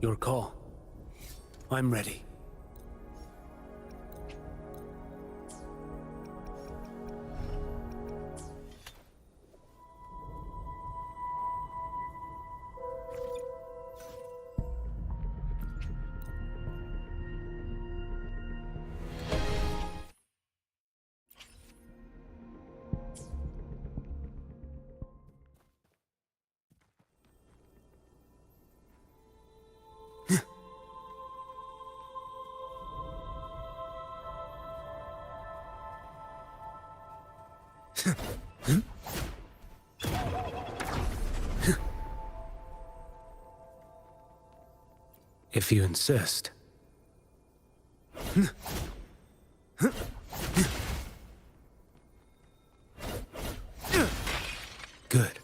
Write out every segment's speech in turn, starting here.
Your call. I'm ready. If you insist. Good.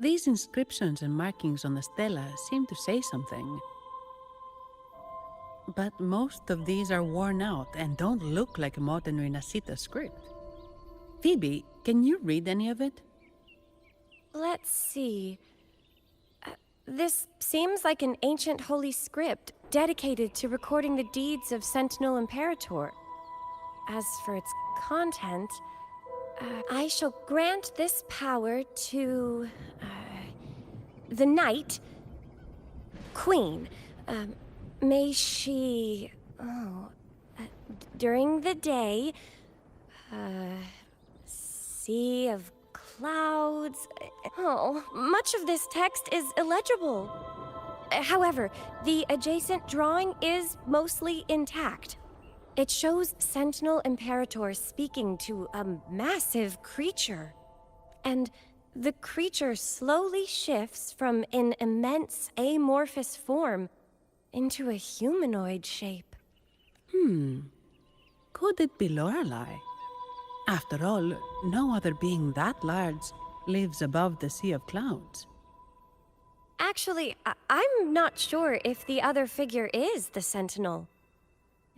These inscriptions and markings on the stela seem to say something. But most of these are worn out and don't look like a modern Rinascita script. Phoebe, can you read any of it? Let's see. This seems like an ancient holy script dedicated to recording the deeds of Sentinel Imperator. As for its content, I shall grant this power to the Knight Queen. May she, during the day, sea of clouds. Oh, much of this text is illegible. However, the adjacent drawing is mostly intact. It shows Sentinel Imperator speaking to a massive creature. And the creature slowly shifts from an immense amorphous form into a humanoid shape. Could it be Lorelei? After all, no other being that large lives above the sea of clouds. Actually, I'm not sure if the other figure is the Sentinel.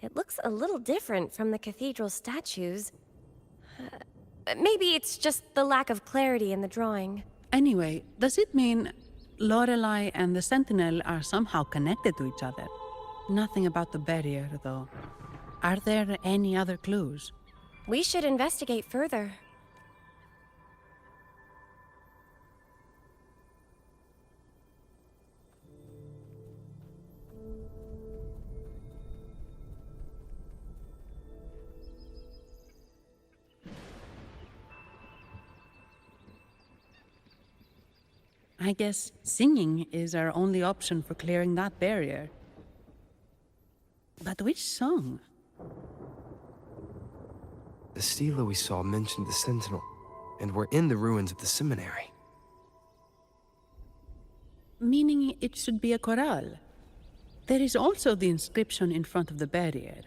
It looks a little different from the cathedral statues. Maybe it's just the lack of clarity in the drawing. Anyway, does it mean Lorelei and the Sentinel are somehow connected to each other? Nothing about the barrier, though. Are there any other clues? We should investigate further. I guess singing is our only option for clearing that barrier. But which song? The stela we saw mentioned the Sentinel, and we're in the ruins of the seminary. Meaning it should be a chorale. There is also the inscription in front of the barrier.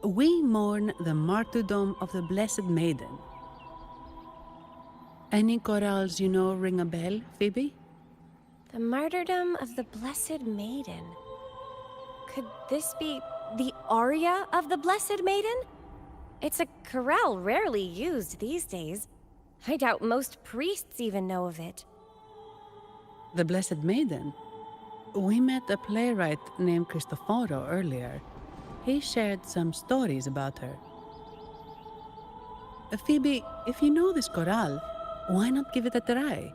We mourn the martyrdom of the Blessed Maiden. Any chorales you know ring a bell, Phoebe? The martyrdom of the Blessed Maiden. Could this be the aria of the Blessed Maiden? It's a chorale rarely used these days. I doubt most priests even know of it. The Blessed Maiden? We met a playwright named Cristoforo earlier. He shared some stories about her. Phoebe, if you know this chorale, why not give it a try?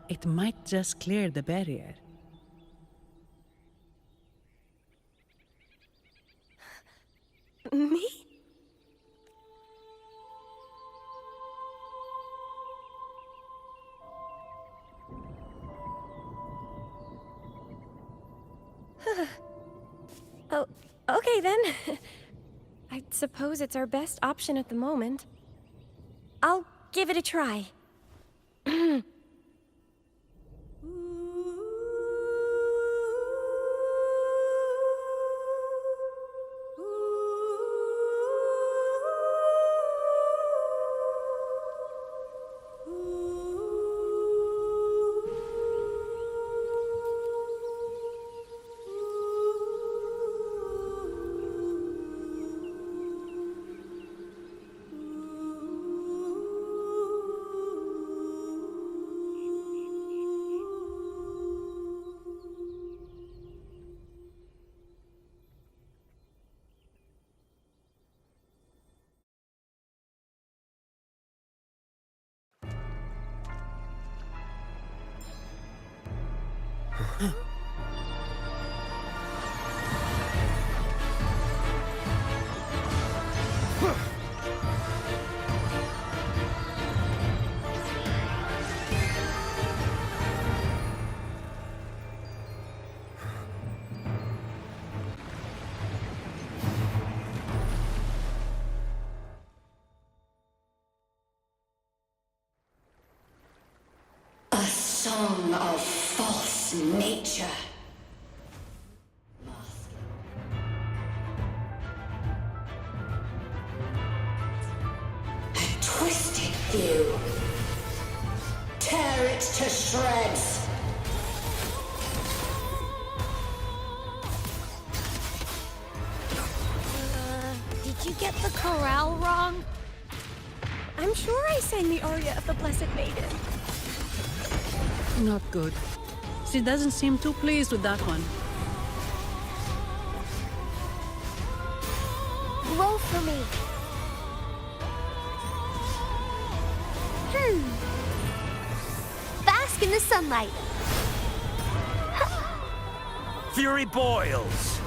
It might just clear the barrier. Me? Oh, okay then. I suppose it's our best option at the moment. I'll give it a try. A song of false nature. A twisted view. Tear it to shreds. Did you get the chorale wrong? I'm sure I sang the aria of the Blessed Maiden. Not good. She doesn't seem too pleased with that one. Roll for me. Bask in the sunlight. Fury boils!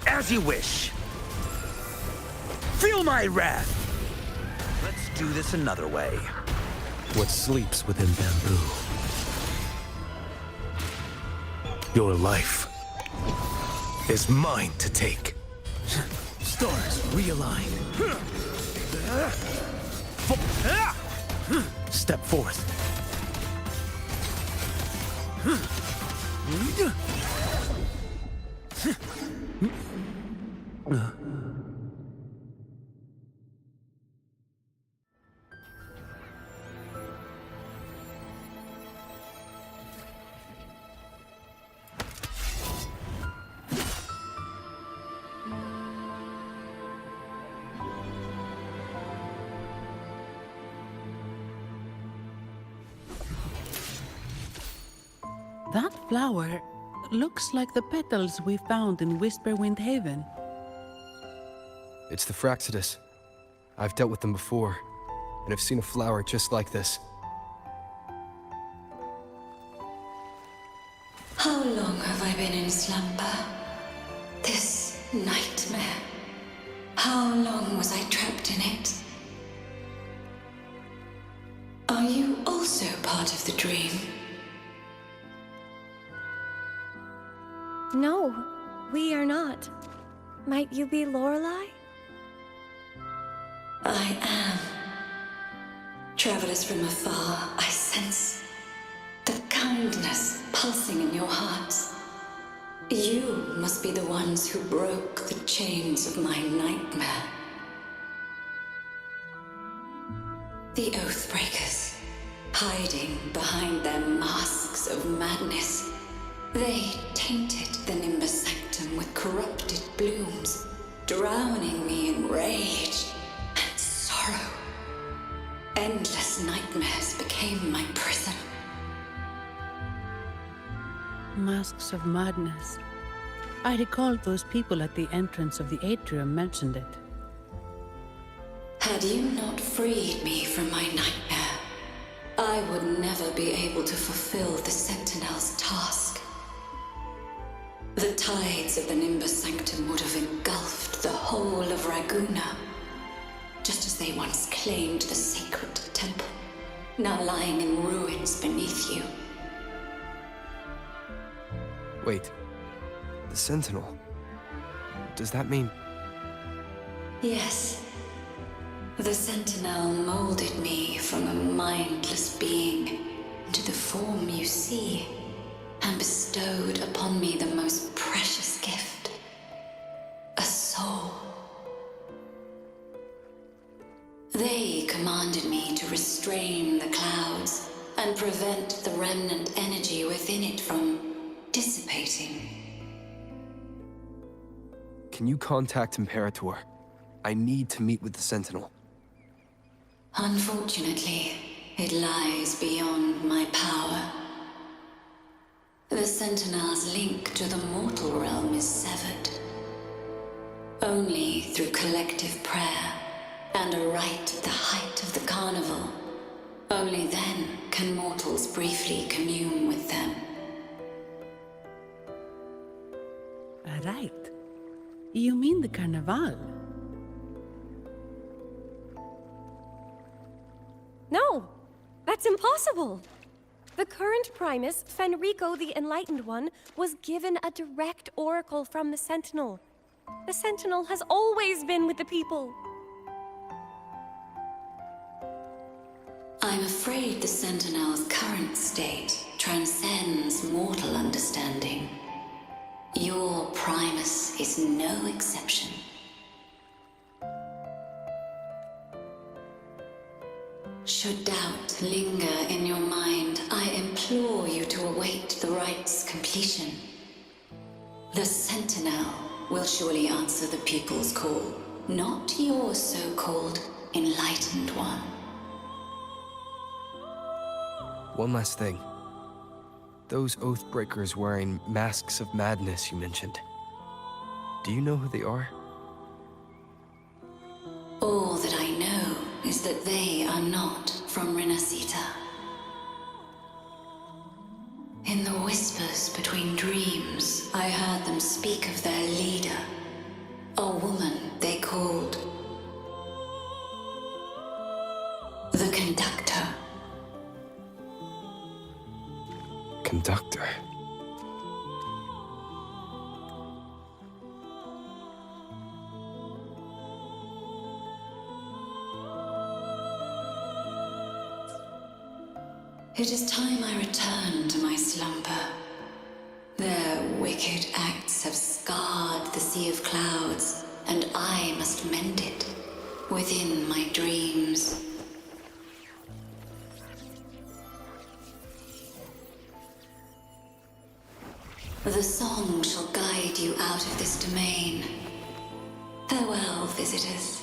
As you wish. Feel my wrath! Let's do this another way. What sleeps within bamboo? Your life is mine to take. Stars realign. Step forth. That flower looks like the petals we found in Whisperwind Haven. It's the Fraxidus. I've dealt with them before, and I've seen a flower just like this. How long have I been in slumber? This nightmare. How long was I trapped in it? Are you also part of the dream? No, we are not. Might you be Lorelei? I am. Travelers from afar, I sense the kindness pulsing in your hearts. You must be the ones who broke the chains of my nightmare. The Oathbreakers, hiding behind their masks of madness. They tainted the Nimbus Sanctum with corrupted blooms, drowning me in rage and sorrow. Endless nightmares became my prison. Masks of madness. I recalled those people at the entrance of the atrium mentioned it. Had you not freed me from my nightmare, I would never be able to fulfill the Sentinel's task. The tides of the Nimbus Sanctum would have engulfed the whole of Raguna, just as they once claimed the sacred temple, now lying in ruins beneath you. Wait. The Sentinel. Does that mean... Yes. The Sentinel molded me from a mindless being into the form you see, and bestowed upon me the most precious gift, a soul. They commanded me to restrain the clouds and prevent the remnant energy within it from dissipating. Can you contact Imperator? I need to meet with the Sentinel. Unfortunately, it lies beyond my power. The Sentinel's link to the mortal realm is severed. Only through collective prayer and a rite at the height of the carnival, only then can mortals briefly commune with them. Right. You mean the Carnival? No, that's impossible. The current Primus, Fenrico the Enlightened One, was given a direct oracle from the Sentinel. The Sentinel has always been with the people. I'm afraid the Sentinel's current state transcends mortal understanding. Your Primus is no exception. Should doubt linger in your mind, I implore you to await the rite's completion. The Sentinel will surely answer the people's call, not your so-called Enlightened One. One last thing. Those Oathbreakers wearing masks of madness you mentioned. Do you know who they are? All that I know is that they are not from Rinascita. In the whispers between dreams, I heard them speak of their leader, a woman they called the Conductor. Conductor. It is time I return to my slumber. Their wicked acts have scarred the sea of clouds, and I must mend it within my dreams. The song shall guide you out of this domain. Farewell, visitors.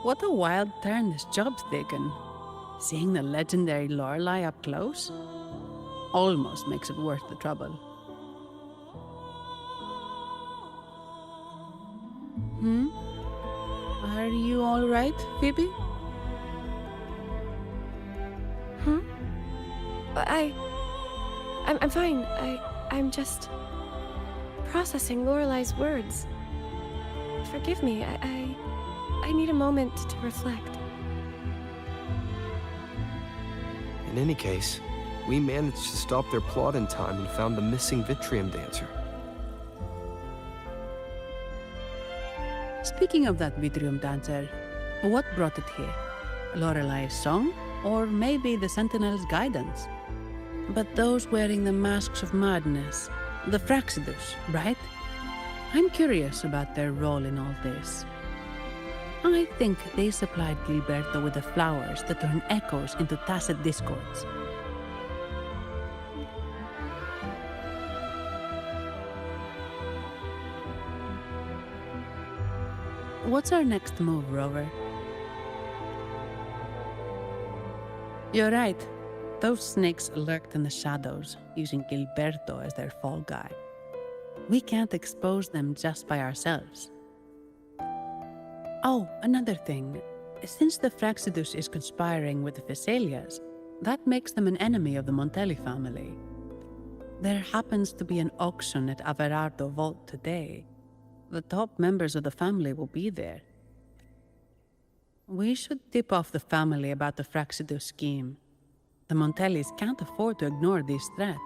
What a wild turn this job's taken. Seeing the legendary Lorelei up close almost makes it worth the trouble. Are you all right, Phoebe? I'm fine. I'm just processing Lorelai's words. Forgive me. I need a moment to reflect. In any case, we managed to stop their plot in time and found the missing Vitrium dancer. Speaking of that Vitrium dancer, what brought it here? Lorelai's song? Or maybe the Sentinel's guidance? But those wearing the masks of madness, the Fraxidus, right? I'm curious about their role in all this. I think they supplied Gilberto with the flowers that turn echoes into tacit discords. What's our next move, Rover? You're right. Those snakes lurked in the shadows, using Gilberto as their fall guy. We can't expose them just by ourselves. Oh, another thing. Since the Fraxidus is conspiring with the Thessalias, that makes them an enemy of the Montelli family. There happens to be an auction at Averardo Vault today. The top members of the family will be there. We should tip off the family about the Fraxidus scheme. The Montellis can't afford to ignore this threat.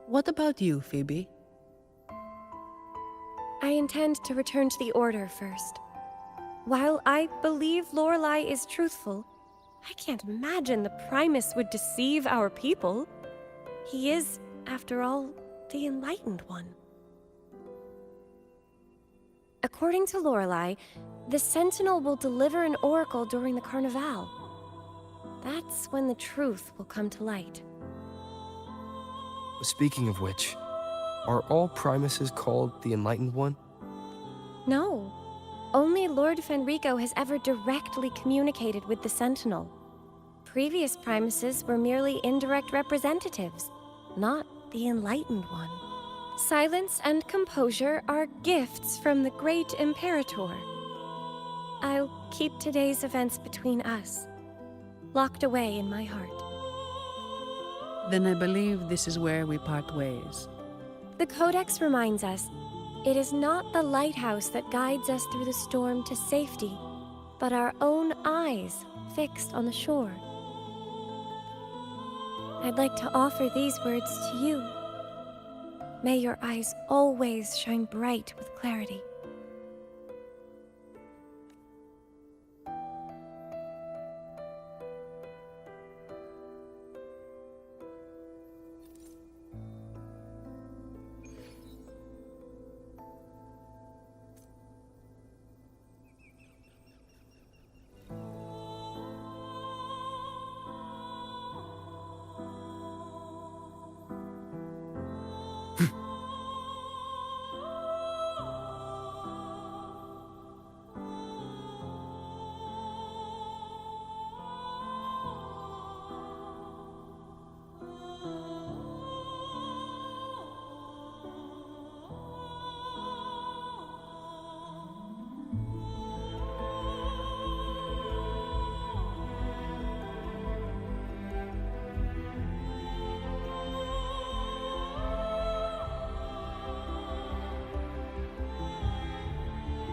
What about you, Phoebe? I intend to return to the Order first. While I believe Lorelai is truthful, I can't imagine the Primus would deceive our people. He is, after all, the Enlightened One. According to Lorelai, the Sentinel will deliver an oracle during the Carnival. That's when the truth will come to light. Speaking of which, are all Primuses called the Enlightened One? No. Only Lord Fenrico has ever directly communicated with the Sentinel. Previous Primuses were merely indirect representatives, not the Enlightened One. Silence and composure are gifts from the great Imperator. I'll keep today's events between us, locked away in my heart. Then I believe this is where we part ways. The Codex reminds us, it is not the lighthouse that guides us through the storm to safety, but our own eyes fixed on the shore. I'd like to offer these words to you. May your eyes always shine bright with clarity.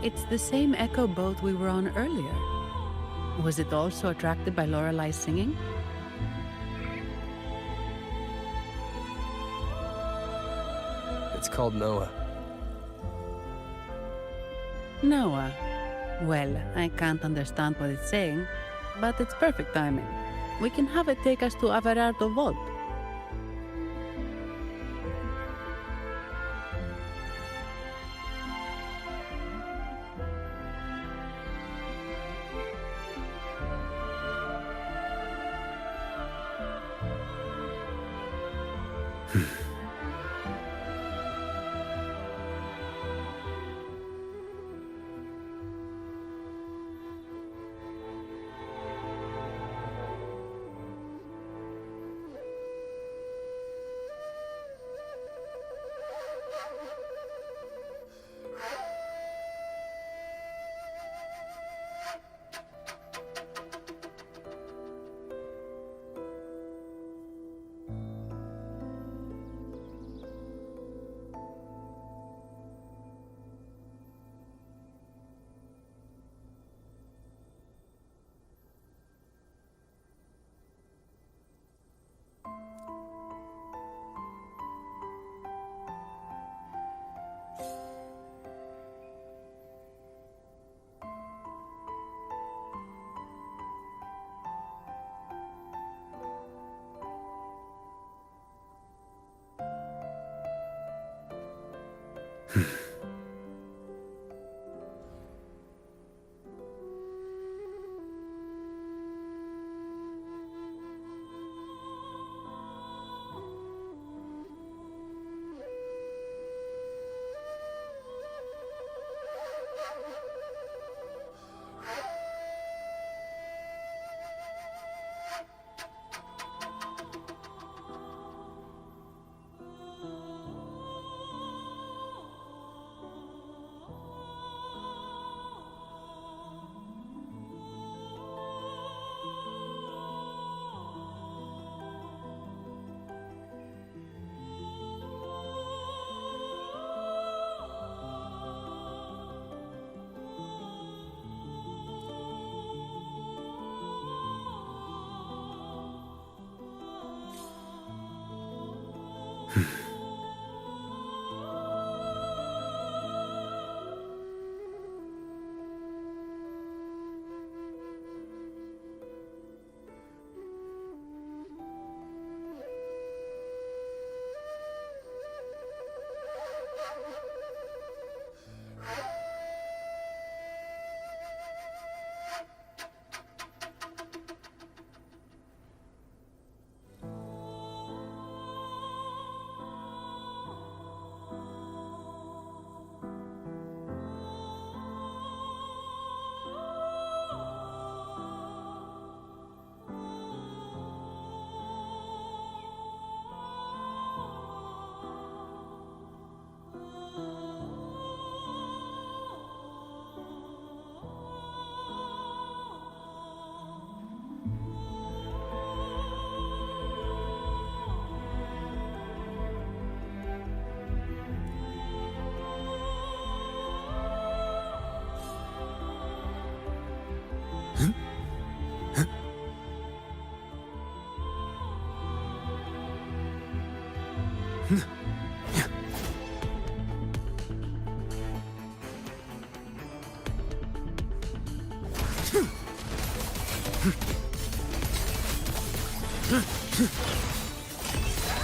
It's the same echo boat we were on earlier. Was it also attracted by Lorelai's singing? It's called Noah. Noah. Well, I can't understand what it's saying, but it's perfect timing. We can have it take us to Averardo Vault.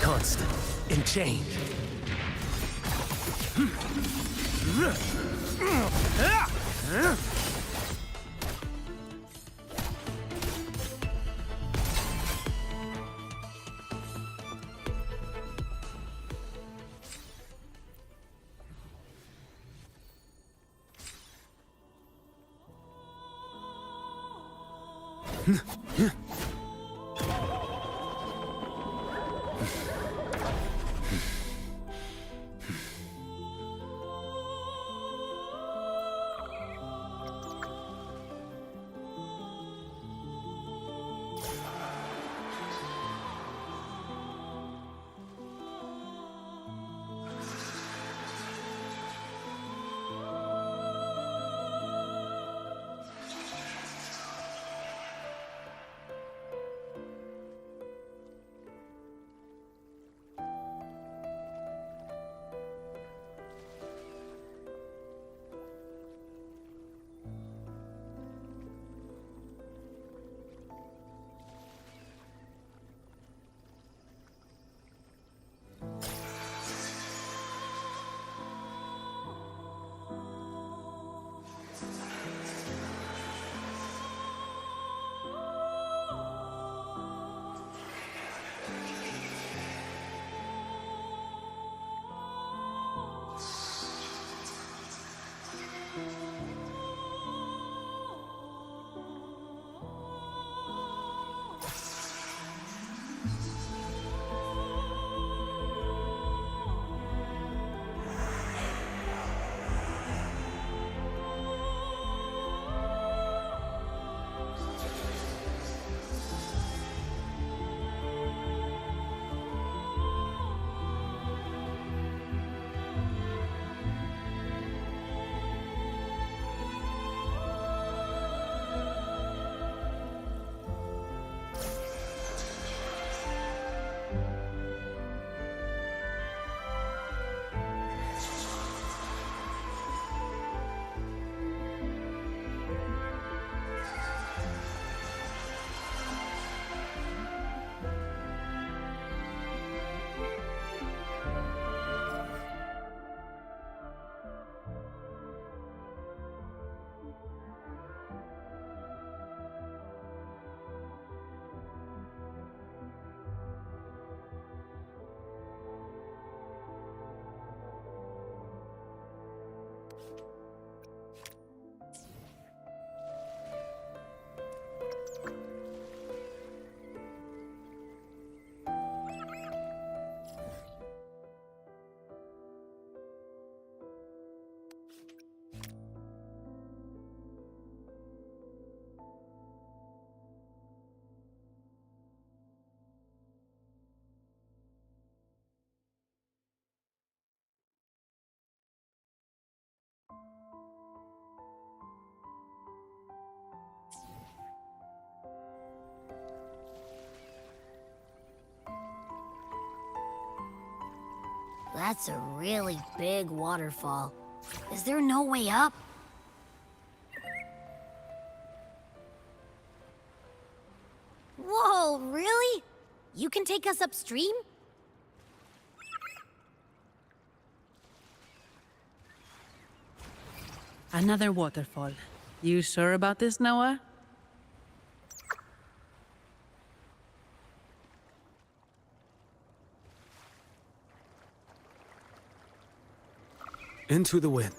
Constant and change. That's a really big waterfall. Is there no way up? Whoa, really? You can take us upstream? Another waterfall. You sure about this, Noah? Into the wind.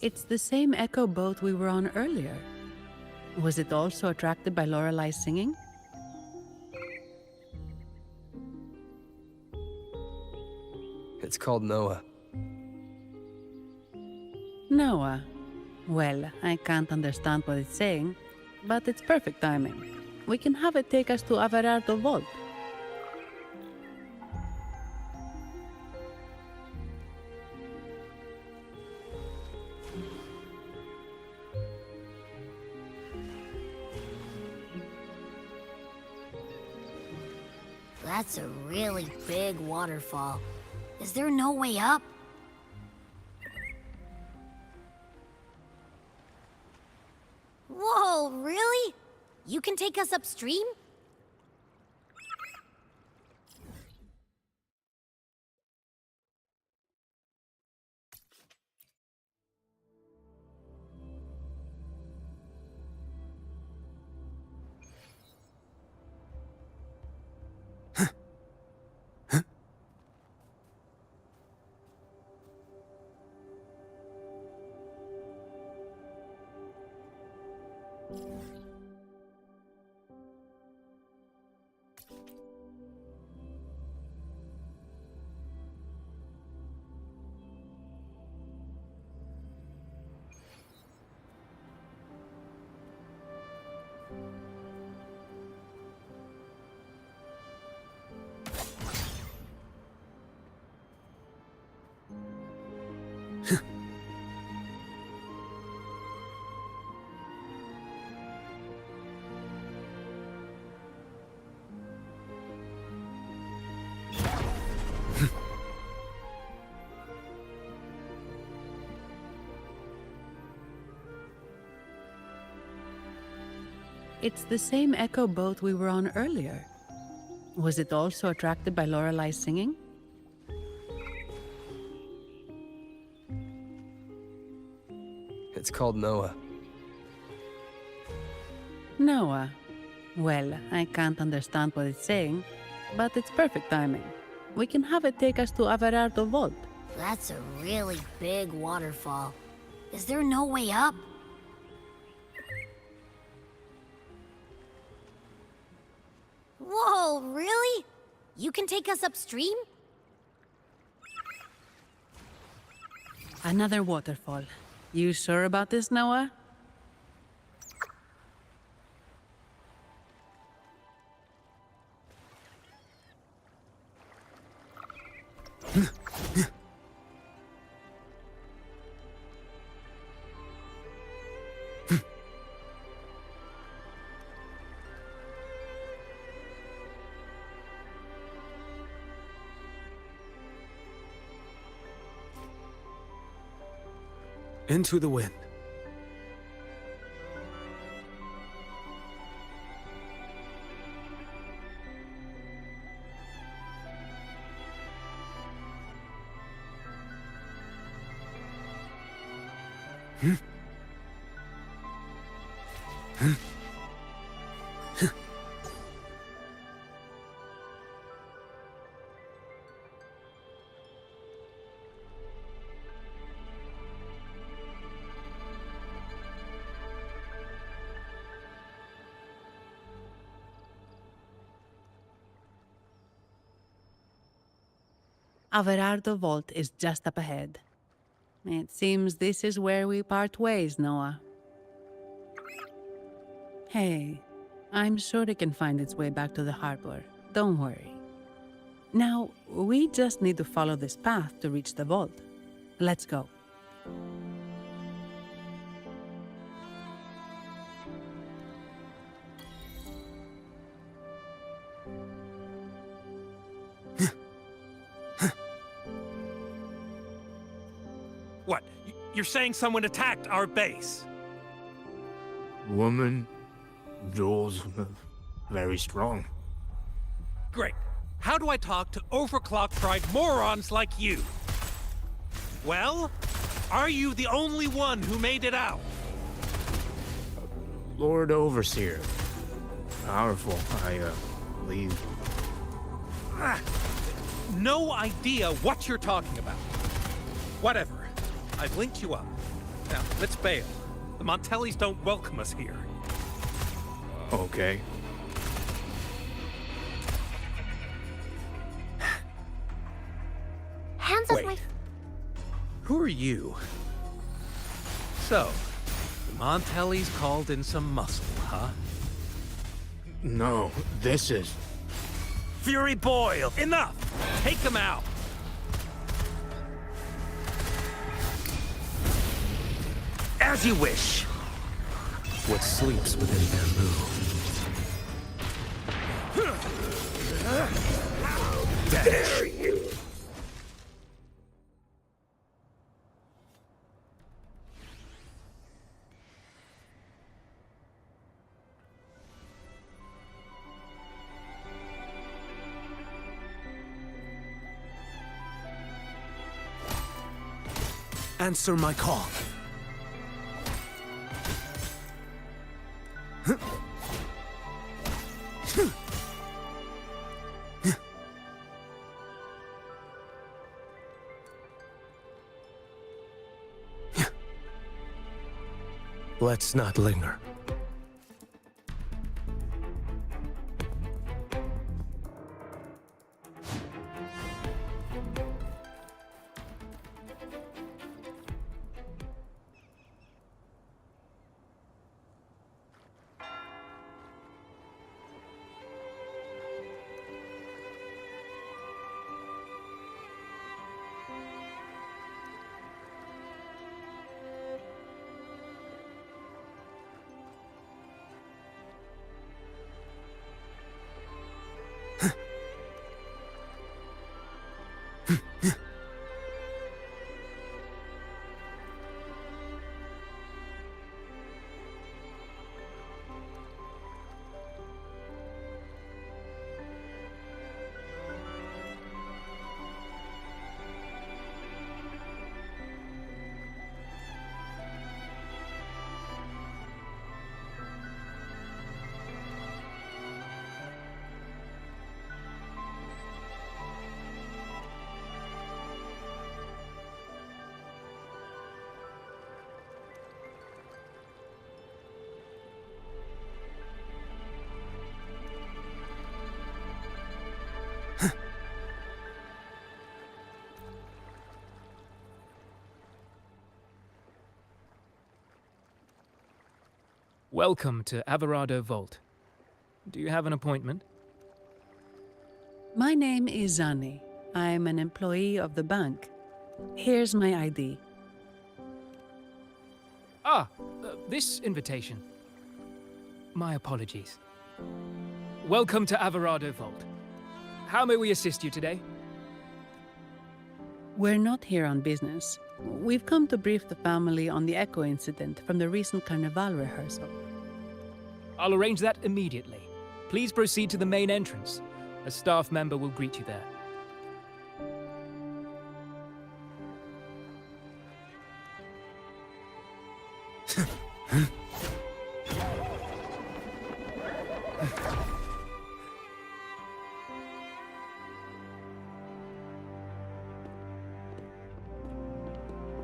It's the same echo boat we were on earlier. Was it also attracted by Lorelai's singing? It's called Noah. Noah. Well, I can't understand what it's saying, but it's perfect timing. We can have it take us to Averardo Vault. That's a really big waterfall. Is there no way up? Whoa, really? You can take us upstream? It's the same echo boat we were on earlier. Was it also attracted by Lorelai's singing? It's called Noah. Noah. Well, I can't understand what it's saying, but it's perfect timing. We can have it take us to Averardo Vault. That's a really big waterfall. Is there no way up? Whoa, really? You can take us upstream? Another waterfall. You sure about this, Noah? Into the wind. Averardo Vault is just up ahead. It seems this is where we part ways, Noah. Hey, I'm sure it can find its way back to the harbor. Don't worry. Now, we just need to follow this path to reach the vault. Let's go. What? You're saying someone attacked our base? Woman, Jules, very strong. Great. How do I talk to overclock-fried morons like you? Well, are you the only one who made it out? Lord Overseer. Powerful, I believe. No idea what you're talking about. Whatever. I've linked you up. Now, let's bail. The Montellis don't welcome us here. Okay. Hands off Wait. my... Who are you? So, the Montellis called in some muscle, huh? No, this is... Fury Boyle, enough! Take him out! As you wish. What sleeps within bamboo? There you. Answer my call. Let's not linger. Welcome to Averardo Vault. Do you have an appointment? My name is Zani. I'm an employee of the bank. Here's my ID. This invitation. My apologies. Welcome to Averardo Vault. How may we assist you today? We're not here on business. We've come to brief the family on the Echo incident from the recent Carnival rehearsal. I'll arrange that immediately. Please proceed to the main entrance. A staff member will greet you there.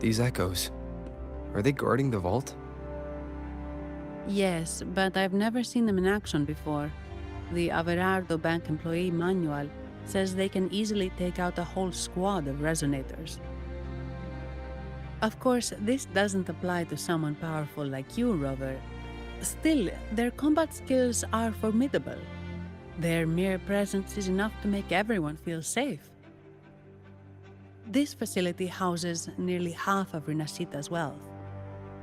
These echoes, are they guarding the vault? Yes, but I've never seen them in action before. The Averardo Bank employee manual says they can easily take out a whole squad of resonators. Of course, this doesn't apply to someone powerful like you, Rover. Still, their combat skills are formidable. Their mere presence is enough to make everyone feel safe. This facility houses nearly half of Rinascita's wealth.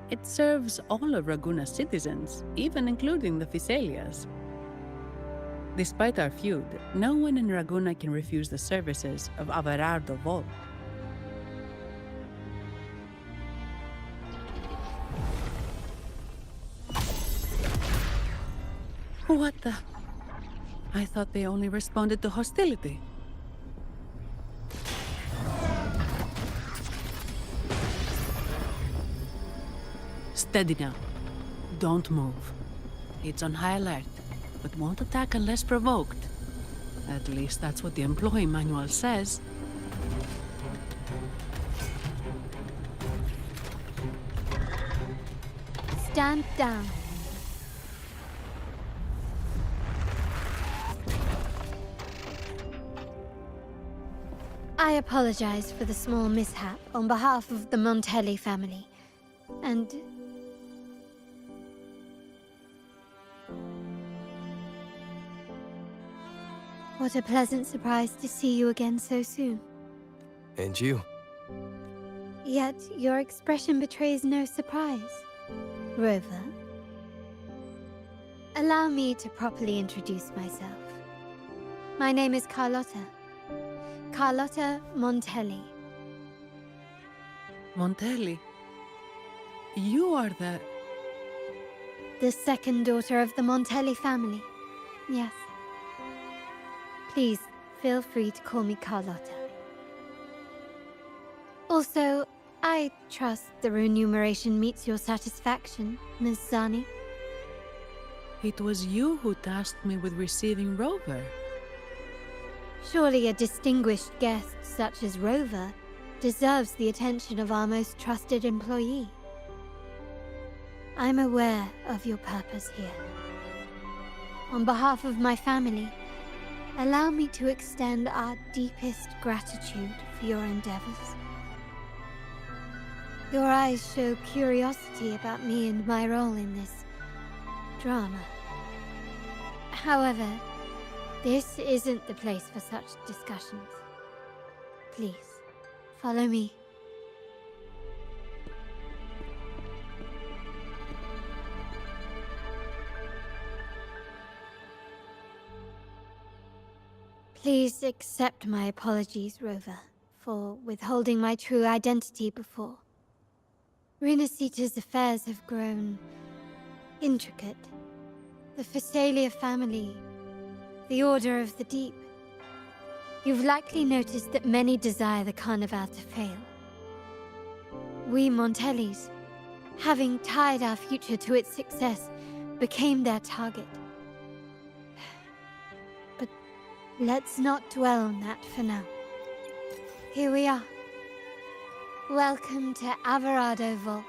It serves all of Raguna's citizens, even including the Physaelias. Despite our feud, no one in Raguna can refuse the services of Averardo Vault. What the? I thought they only responded to hostility. Steady now. Don't move. It's on high alert, but won't attack unless provoked. At least that's what the employee manual says. Stand down. I apologize for the small mishap on behalf of the Montelli family. And... what a pleasant surprise to see you again so soon. And you? Yet your expression betrays no surprise. Rover, allow me to properly introduce myself. My name is Carlotta. Carlotta Montelli. Montelli? You are the second daughter of the Montelli family. Yes. Please, feel free to call me Carlotta. Also, I trust the remuneration meets your satisfaction, Ms. Zani. It was you who tasked me with receiving Rover. Surely a distinguished guest such as Rover deserves the attention of our most trusted employee. I'm aware of your purpose here. On behalf of my family, allow me to extend our deepest gratitude for your endeavors. Your eyes show curiosity about me and my role in this drama. However, this isn't the place for such discussions. Please, follow me. Please accept my apologies, Rover, for withholding my true identity before. Rinascita's affairs have grown intricate. The Physaelia family, the Order of the Deep. You've likely noticed that many desire the Carnival to fail. We Montellis, having tied our future to its success, became their target. But let's not dwell on that for now. Here we are. Welcome to Averardo Vault,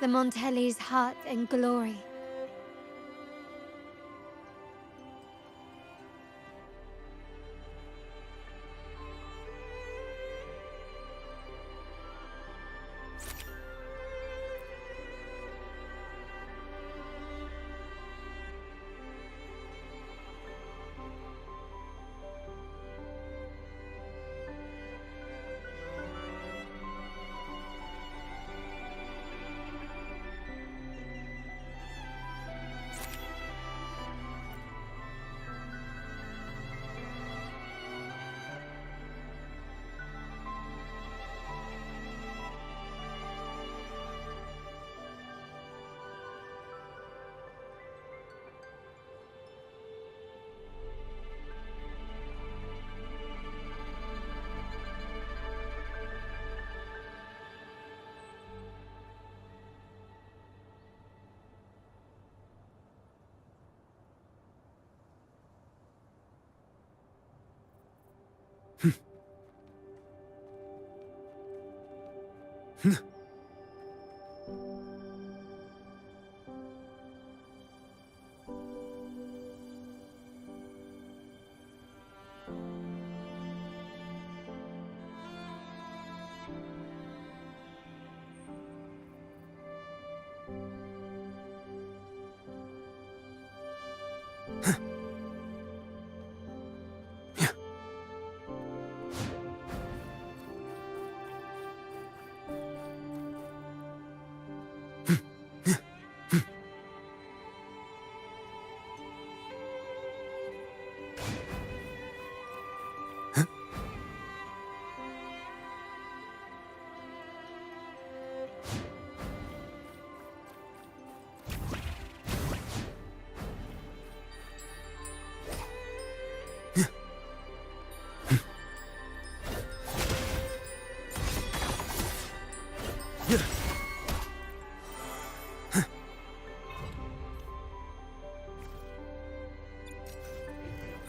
the Montelli's heart and glory.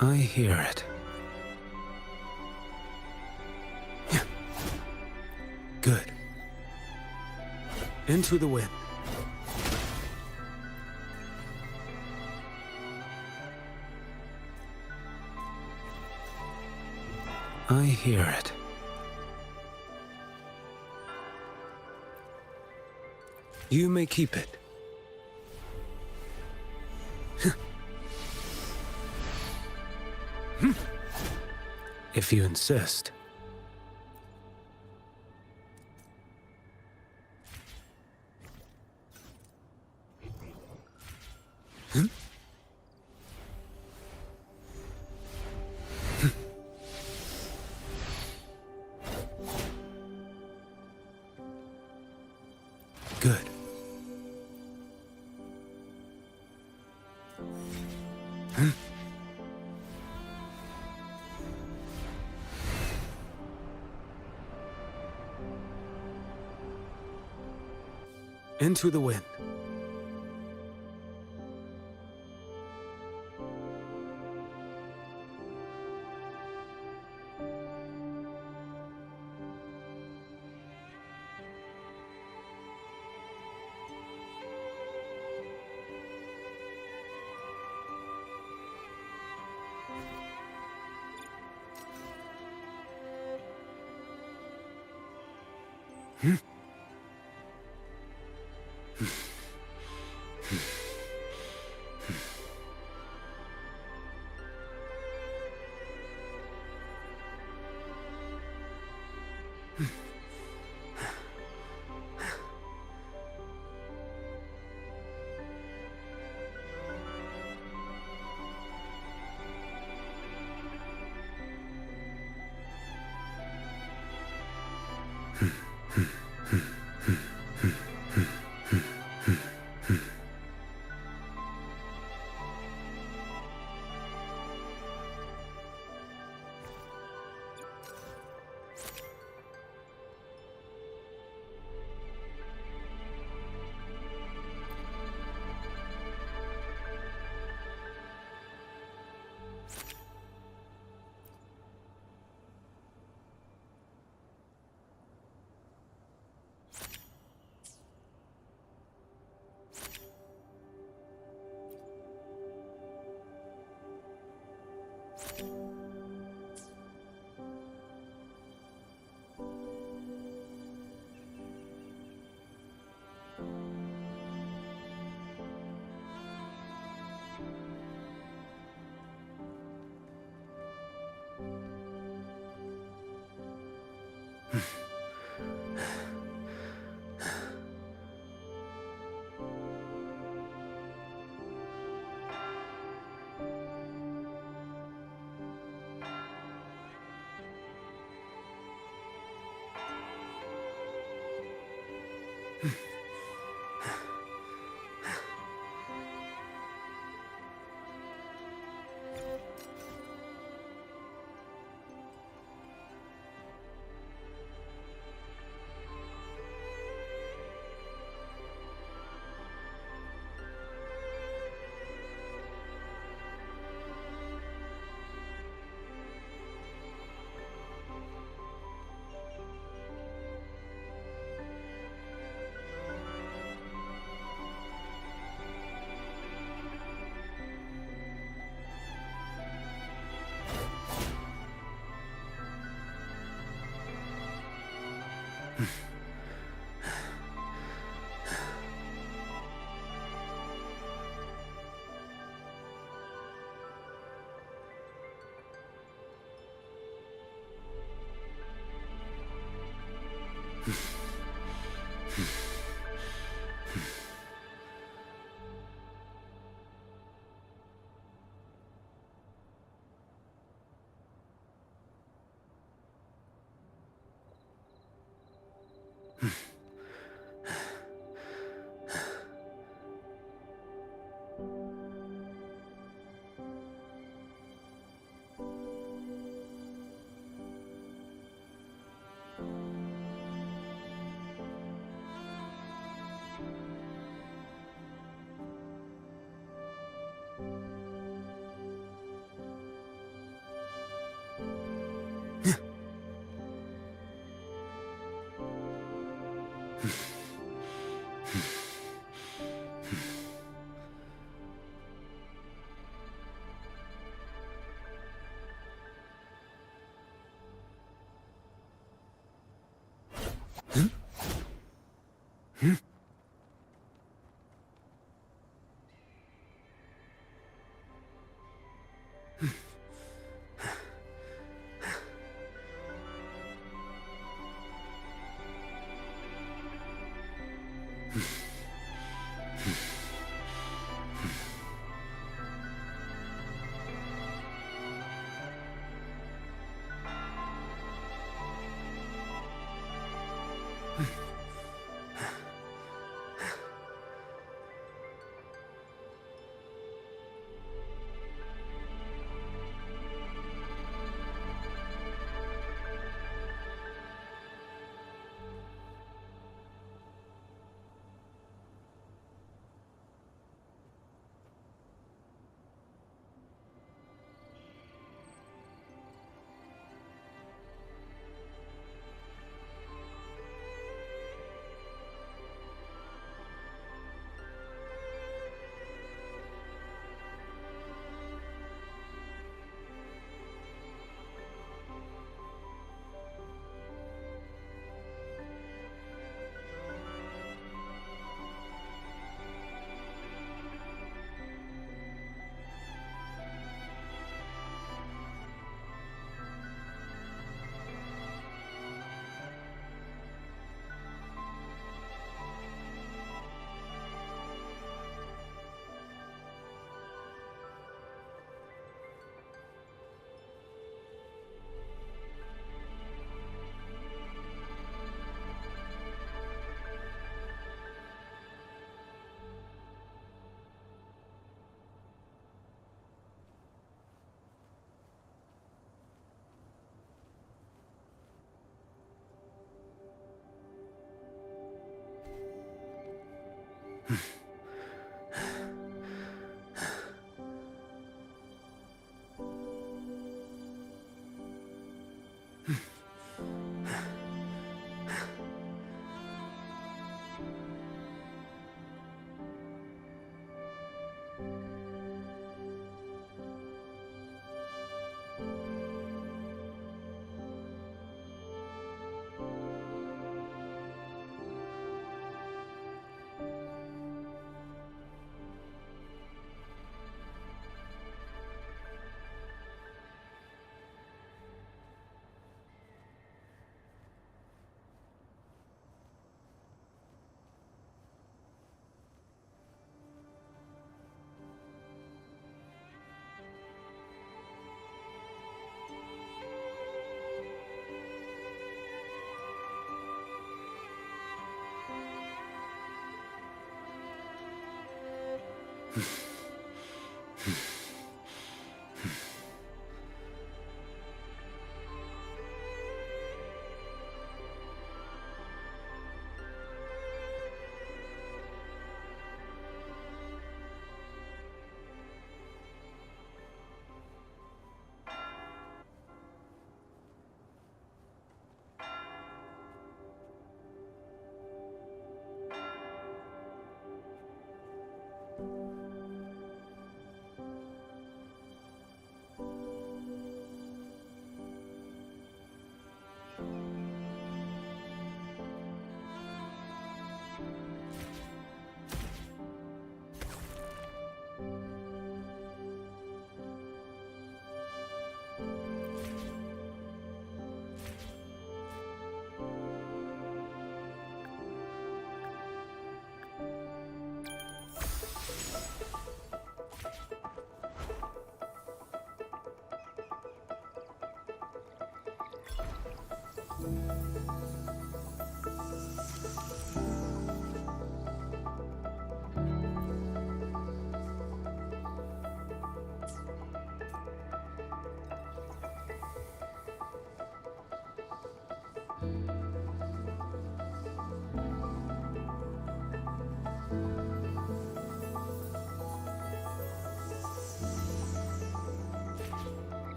I hear it. Good. Into the wind. I hear it. You may keep it. If you insist. Good. Into the wind.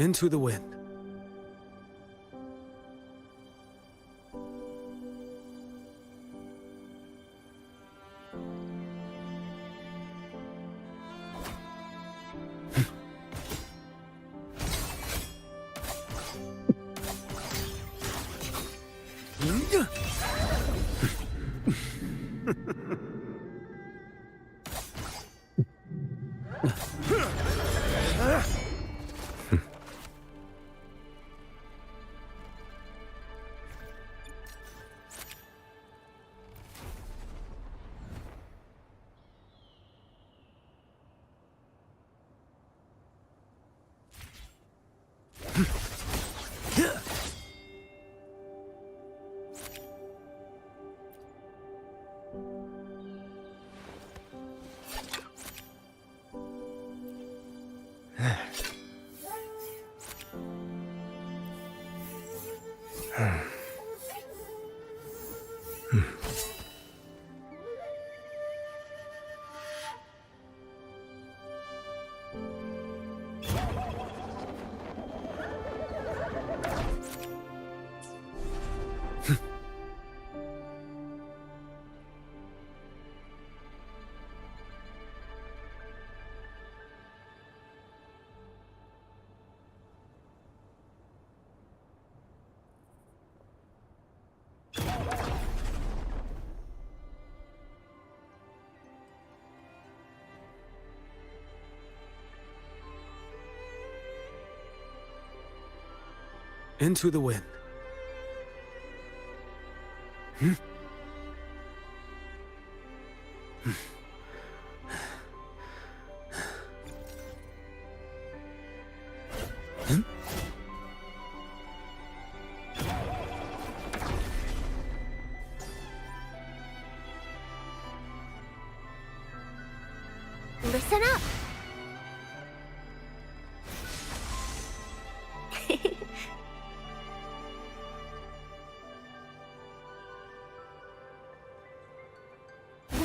Into the wind. Into the wind. Listen up.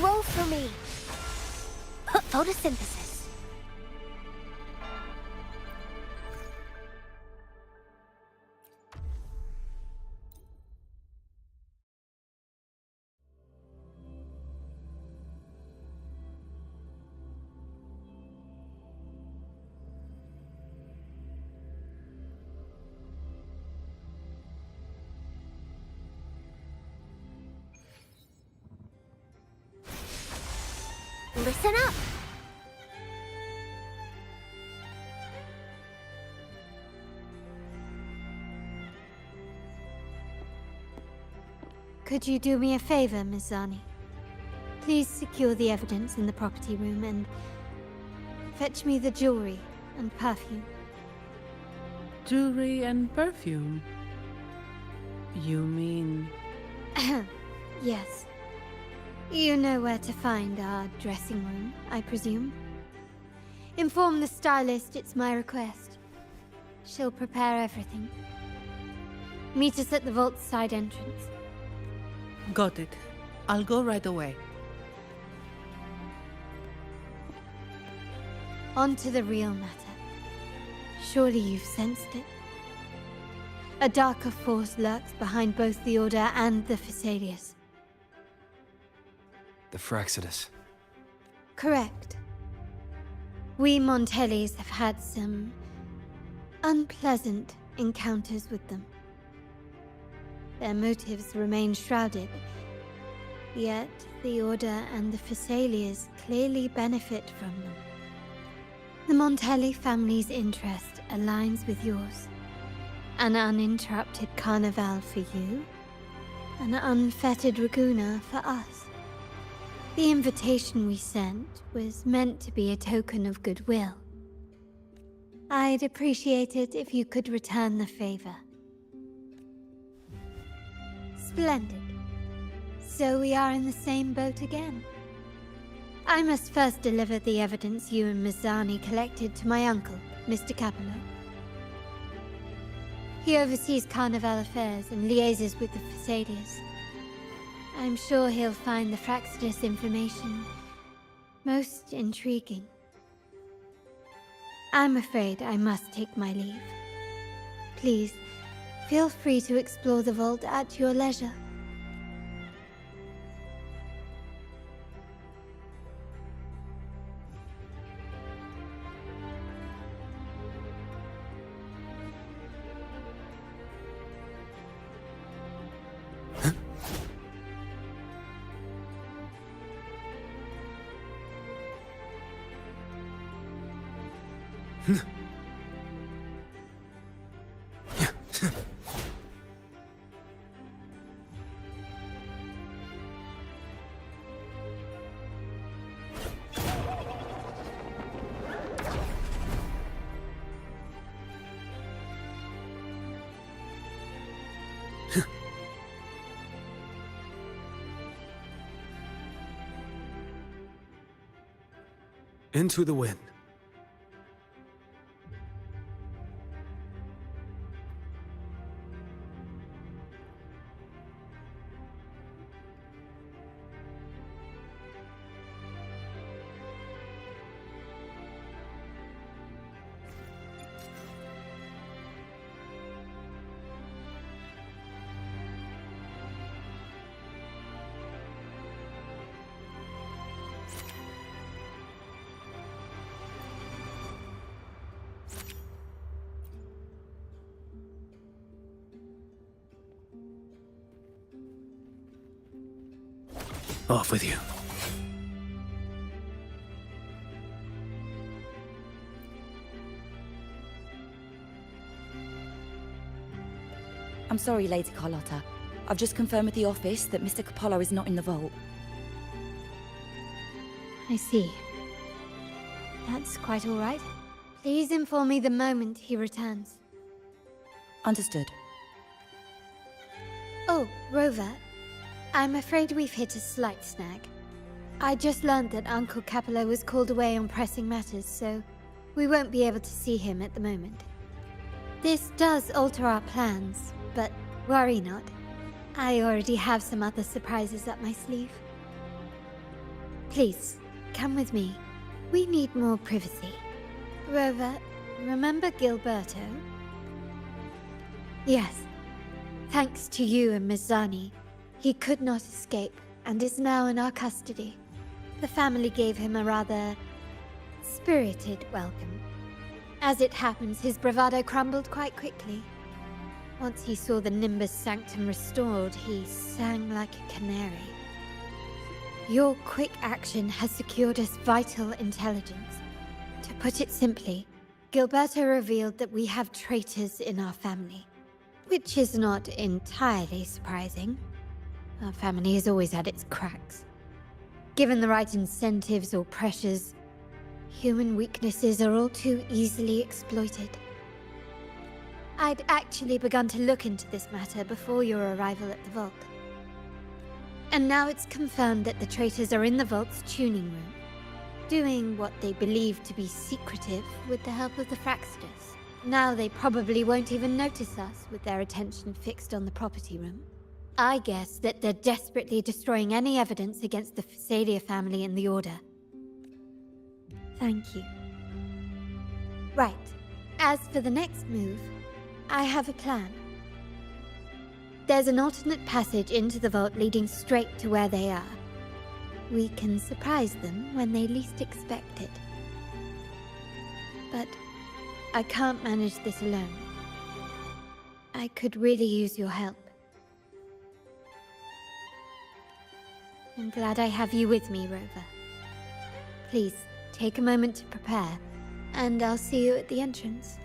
Grow for me. Photosynthesis. Listen up. Could you do me a favor, Miss Zani? Please secure the evidence in the property room and fetch me the jewelry and perfume. Jewelry and perfume? You mean... Yes. You know where to find our dressing room, I presume. Inform the stylist it's my request. She'll prepare everything. Meet us at the vault's side entrance. Got it. I'll go right away. On to the real matter. Surely you've sensed it. A darker force lurks behind both the Order and the Phasaelius. The Fraxidus. Correct. We Montellis have had some unpleasant encounters with them. Their motives remain shrouded, yet the Order and the Phasaelius clearly benefit from them. The Montelli family's interest aligns with yours. An uninterrupted carnival for you, an unfettered Raguna for us. The invitation we sent was meant to be a token of goodwill. I'd appreciate it if you could return the favor. Splendid. So we are in the same boat again. I must first deliver the evidence you and Miss Zani collected to my uncle, Mr. Capello. He oversees Carnival affairs and liaises with the Phasaelius. I'm sure he'll find the Fraxidus information most intriguing. I'm afraid I must take my leave. Please, feel free to explore the vault at your leisure. Into the wind. Off with you. I'm sorry, Lady Carlotta. I've just confirmed with the office that Mr. Capello is not in the vault. I see. That's quite all right. Please inform me the moment he returns. Understood. Oh, Rover. I'm afraid we've hit a slight snag. I just learned that Uncle Capello was called away on pressing matters, so we won't be able to see him at the moment. This does alter our plans, but worry not. I already have some other surprises up my sleeve. Please, come with me. We need more privacy. Rover, remember Gilberto? Yes. Thanks to you and Miss Zani, he could not escape and is now in our custody. The family gave him a rather spirited welcome. As it happens, his bravado crumbled quite quickly. Once he saw the Nimbus Sanctum restored, he sang like a canary. Your quick action has secured us vital intelligence. To put it simply, Gilberto revealed that we have traitors in our family. Which is not entirely surprising. Our family has always had its cracks. Given the right incentives or pressures, human weaknesses are all too easily exploited. I'd actually begun to look into this matter before your arrival at the vault. And now it's confirmed that the traitors are in the vault's tuning room, doing what they believe to be secretive with the help of the Fraxters. Now they probably won't even notice us with their attention fixed on the property room. I guess that they're desperately destroying any evidence against the Phasalia family in the Order. Thank you. Right. As for the next move, I have a plan. There's an alternate passage into the vault leading straight to where they are. We can surprise them when they least expect it. But I can't manage this alone. I could really use your help. I'm glad I have you with me, Rover. Please, take a moment to prepare, and I'll see you at the entrance.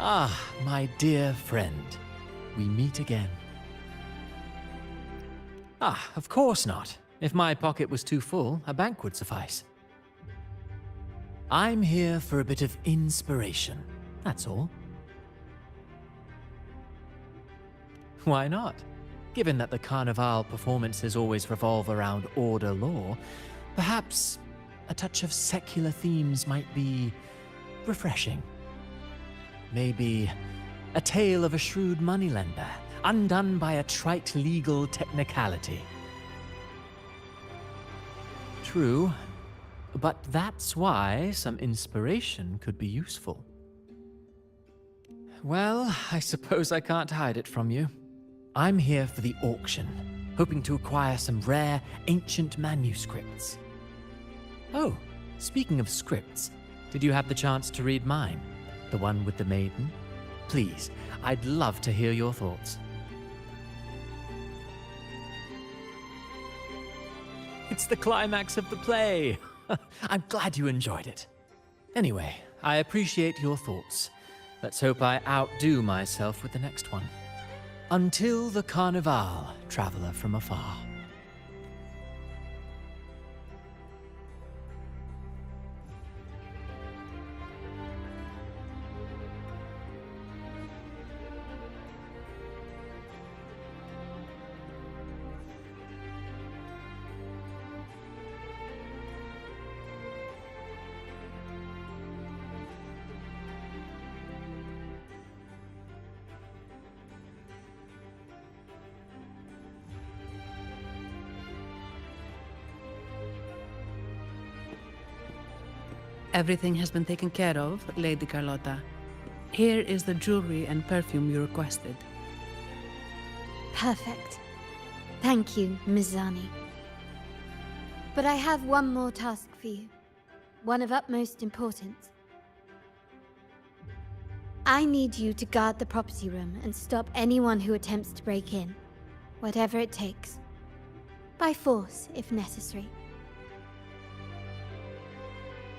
Ah, my dear friend. We meet again. Ah, of course not. If my pocket was too full, a bank would suffice. I'm here for a bit of inspiration, that's all. Why not? Given that the Carnival performances always revolve around Order lore, perhaps a touch of secular themes might be refreshing. Maybe a tale of a shrewd moneylender, undone by a trite legal technicality. True, but that's why some inspiration could be useful. Well, I suppose I can't hide it from you. I'm here for the auction, hoping to acquire some rare, ancient manuscripts. Oh, speaking of scripts, did you have the chance to read mine? The one with the maiden? Please, I'd love to hear your thoughts. It's the climax of the play! I'm glad you enjoyed it. Anyway, I appreciate your thoughts. Let's hope I outdo myself with the next one. Until the Carnival, traveler from afar. Everything has been taken care of, Lady Carlotta. Here is the jewelry and perfume you requested. Perfect. Thank you, Ms. Zani. But I have one more task for you. One of utmost importance. I need you to guard the property room and stop anyone who attempts to break in. Whatever it takes. By force, if necessary.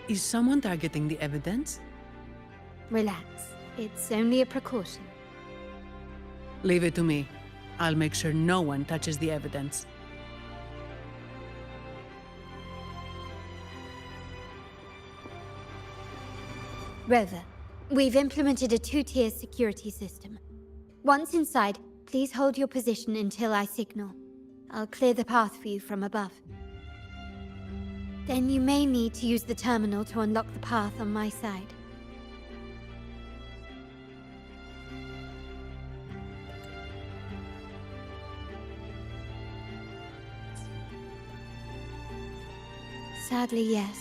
Is someone targeting the evidence? Relax. It's only a precaution. Leave it to me. I'll make sure no one touches the evidence. Rover, we've implemented a 2-tier security system. Once inside, please hold your position until I signal. I'll clear the path for you from above. Then you may need to use the terminal to unlock the path on my side. Sadly, yes.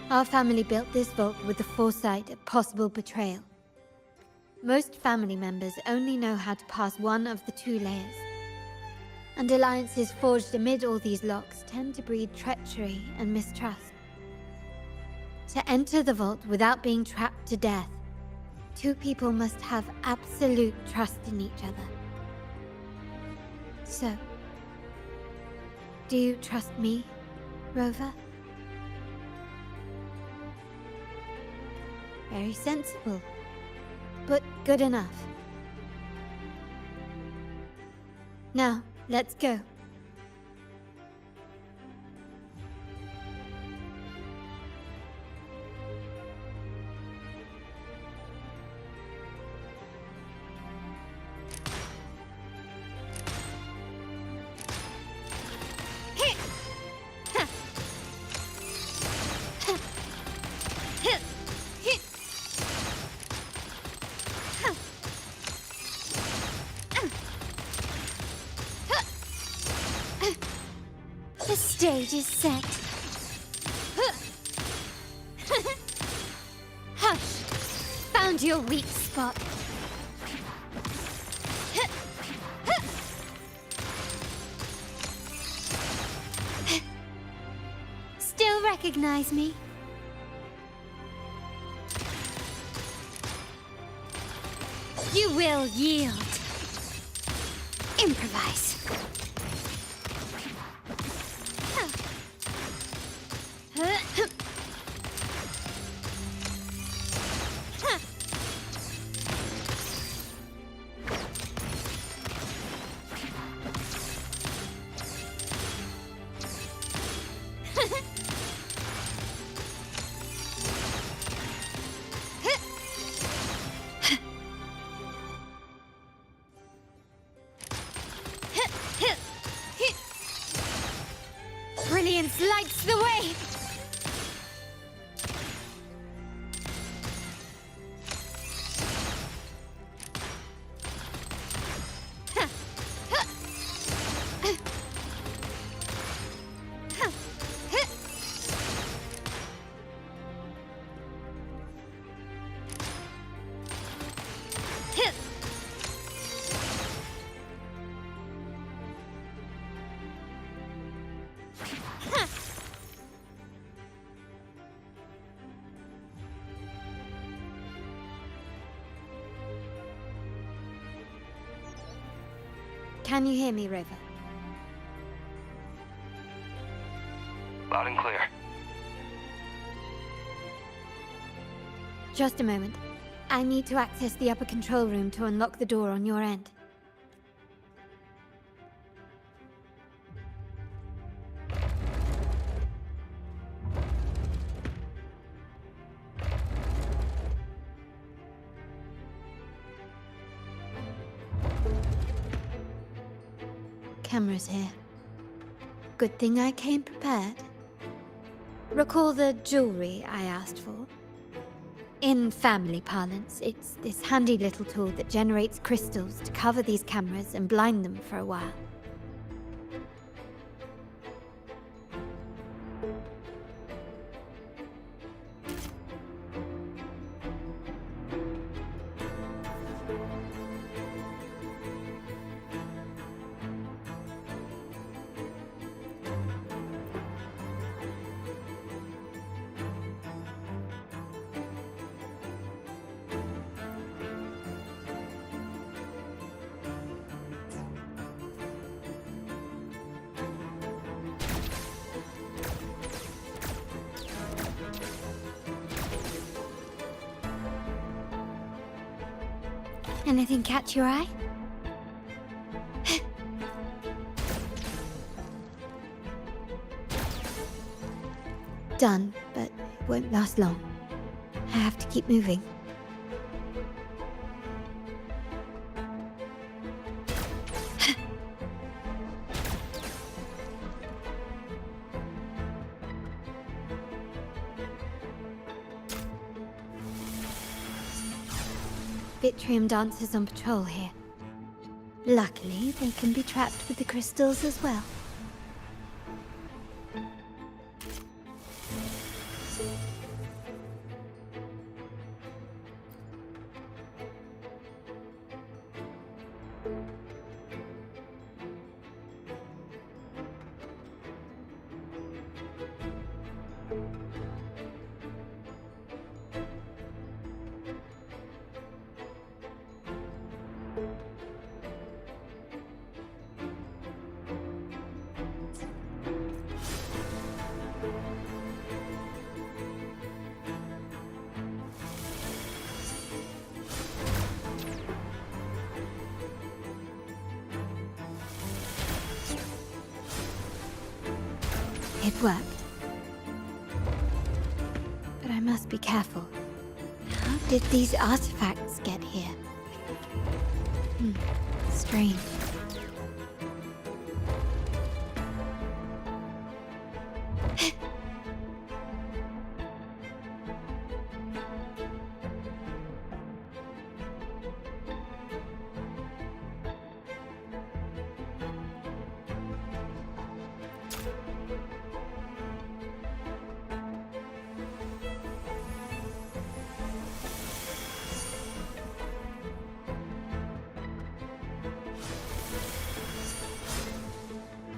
Our family built this vault with the foresight of possible betrayal. Most family members only know how to pass one of the 2 layers. And alliances forged amid all these locks tend to breed treachery and mistrust. To enter the vault without being trapped to death, 2 people must have absolute trust in each other. So, do you trust me, Rover? Very sensible, but good enough. Now, let's go. The stage is set. Hush! Found your weak spot. Still recognize me? You will yield. Improvise. Brilliance lights the way! Can you hear me, Rover? Loud and clear. Just a moment. I need to access the upper control room to unlock the door on your end. Cameras here. Good thing I came prepared. Recall the jewelry I asked for? In family parlance, it's this handy little tool that generates crystals to cover these cameras and blind them for a while. Anything catch your eye? Done, but it won't last long. I have to keep moving. Vitrium dancers on patrol here. Luckily, they can be trapped with the crystals as well. It worked. But I must be careful. How did these artifacts get here? Strange.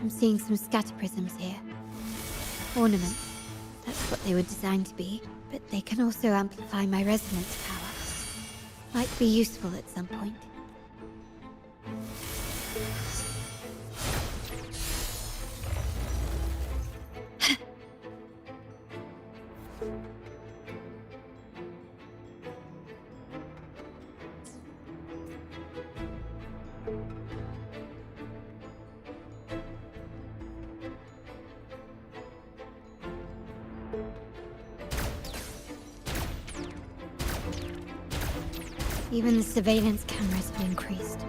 I'm seeing some scatter prisms here. Ornaments. That's what they were designed to be, but they can also amplify my resonance power. Might be useful at some point. Even the surveillance cameras have increased.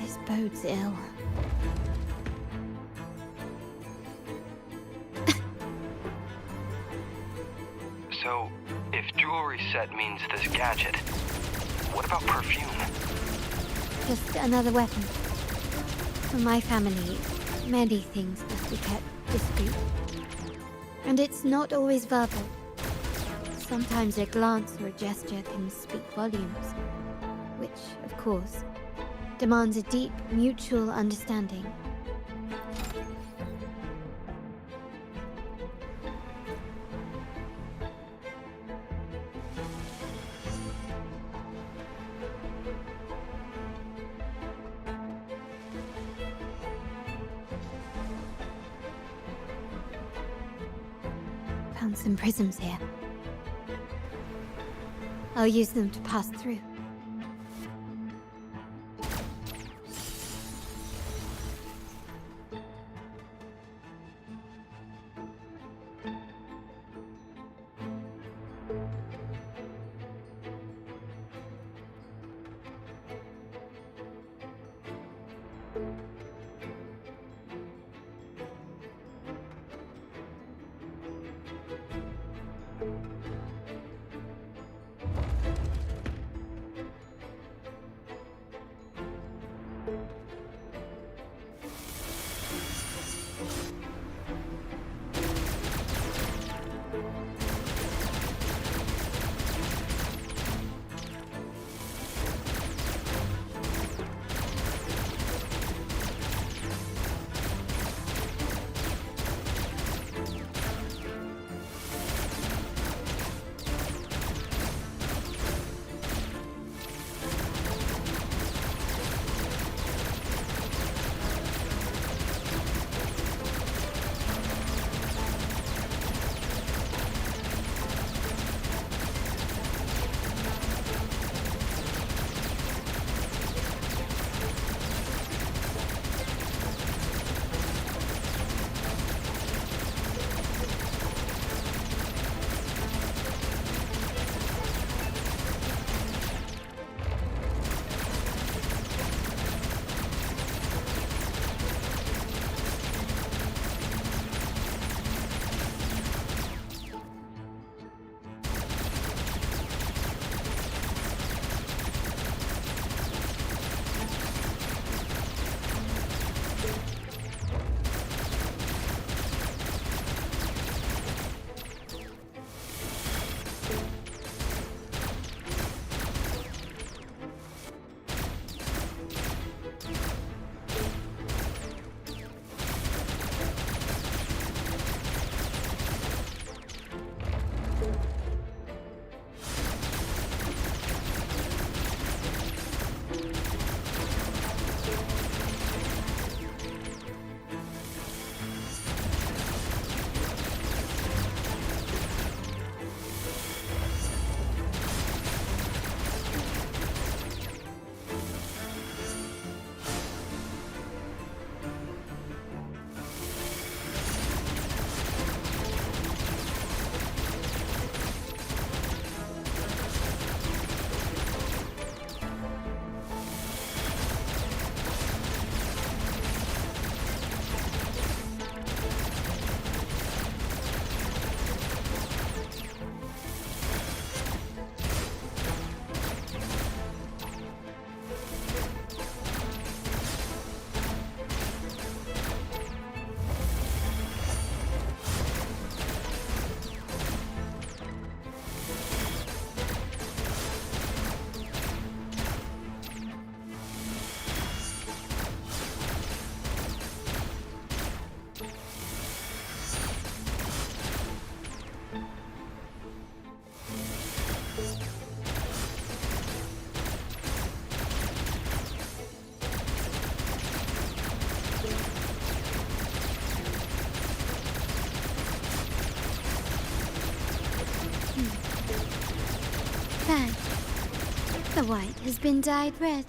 This bodes ill. So, if jewelry set means this gadget, what about perfume? Just another weapon. For my family, many things must be kept discreet. And it's not always verbal. Sometimes a glance or a gesture can speak volumes. Which, of course, demands a deep mutual understanding. Found some prisms here. I'll use them to pass through. The white has been dyed red.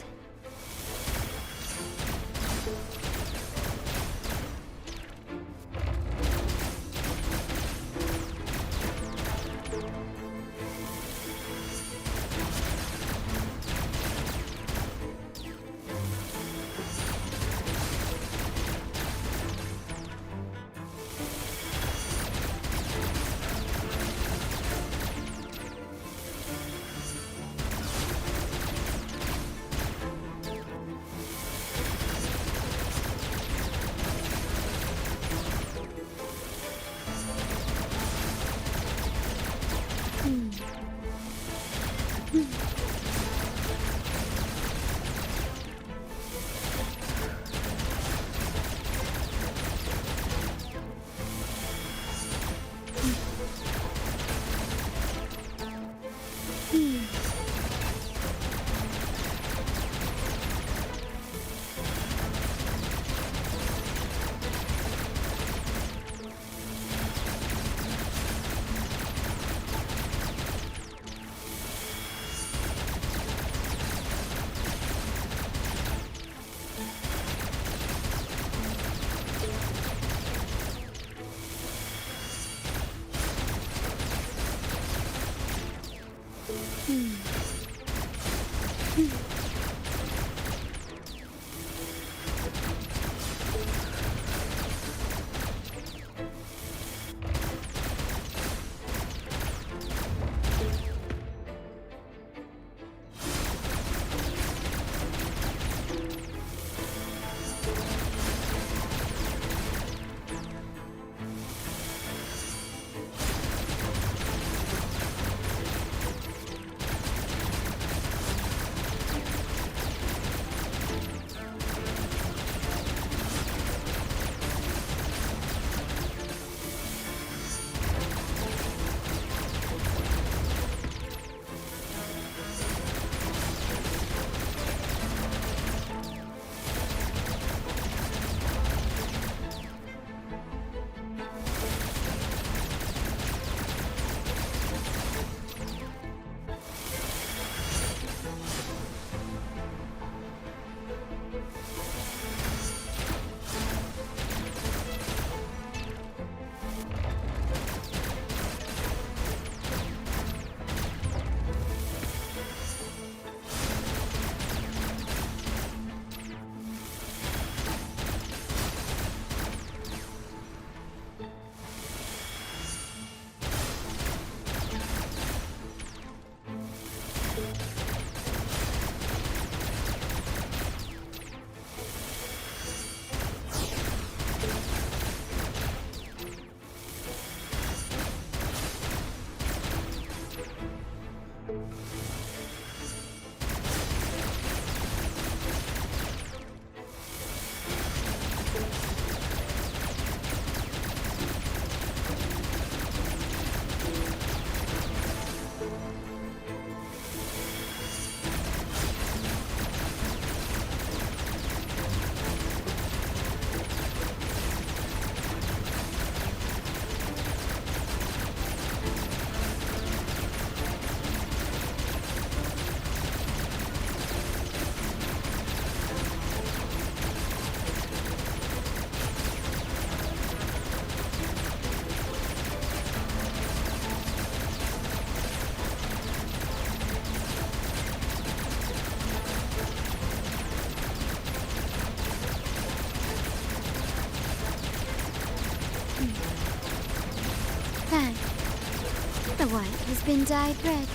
The white has been dyed red.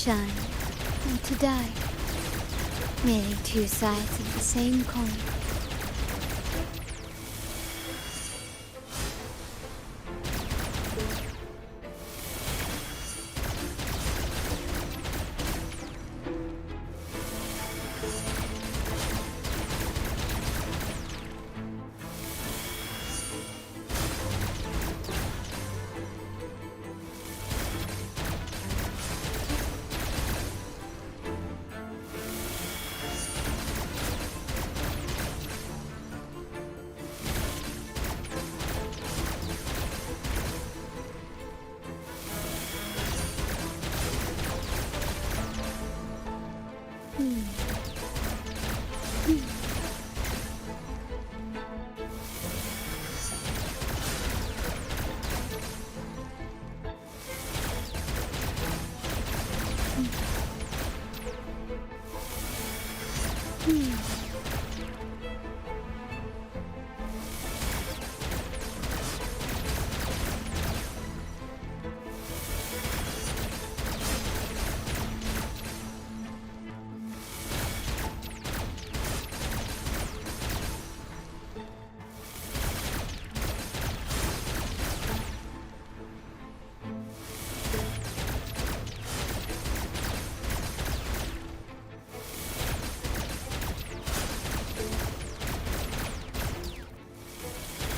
Shine and to die. Merely two sides of the same coin.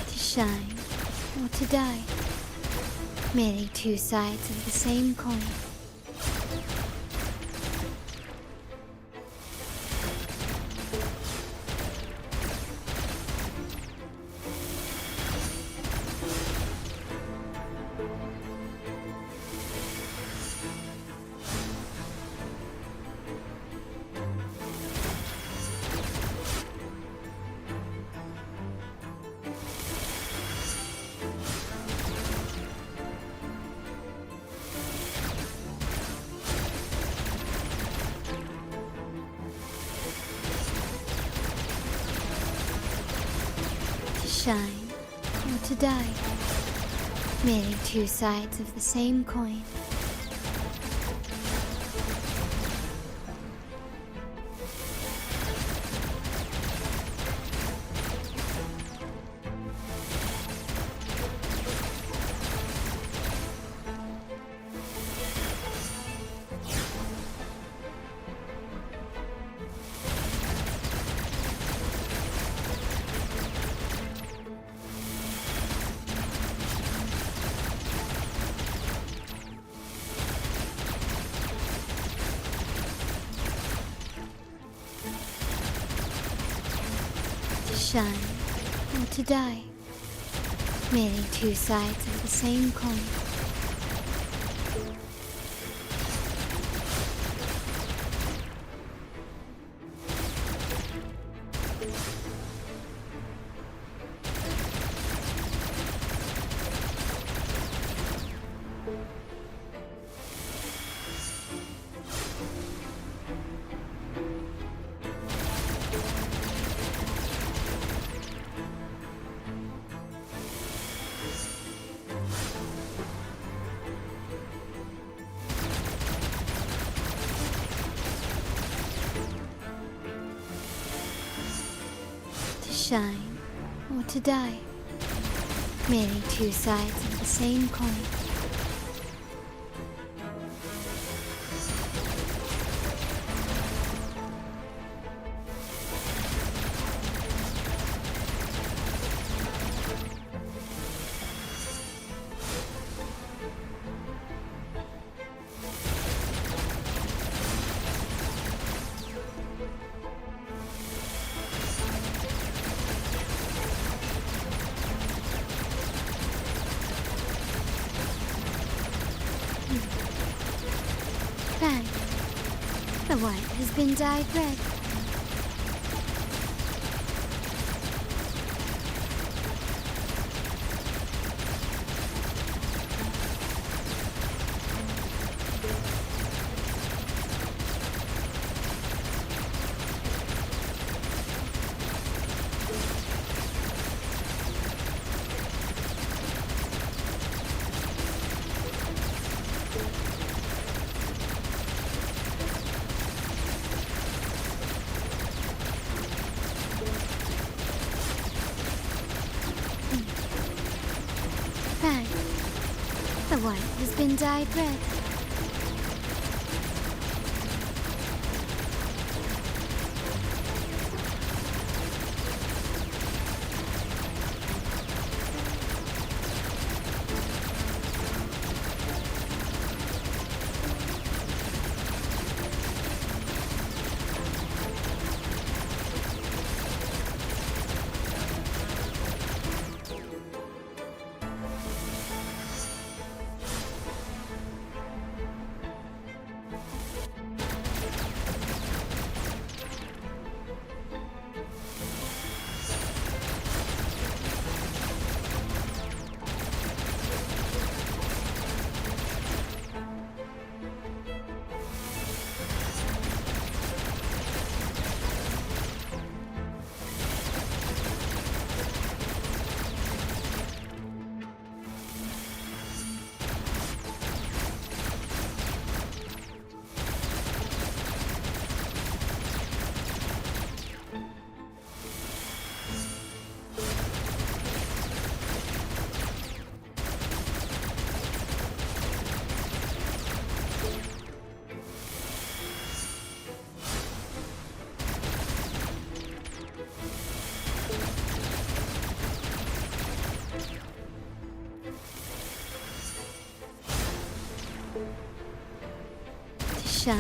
To shine or to die. Merely two sides of the same coin. To shine or to die. Merely two sides of the same coin. To shine or to die. Merely two sides of the same coin. To shine or to die. Merely two sides of the same coin. Bang. The white has been dyed red. Bang. The white has been dyed red. shine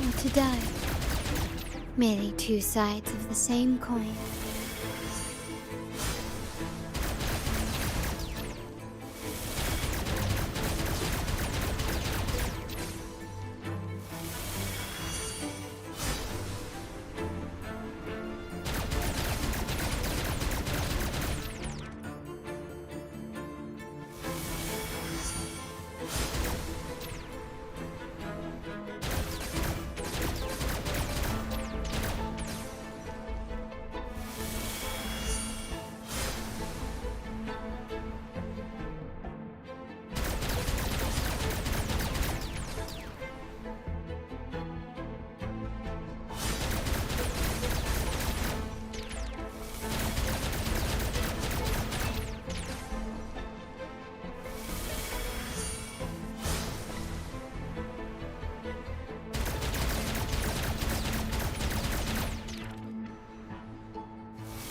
or to die. Merely two sides of the same coin.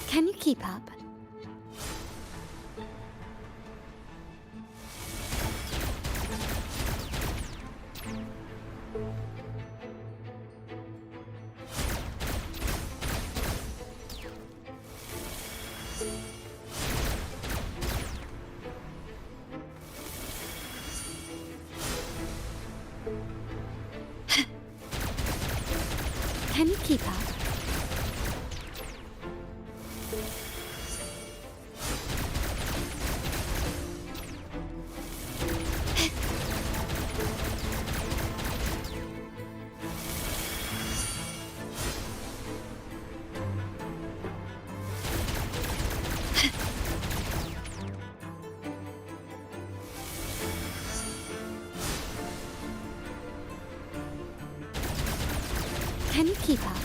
Can you keep up? Can you keep up? Can you keep up?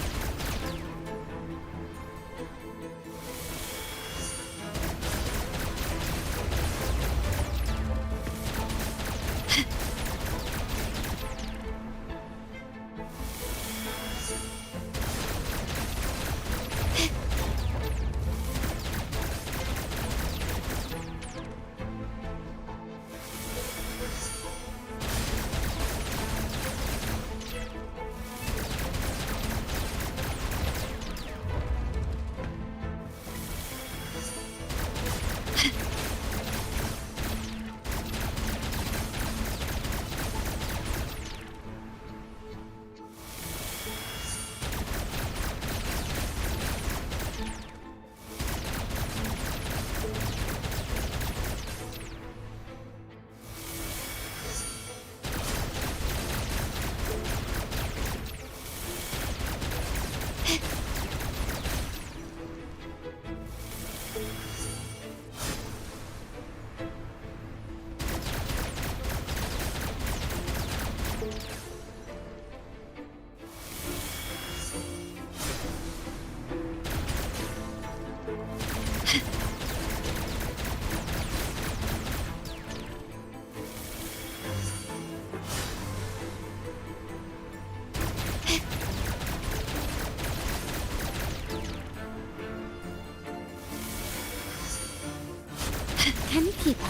Can you keep up?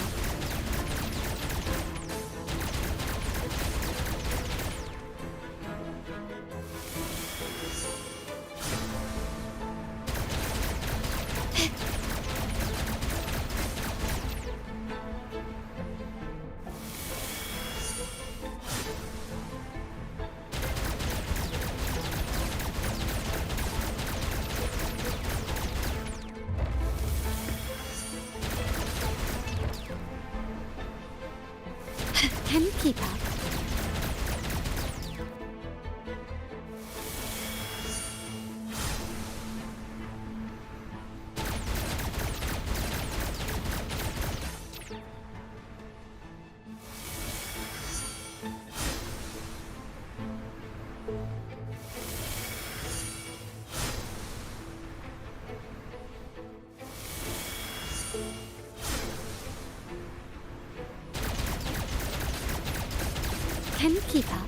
Can you keep up? Can you keep up?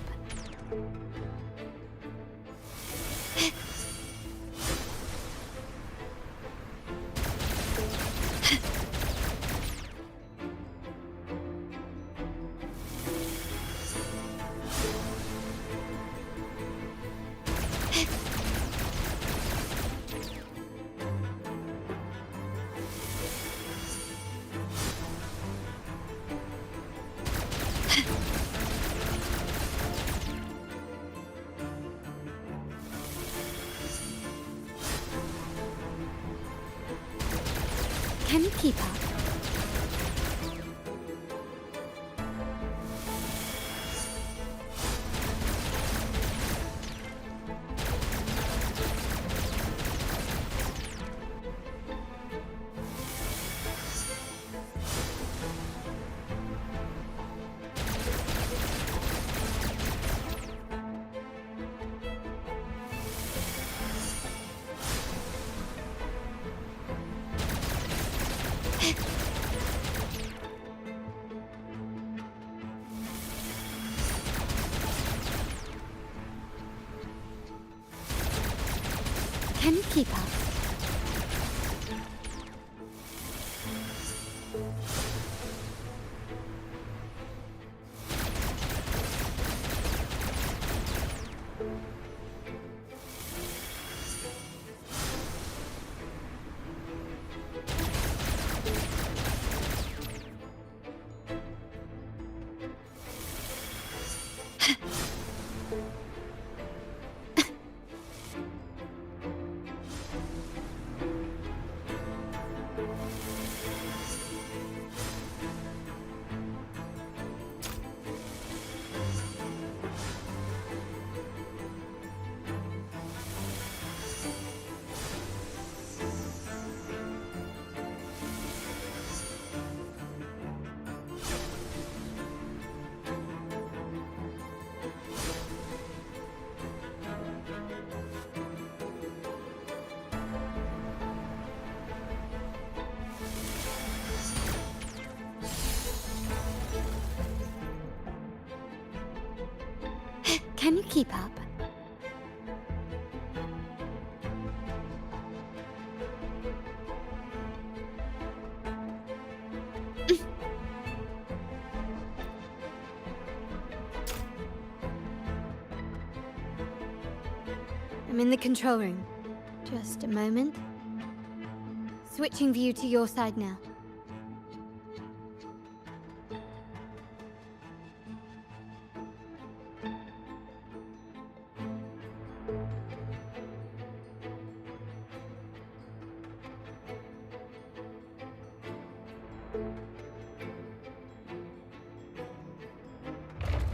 Can you keep up? Can you keep up? Can you keep up? I'm in the control room. Just a moment. Switching view to your side now.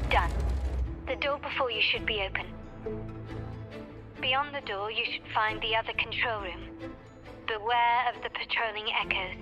Done. The door before you should be open. Beyond the door, you should find the other control room. Beware of the patrolling echoes.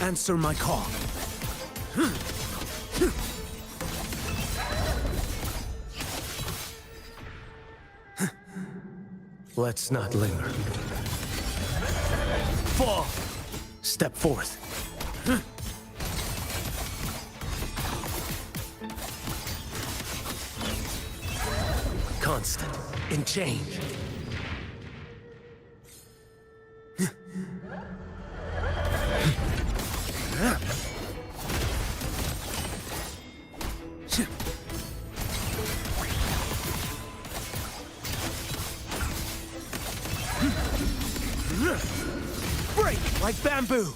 Answer my call. Let's not linger. Fall! Step forth. Constant. In change. Break like bamboo.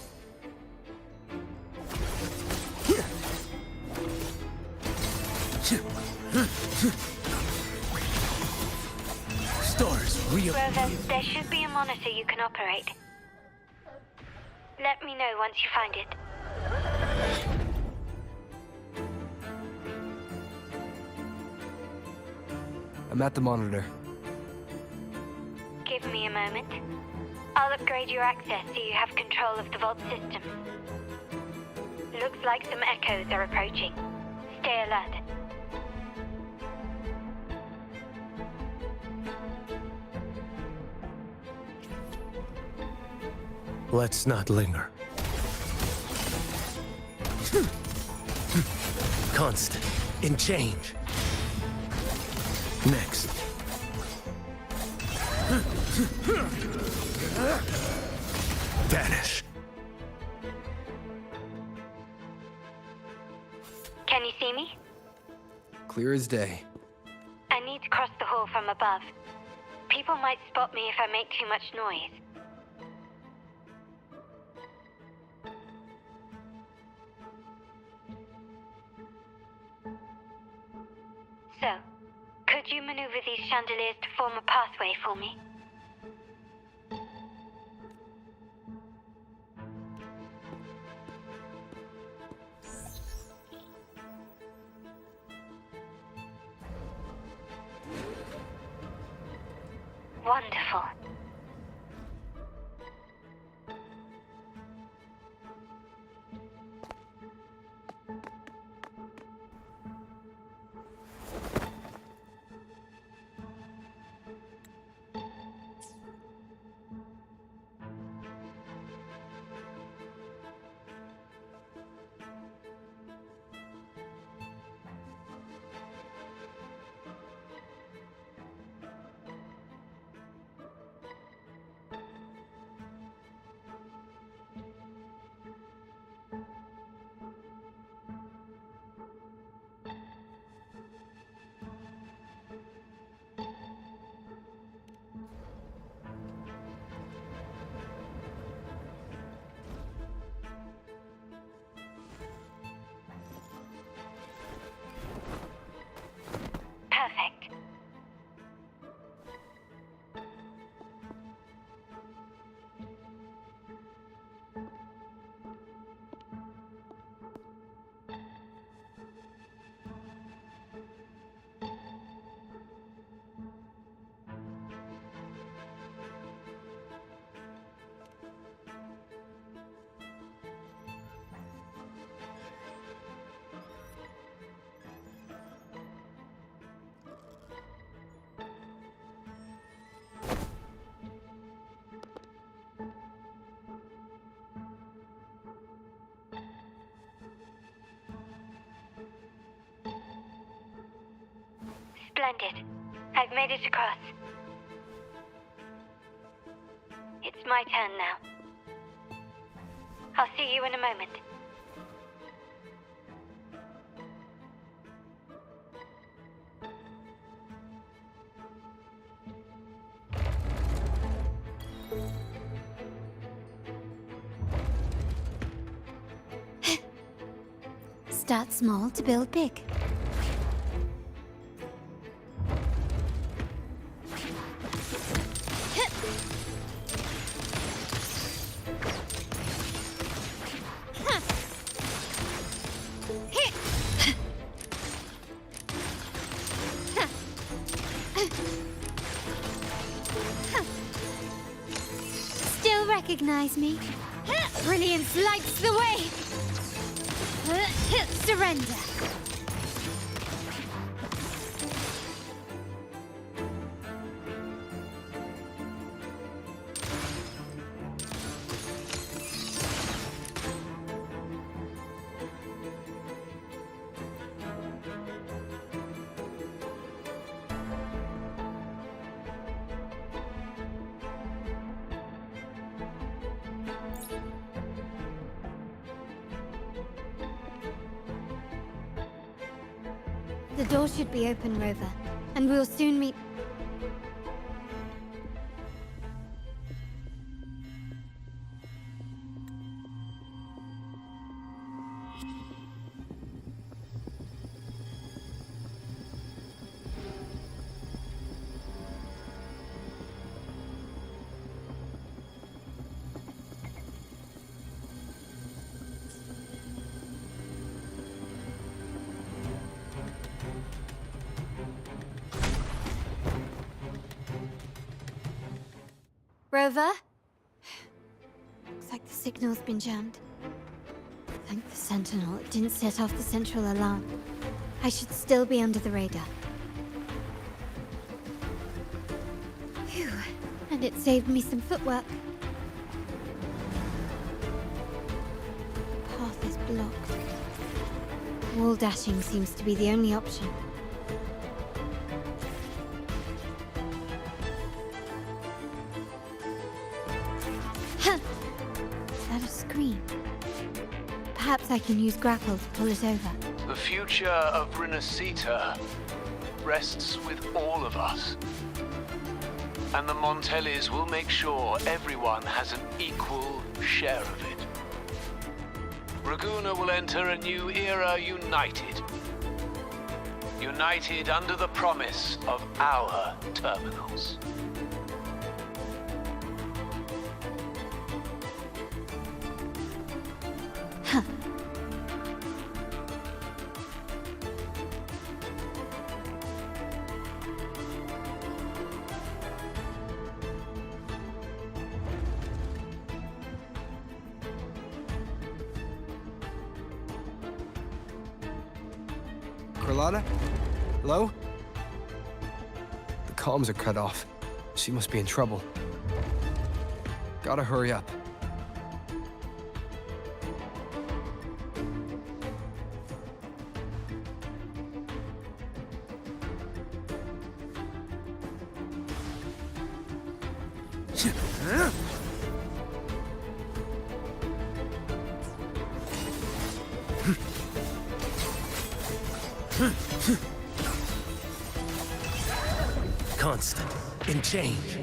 Stars real. Rover, there should be a monitor you can operate. Let me know once you find it. I'm at the monitor. Give me a moment. I'll upgrade your access so you have control of the vault system. Looks like some echoes are approaching. Stay alert. Let's not linger. Constant. In change. Next. Vanish. Can you see me? Clear as day. I need to cross the hall from above. People might spot me if I make too much noise. So, could you maneuver these chandeliers to form a pathway for me? Wonderful. Perfect. Splendid. I've made it across. It's my turn now. I'll see you in a moment. Start small to build big. Still recognize me? Brilliance lights the way! Surrender! The door should be open, Rover, and we'll soon meet... Rover? Looks like the signal's been jammed. Thank the Sentinel, it didn't set off the central alarm. I should still be under the radar. Phew, and it saved me some footwork. Wall dashing seems to be the only option. Huh! Is that a screen? Perhaps I can use grapple to pull it over. The future of Rinascita rests with all of us. And the Montellis will make sure everyone has an equal share of it. Raguna will enter a new era united. United under the promise of our terminals. Huh. Carlotta? Hello? The comms are cut off. She must be in trouble. Gotta hurry up. Constant in change.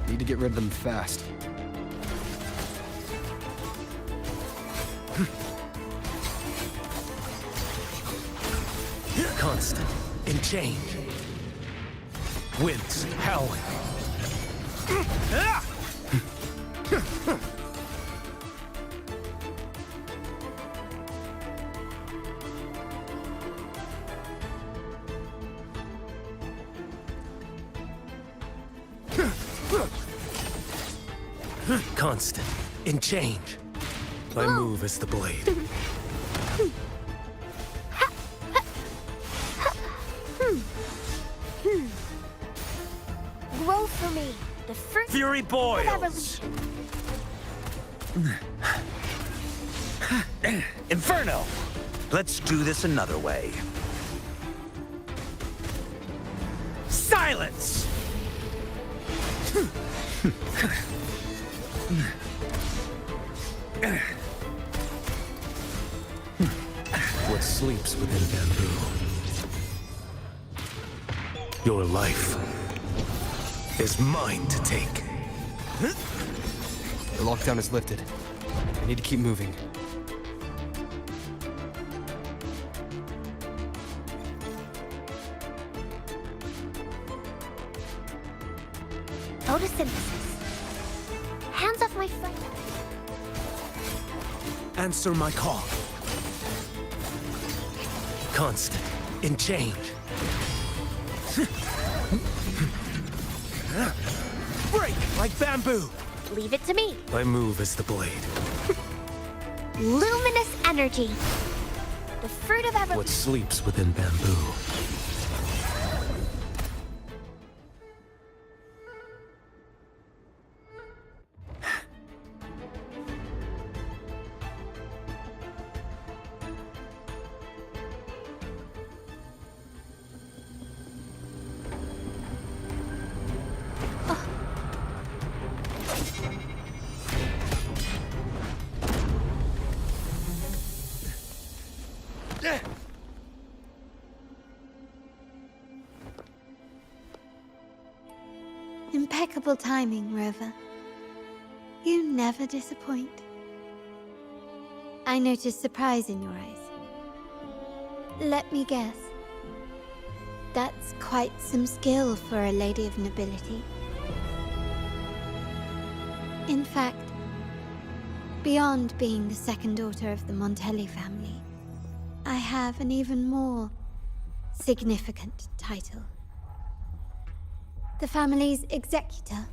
Need to get rid of them fast. Constant in change. Winds howling. Constant in change. My move is the blade. Grow for me, the fruit Fury of boils. evolution. Inferno! Let's do this another way. Silence! What sleeps within bamboo? Your life is mine to take. The lockdown is lifted. I need to keep moving. Photosynthesis. Hands off my friend. Answer my call. Constant in change. Break like bamboo. Leave it to me. My move is the blade. Luminous energy. The fruit of evolution. What sleeps within bamboo? Impeccable timing, Rover. You never disappoint. I noticed surprise in your eyes. Let me guess. That's quite some skill for a lady of nobility. In fact, beyond being the second daughter of the Montelli family, I have an even more significant title. The family's executor.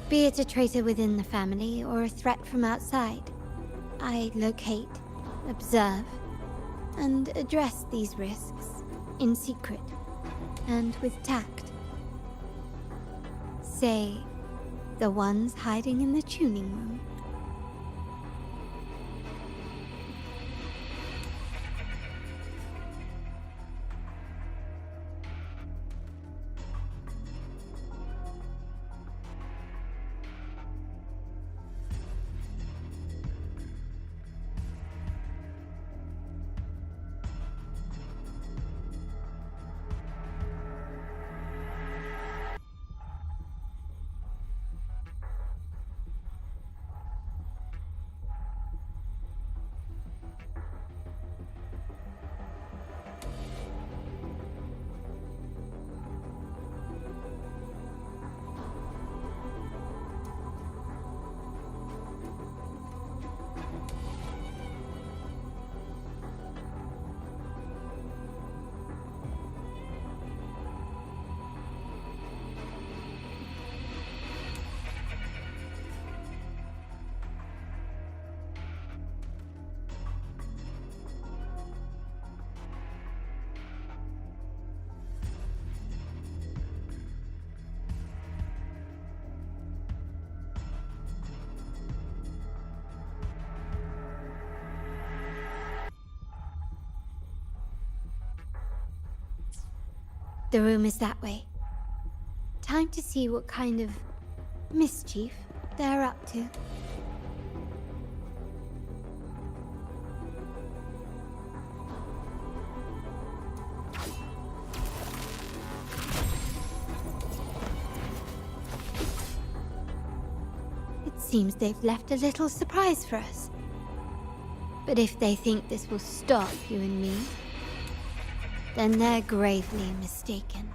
Be it a traitor within the family or a threat from outside, I locate, observe, and address these risks in secret and with tact. Say, the ones hiding in the tuning room. The room is that way. Time to see what kind of mischief they're up to. It seems they've left a little surprise for us. But if they think this will stop you and me, then they're gravely mistaken.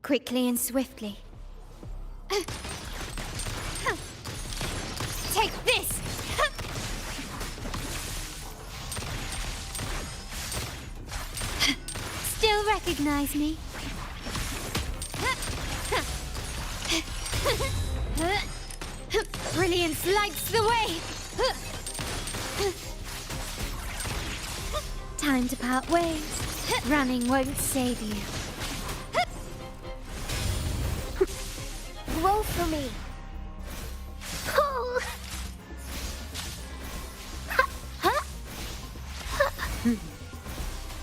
Quickly and swiftly. Take this! Still recognize me? Brilliance lights the way! Time to part ways. Running won't save you. Roll for me. Oh.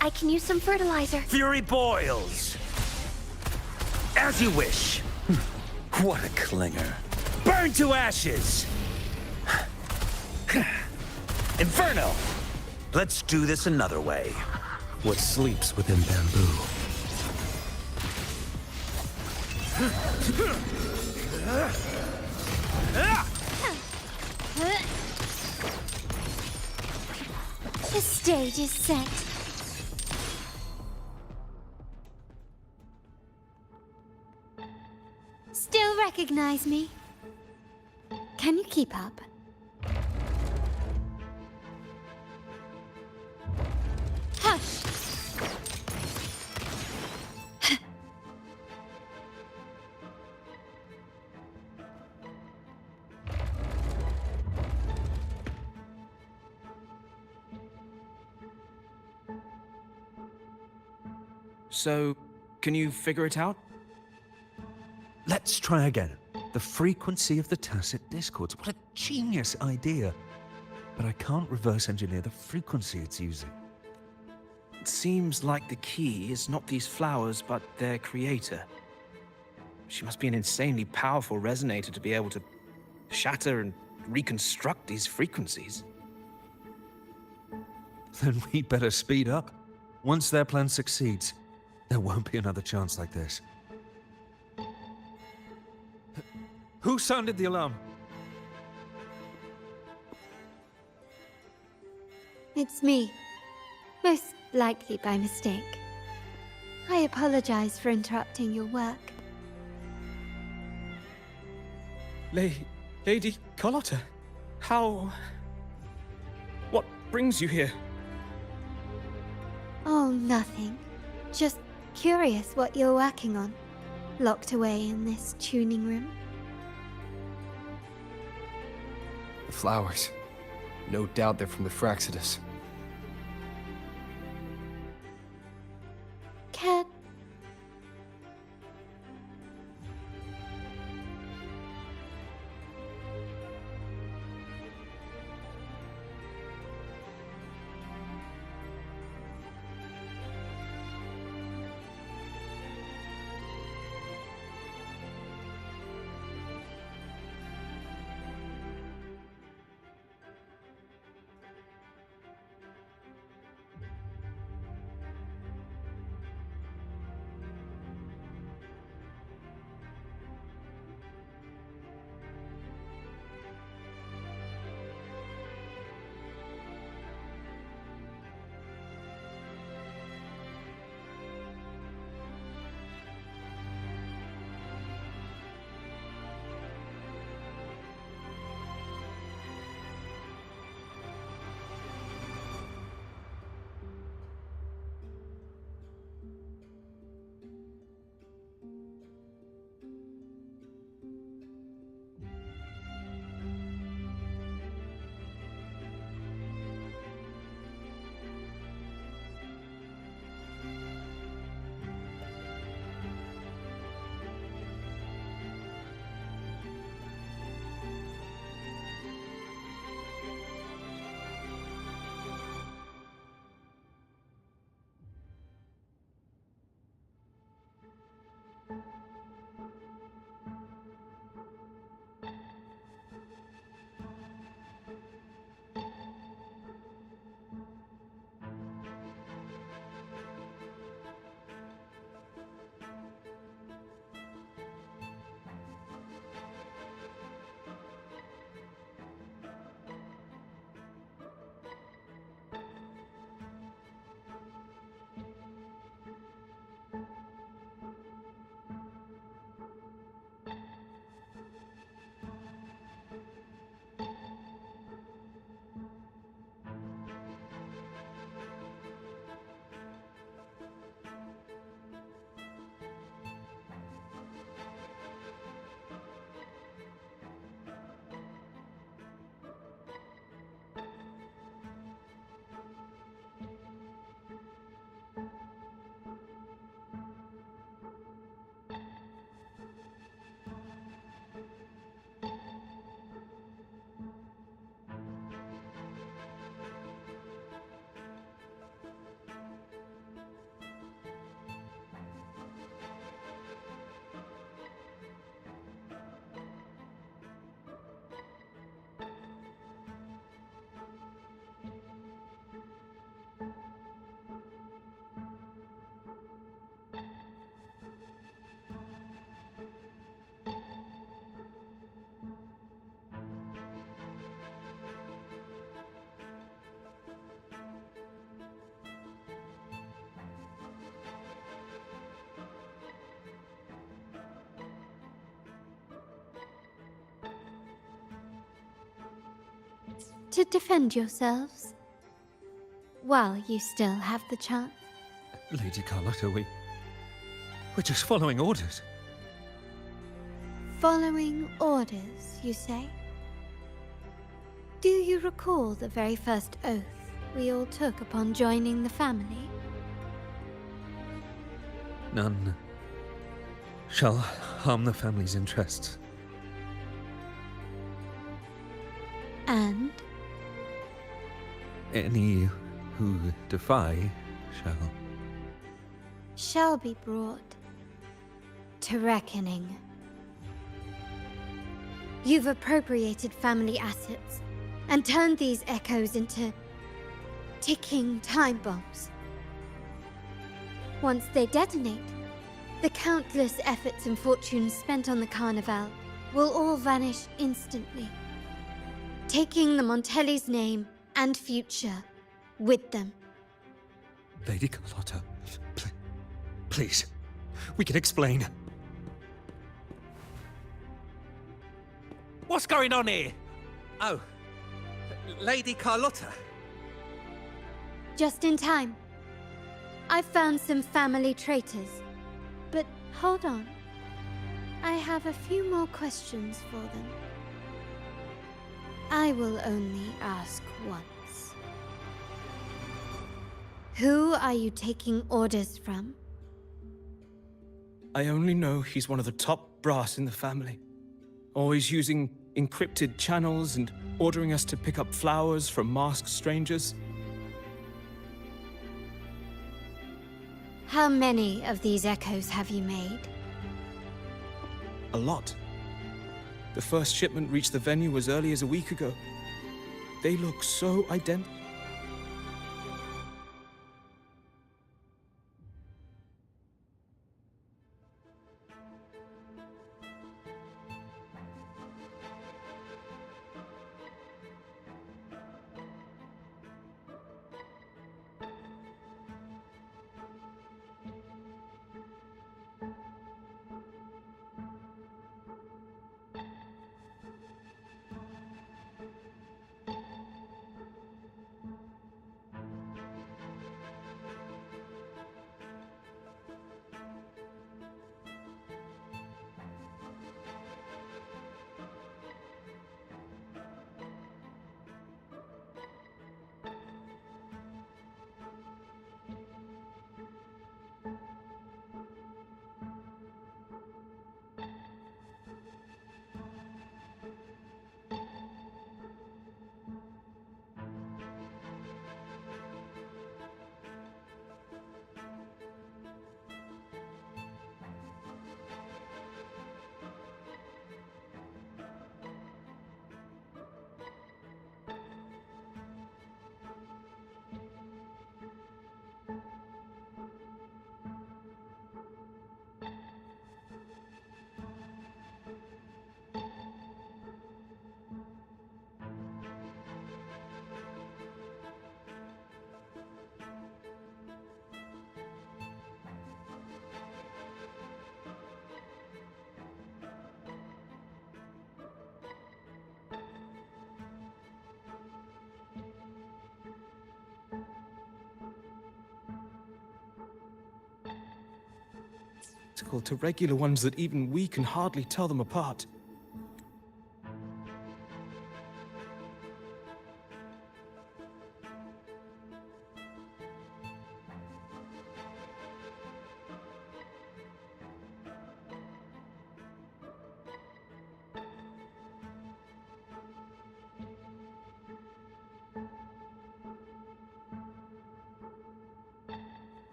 I can use some fertilizer. Fury boils! As you wish. What a clinger. Burn to ashes! Inferno! Let's do this another way. What sleeps within bamboo? The stage is set. Still recognize me? Can you keep up? Hush! So, can you figure it out? Let's try again. The frequency of the tacit discords. What a genius idea. But I can't reverse engineer the frequency it's using. It seems like the key is not these flowers, but their creator. She must be an insanely powerful resonator to be able to shatter and reconstruct these frequencies. Then we better speed up. Once their plan succeeds, there won't be another chance like this. Who sounded the alarm? It's me. Most likely by mistake. I apologize for interrupting your work. Lady Carlotta, how... What brings you here? Oh, nothing. Just curious what you're working on, locked away in this tuning room. The flowers. No doubt they're from the Fraxidus. Cat. To defend yourselves? While you still have the chance. Lady Carlotta, we're just following orders. Following orders, you say? Do you recall the very first oath we all took upon joining the family? None shall harm the family's interests. And? Any who defy shall be brought to reckoning. You've appropriated family assets and turned these echoes into ticking time bombs. Once they detonate, the countless efforts and fortunes spent on the Carnival will all vanish instantly, taking the Montelli's name and future with them. Lady Carlotta, please, we can explain. What's going on here? Oh, Lady Carlotta. Just in time. I found some family traitors. But hold on. I have a few more questions for them. I will only ask once. Who are you taking orders from? I only know he's one of the top brass in the family. Always using encrypted channels and ordering us to pick up flowers from masked strangers. How many of these echoes have you made? A lot. The first shipment reached the venue as early as a week ago. They look so identical. To regular ones that even we can hardly tell them apart.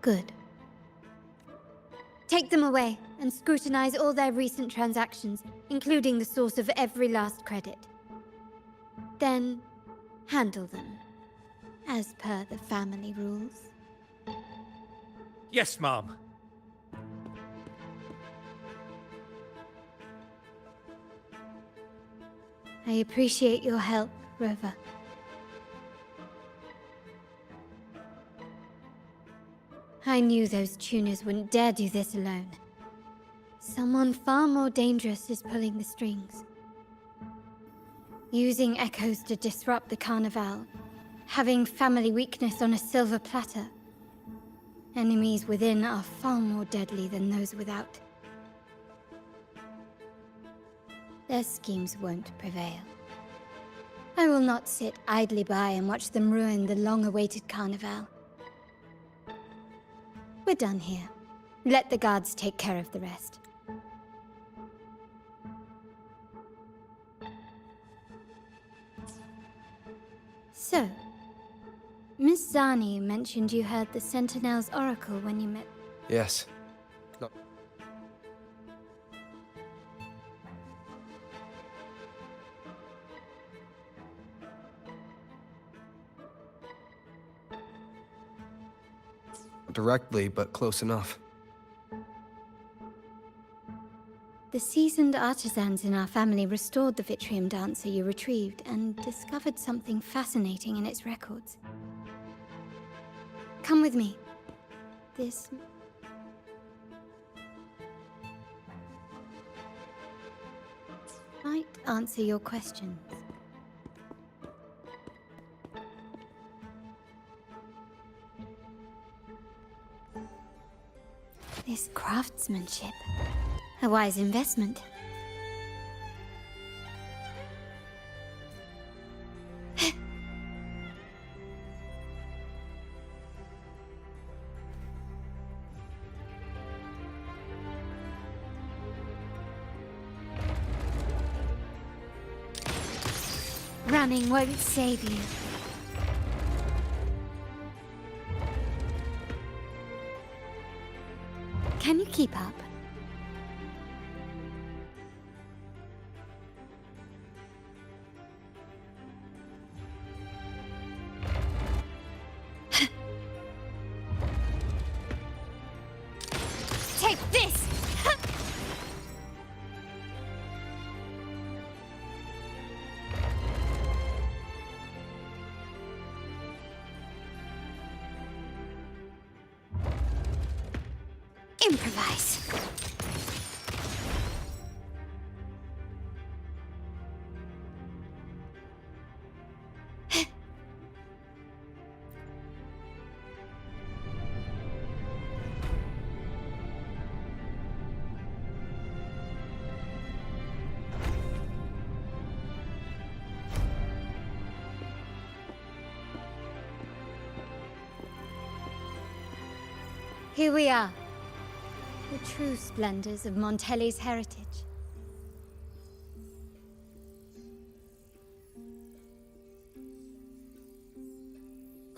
Good. Take them away and scrutinize all their recent transactions, including the source of every last credit. Then, handle them, as per the family rules. Yes, Mom. I appreciate your help, Rover. I knew those tuners wouldn't dare do this alone. Someone far more dangerous is pulling the strings. Using echoes to disrupt the Carnival. Having family weakness on a silver platter. Enemies within are far more deadly than those without. Their schemes won't prevail. I will not sit idly by and watch them ruin the long-awaited Carnival. We're done here. Let the guards take care of the rest. So, Miss Zani mentioned you heard the Sentinel's oracle when you met. Yes. No. Directly, but close enough. The seasoned artisans in our family restored the Vitrium dancer you retrieved and discovered something fascinating in its records. Come with me. This might answer your questions. This craftsmanship. A wise investment. Running won't save you. Can you keep up? Take this! Improvise. Here we are. The true splendors of Montelli's heritage.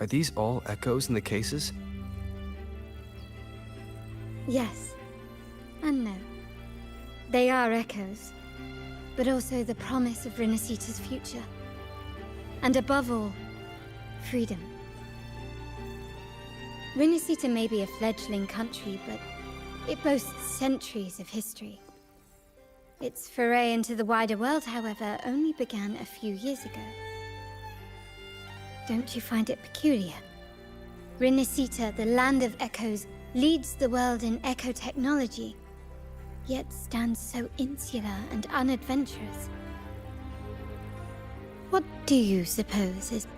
Are these all echoes in the cases? Yes. And no. They are echoes, but also the promise of Rinascita's future. And above all, freedom. Rinascita may be a fledgling country, but it boasts centuries of history. Its foray into the wider world, however, only began a few years ago. Don't you find it peculiar? Rinascita, the land of echoes, leads the world in echo technology, yet stands so insular and unadventurous. What do you suppose is...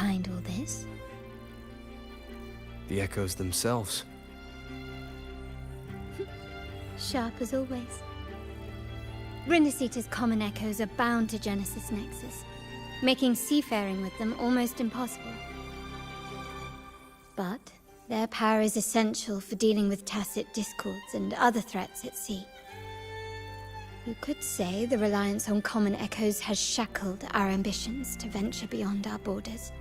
behind all this? The echoes themselves. Sharp as always. Rinascita's common echoes are bound to Genesis Nexus, making seafaring with them almost impossible. But their power is essential for dealing with tacit discords and other threats at sea. You could say the reliance on common echoes has shackled our ambitions to venture beyond our borders.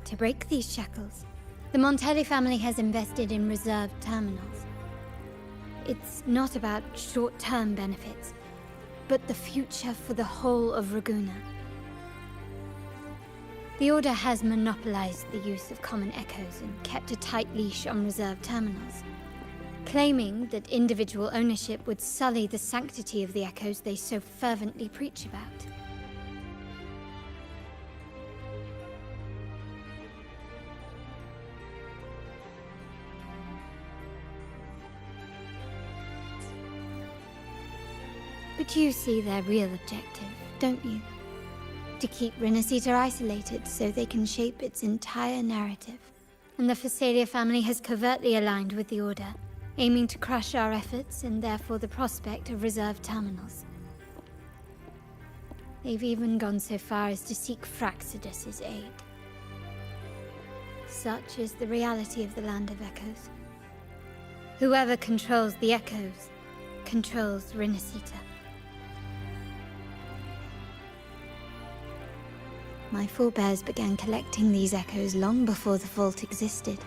To break these shackles, the Montelli family has invested in reserved terminals. It's not about short-term benefits, but the future for the whole of Raguna. The Order has monopolized the use of common echoes and kept a tight leash on reserved terminals, claiming that individual ownership would sully the sanctity of the echoes they so fervently preach about. But you see their real objective, don't you? To keep Rinascita isolated so they can shape its entire narrative. And the Phasalia family has covertly aligned with the Order, aiming to crush our efforts and therefore the prospect of reserved terminals. They've even gone so far as to seek Fraxidus's aid. Such is the reality of the Land of Echoes. Whoever controls the Echoes controls Rinascita. My forebears began collecting these echoes long before the vault existed,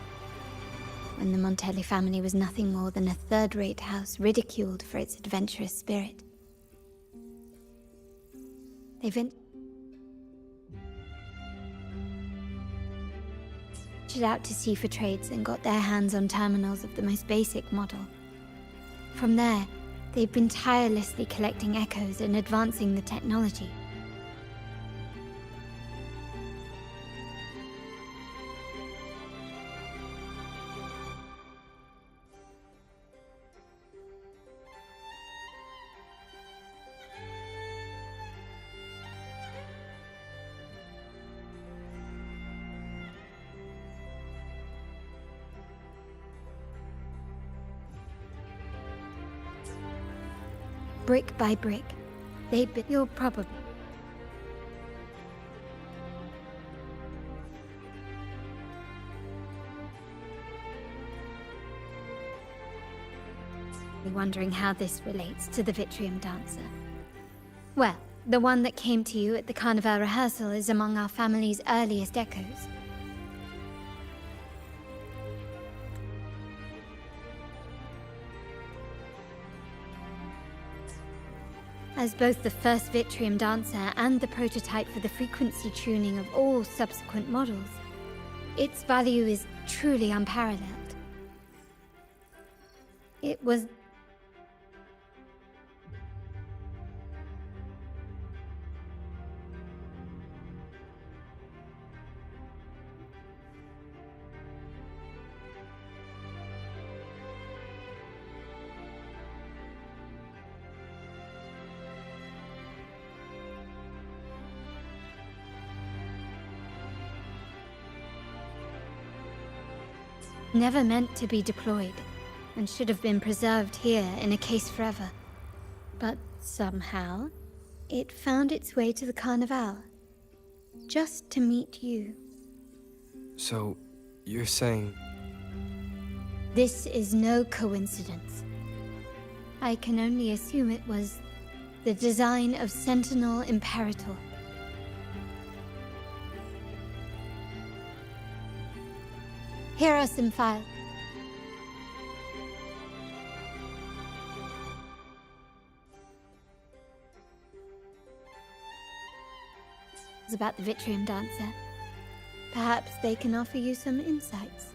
when the Montelli family was nothing more than a third-rate house ridiculed for its adventurous spirit. They ventured out to sea for trades and got their hands on terminals of the most basic model. From there, they've been tirelessly collecting echoes and advancing the technology. Brick by brick, they built. You're probably wondering how this relates to the Vitrium Dancer. Well, the one that came to you at the Carnival rehearsal is among our family's earliest echoes. As both the first Vitrium Dancer and the prototype for the frequency tuning of all subsequent models, its value is truly unparalleled. It was never meant to be deployed, and should have been preserved here in a case forever. But somehow, it found its way to the Carnival, just to meet you. So, you're saying... This is no coincidence. I can only assume it was the design of Sentinel Imperator. Here are some files. About the Vitrium Dancer. Perhaps they can offer you some insights.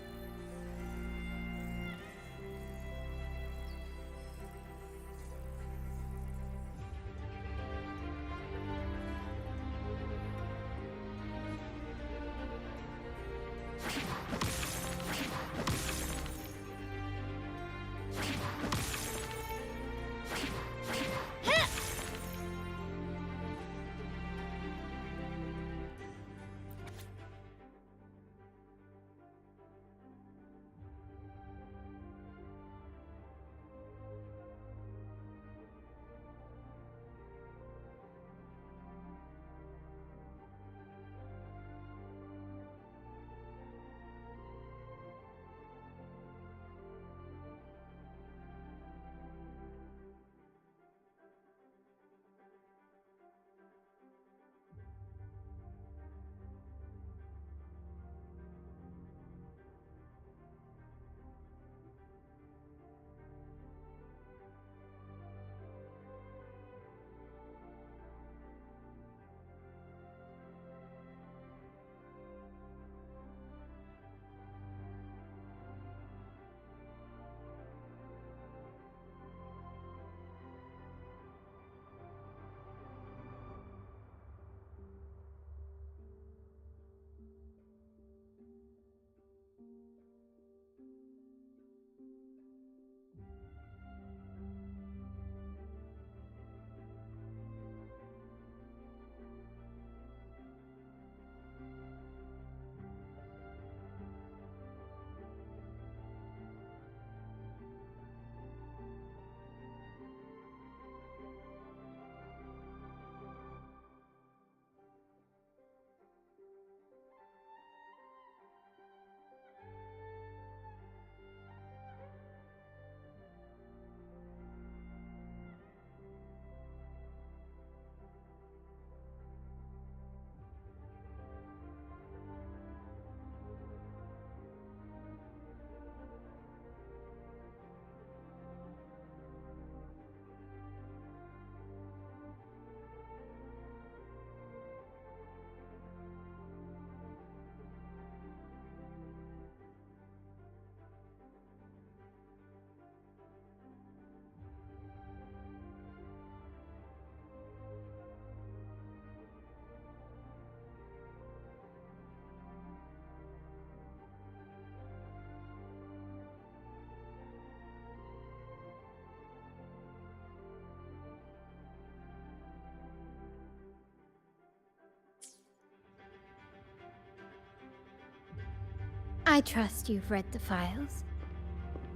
I trust you've read the files.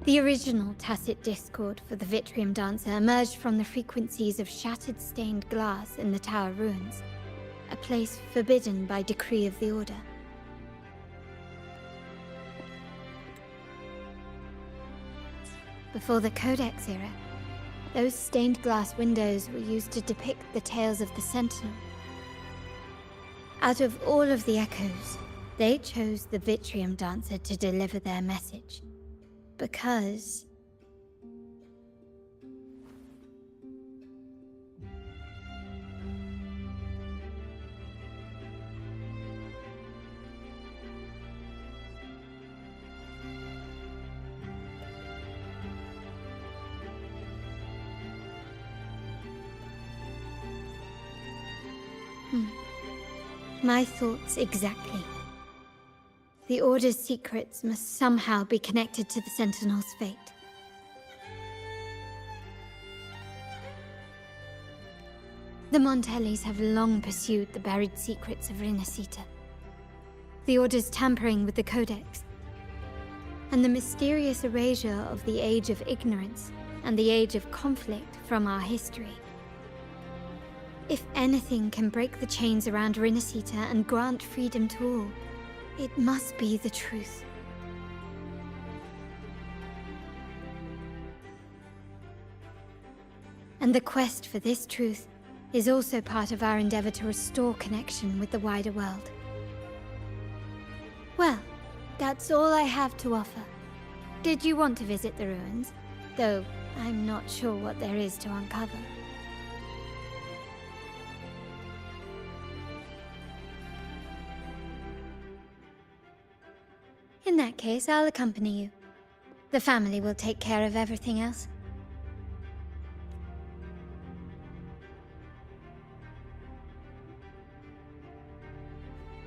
The original tacit discord for the Vitrium Dancer emerged from the frequencies of shattered stained glass in the tower ruins, a place forbidden by decree of the Order. Before the Codex era, those stained glass windows were used to depict the tales of the Sentinel. Out of all of the echoes, they chose the Vitrium Dancer to deliver their message. Because... My thoughts exactly. The Order's secrets must somehow be connected to the Sentinel's fate. The Montellis have long pursued the buried secrets of Rinascita. The Order's tampering with the Codex, and the mysterious erasure of the Age of Ignorance and the Age of Conflict from our history. If anything can break the chains around Rinascita and grant freedom to all, it must be the truth. And the quest for this truth is also part of our endeavor to restore connection with the wider world. Well, that's all I have to offer. Did you want to visit the ruins? Though I'm not sure what there is to uncover. In that case, I'll accompany you. The family will take care of everything else.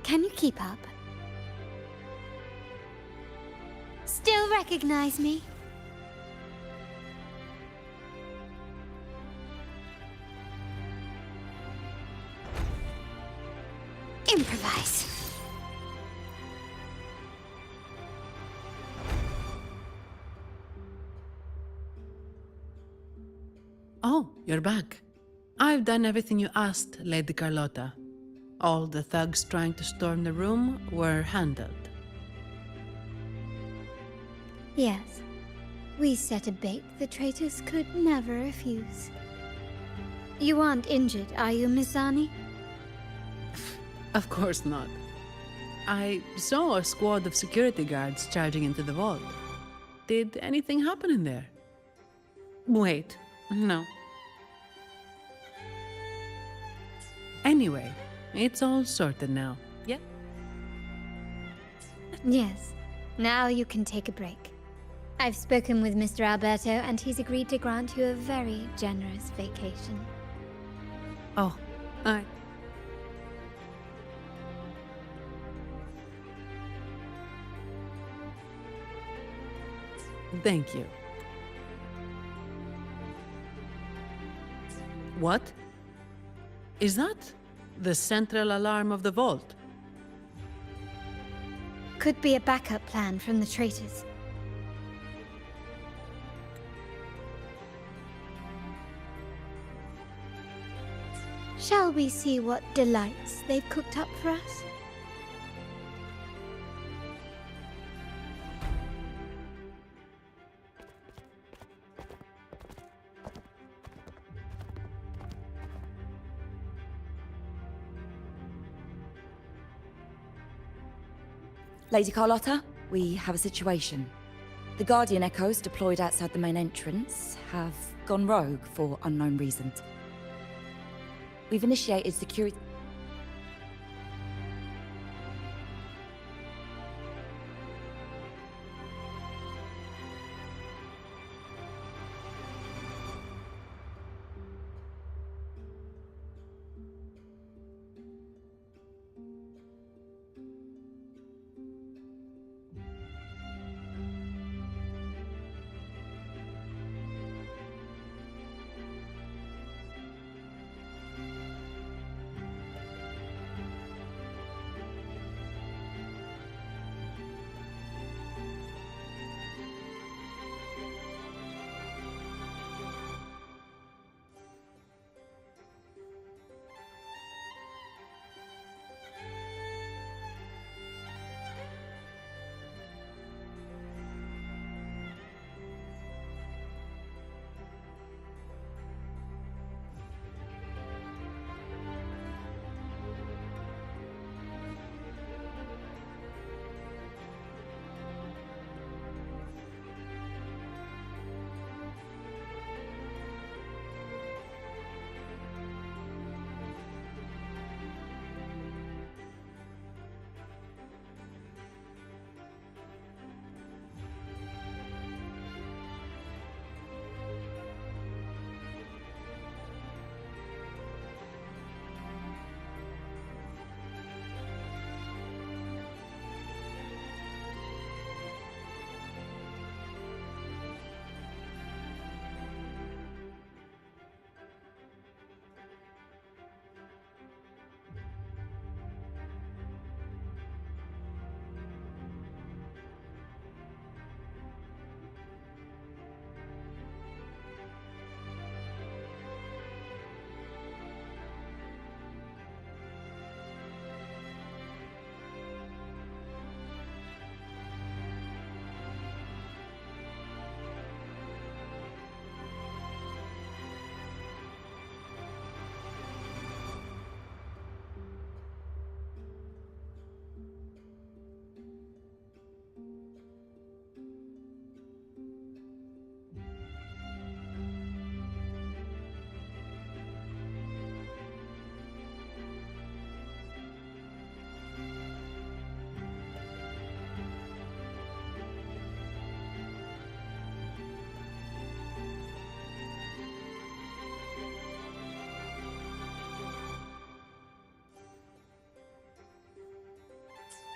Can you keep up? Still recognize me? Improvise. Oh, you're back. I've done everything you asked, Lady Carlotta. All the thugs trying to storm the room were handled. Yes. We set a bait the traitors could never refuse. You aren't injured, are you, Miss Zani? Of course not. I saw a squad of security guards charging into the vault. Did anything happen in there? Wait, no. Anyway, it's all sorted now, yeah? Yes. Now you can take a break. I've spoken with Mr. Alberto, and he's agreed to grant you a very generous vacation. Oh, Thank you. What? Is that the central alarm of the vault? Could be a backup plan from the traitors. Shall we see what delights they've cooked up for us? Lady Carlotta, we have a situation. The Guardian Echoes deployed outside the main entrance have gone rogue for unknown reasons. We've initiated security...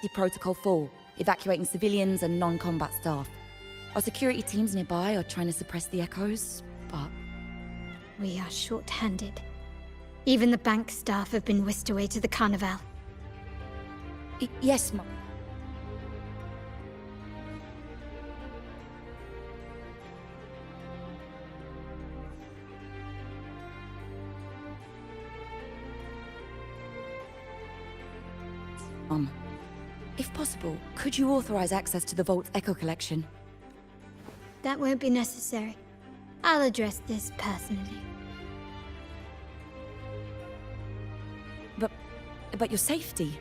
active Protocol 4, evacuating civilians and non-combat staff. Our security teams nearby are trying to suppress the echoes, but... We are short-handed. Even the bank staff have been whisked away to the Carnival. Yes, Mom. If possible, could you authorize access to the Vault's Echo Collection? That won't be necessary. I'll address this personally. But your safety?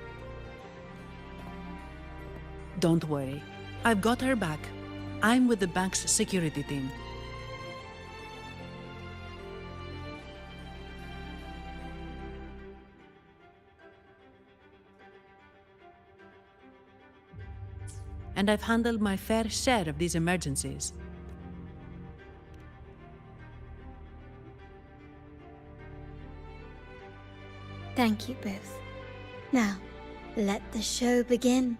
Don't worry. I've got her back. I'm with the bank's security team. And I've handled my fair share of these emergencies. Thank you both. Now, let the show begin.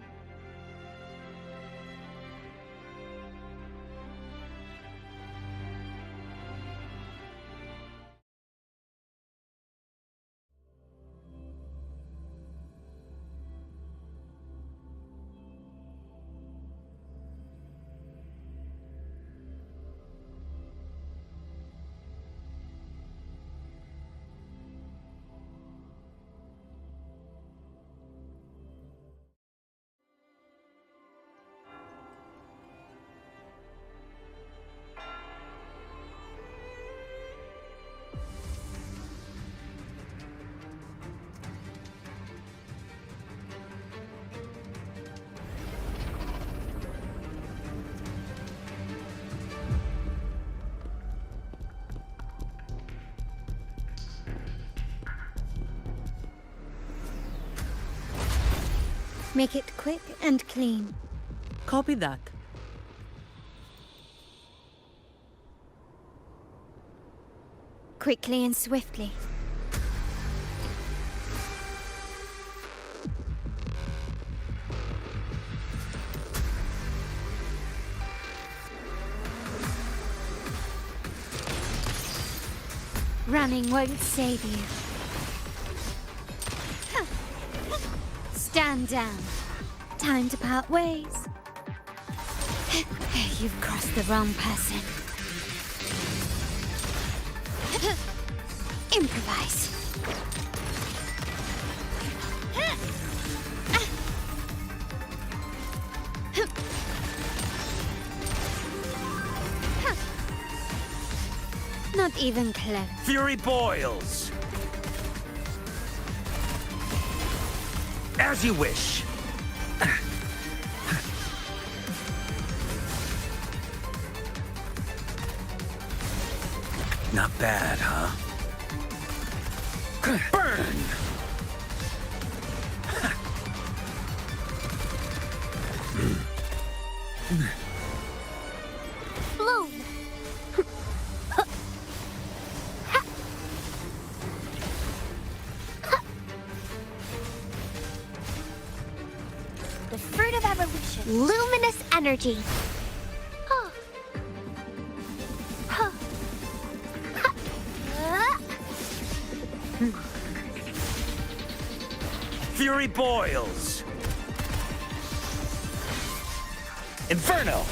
Make it quick and clean. Copy that. Quickly and swiftly. Running won't save you. Stand down. Time to part ways. You've crossed the wrong person. Improvise. Not even close. Fury boils! As you wish. Not bad, huh? Burn! Bloom! The fruit of evolution. Luminous energy. Fury boils! Inferno!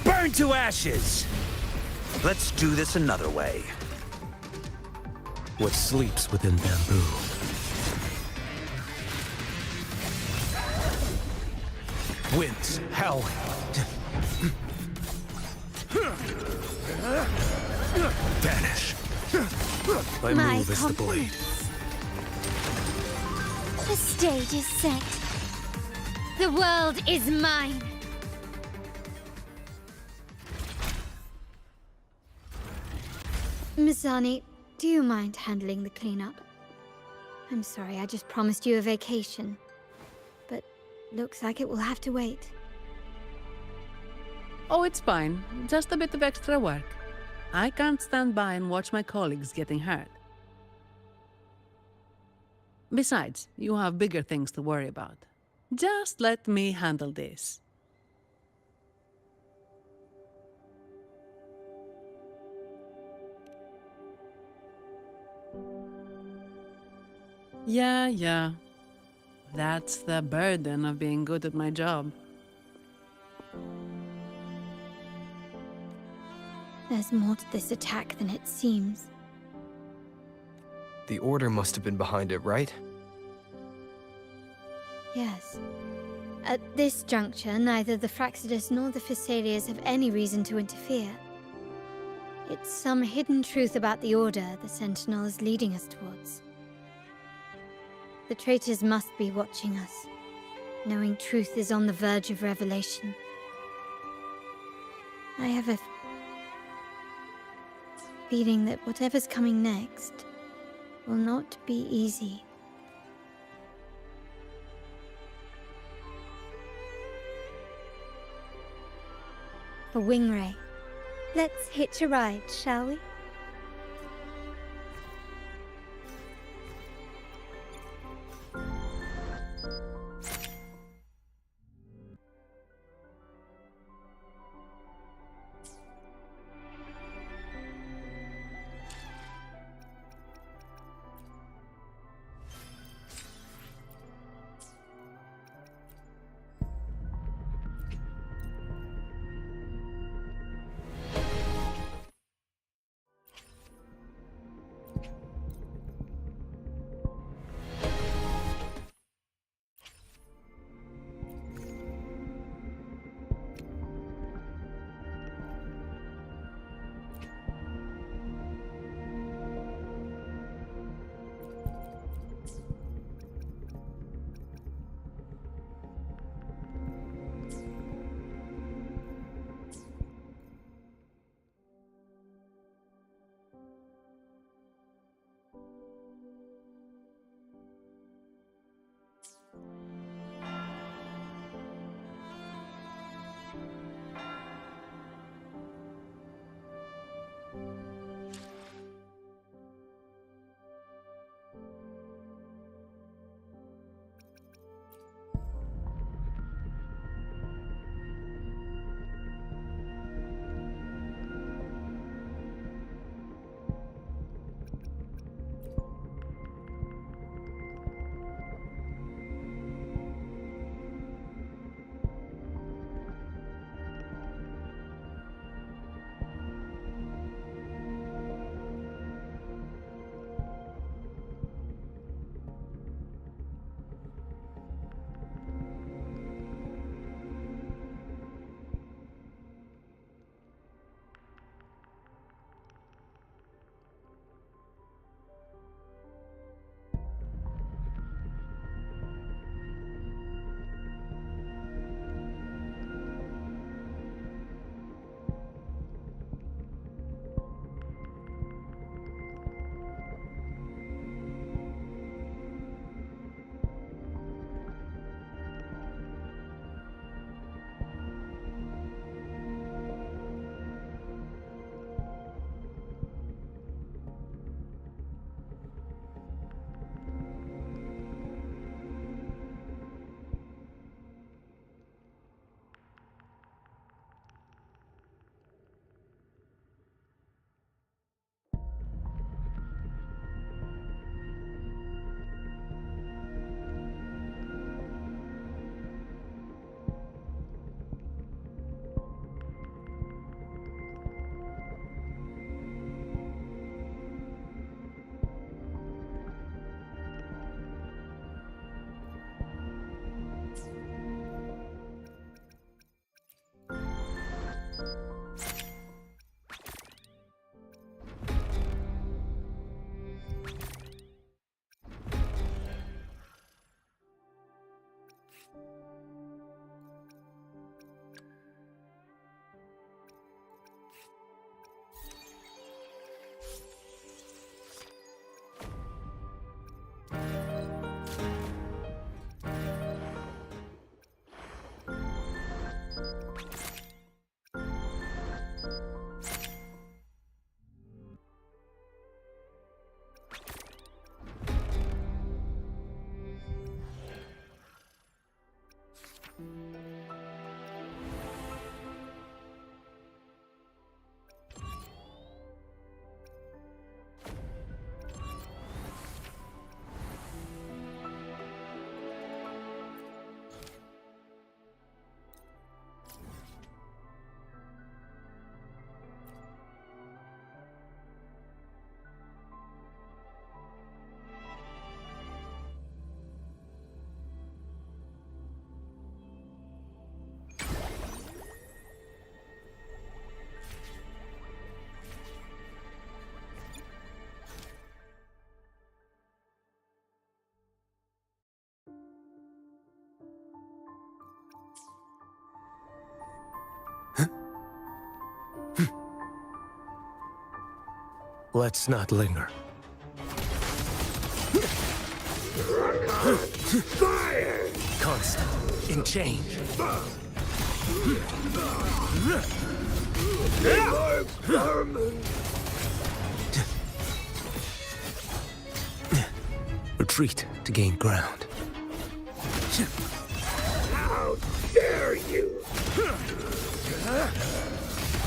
Burn to ashes! Let's do this another way. What sleeps within bamboo? Winds howling. Vanish. My move is the blade. The stage is set. The world is mine. Mizani, do you mind handling the cleanup? I'm sorry, I just promised you a vacation. But looks like it will have to wait. Oh, it's fine. Just a bit of extra work. I can't stand by and watch my colleagues getting hurt. Besides, you have bigger things to worry about. Just let me handle this. Yeah. That's the burden of being good at my job. There's more to this attack than it seems. The Order must have been behind it, right? Yes. At this juncture, neither the Fraxidus nor the Physaelians have any reason to interfere. It's some hidden truth about the Order the Sentinel is leading us towards. The traitors must be watching us, knowing truth is on the verge of revelation. I have a feeling that whatever's coming next will not be easy. A Wingray. Let's hitch a ride, shall we? Let's not linger. Fire! Constant. In change. Retreat to gain ground. How dare you!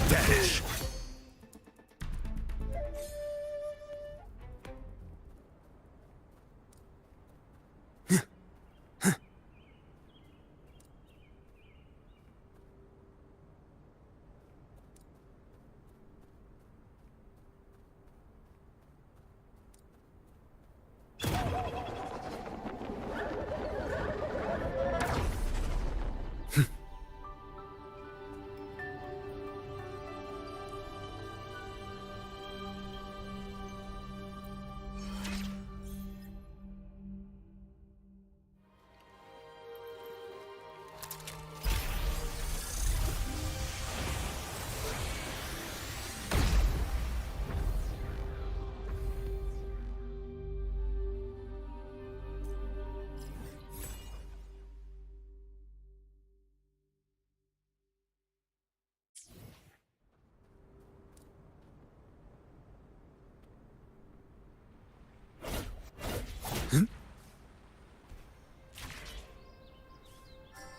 Vanish.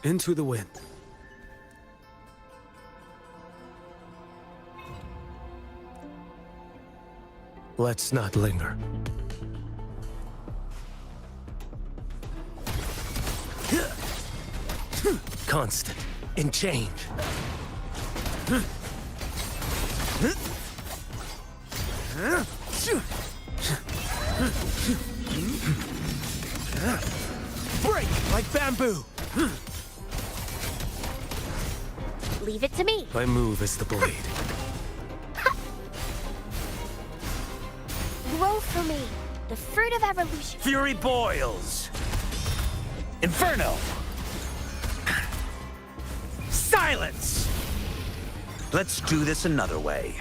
Into the wind. Let's not linger. Constant. In change. Break like bamboo. Leave it to me. I move as the blade. Grow for me. The fruit of evolution. Fury boils. Inferno. Silence! Let's do this another way.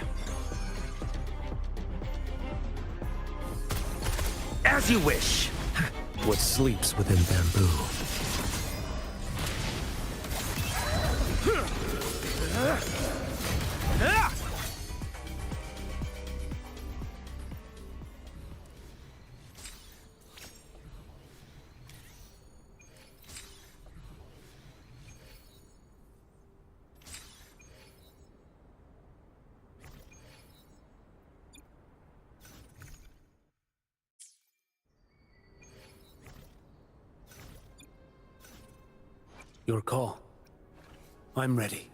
As you wish. What sleeps within bamboo? Your call. I'm ready.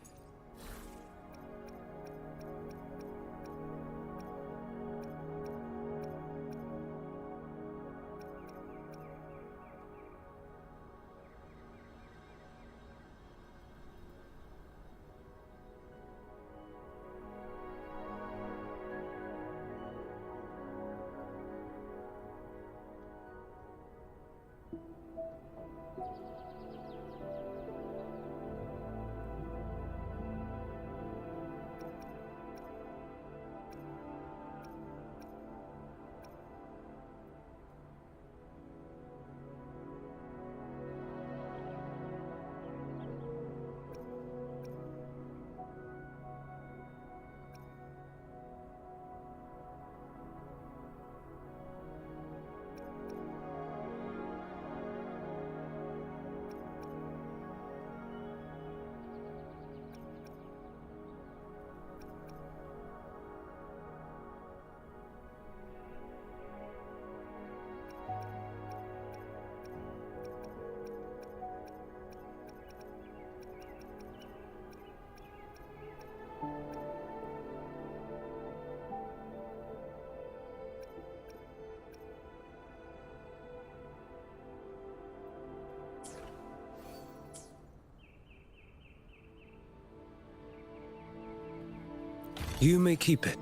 You may keep it.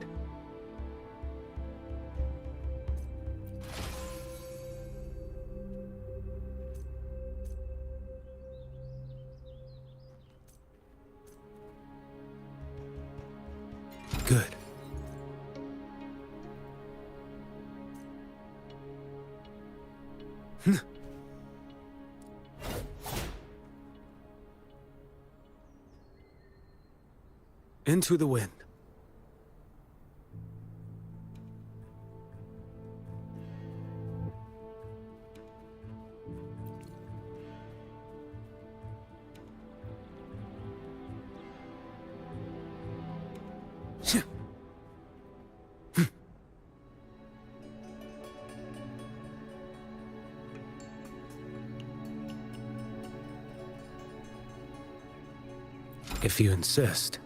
Good. Into the wind. If you insist.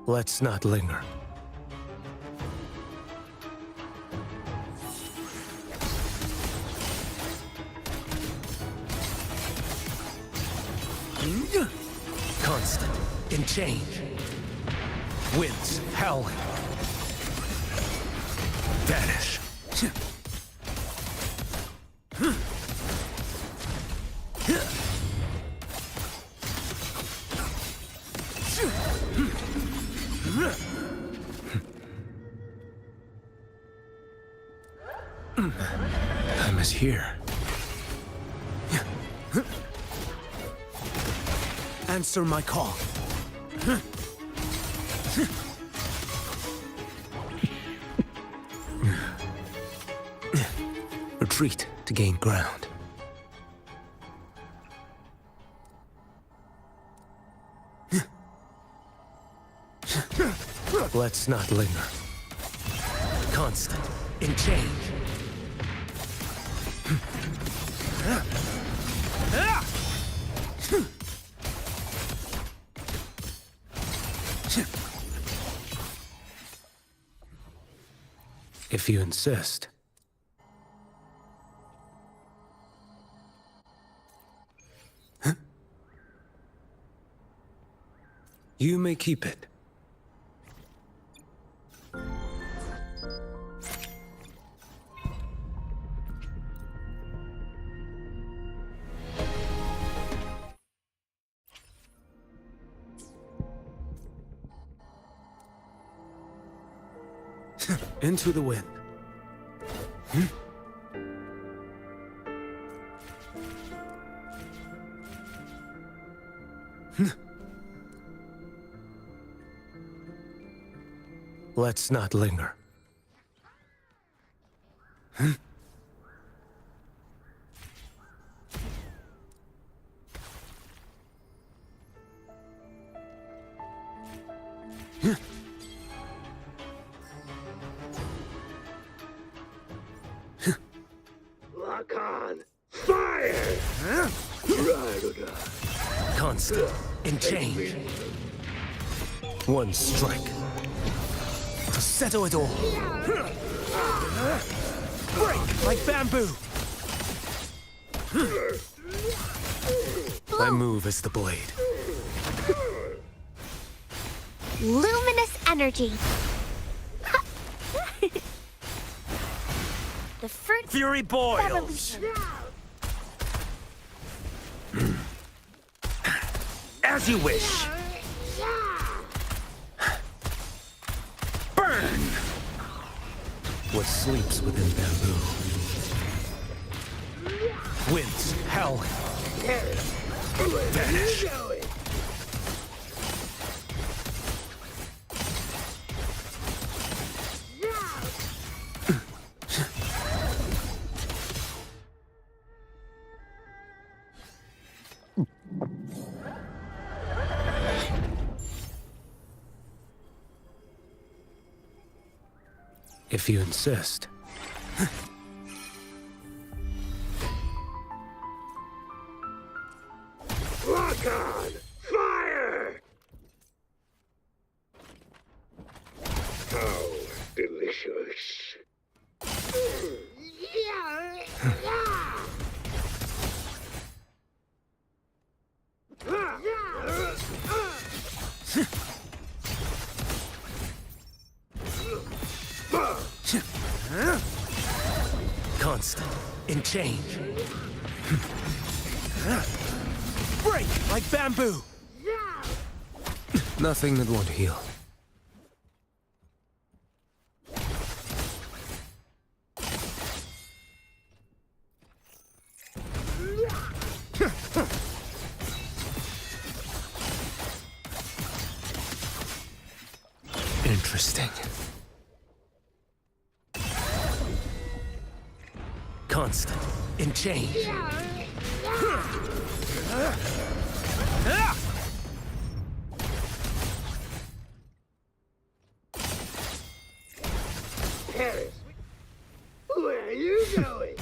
Let's not linger. Constant, in change. Winds howling. Vanish. Time is here. Answer my call. Retreat to gain ground. Let's not linger. Constant, in change. If you insist. You may keep it. Into the wind. Let's not linger. Lock on! Fire! Right or die. Constant, in change. One strike. To settle it all. Break like bamboo. My move is the blade. Luminous energy. The fruit Fury boils. revolution. As you wish. Burn! What sleeps within bamboo? Winds howling. Vanish. If you insist. Lock on! Fire! How delicious. Constant, in change. Break like bamboo. Nothing that won't heal. Interesting. Constant, in change. Paris, where are you going?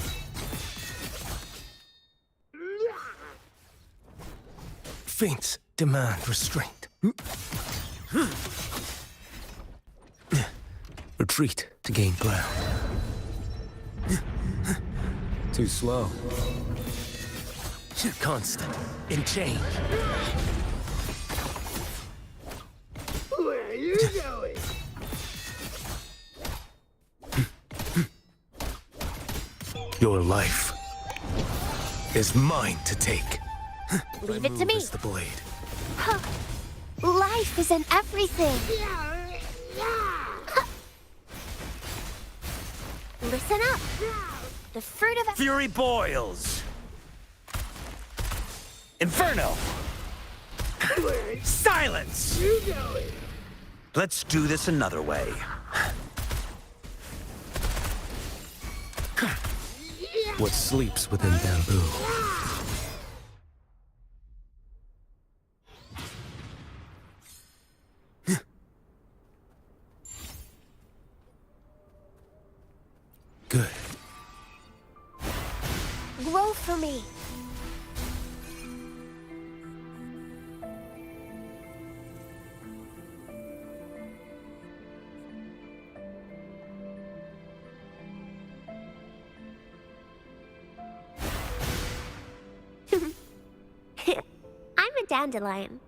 Feints demand restraint. Retreat to gain ground. Too slow. Constant. In change. Where are you going? Your life is mine to take. Leave My it to move me. is the blade. Huh. Life is in everything. Listen up. The fruit of Fury boils! Inferno! Silence! You going? Let's do this another way. What sleeps within bamboo? Good. grow for me. I'm a dandelion.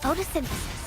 Photosynthesis.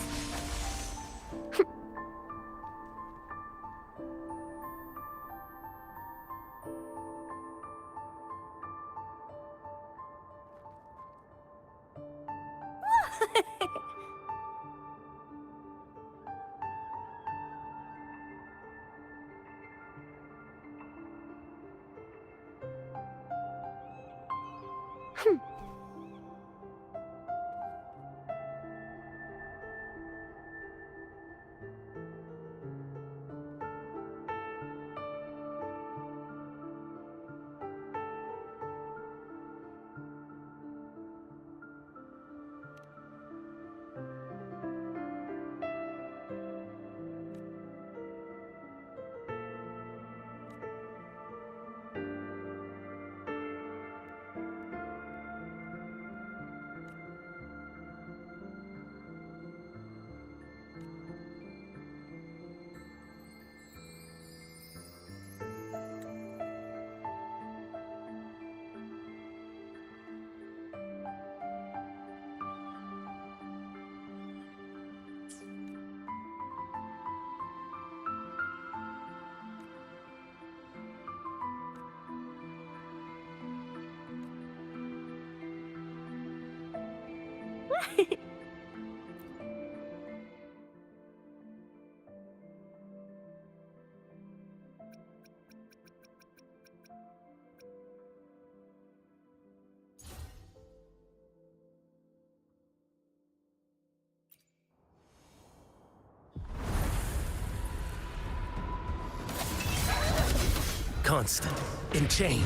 Constant. In chain.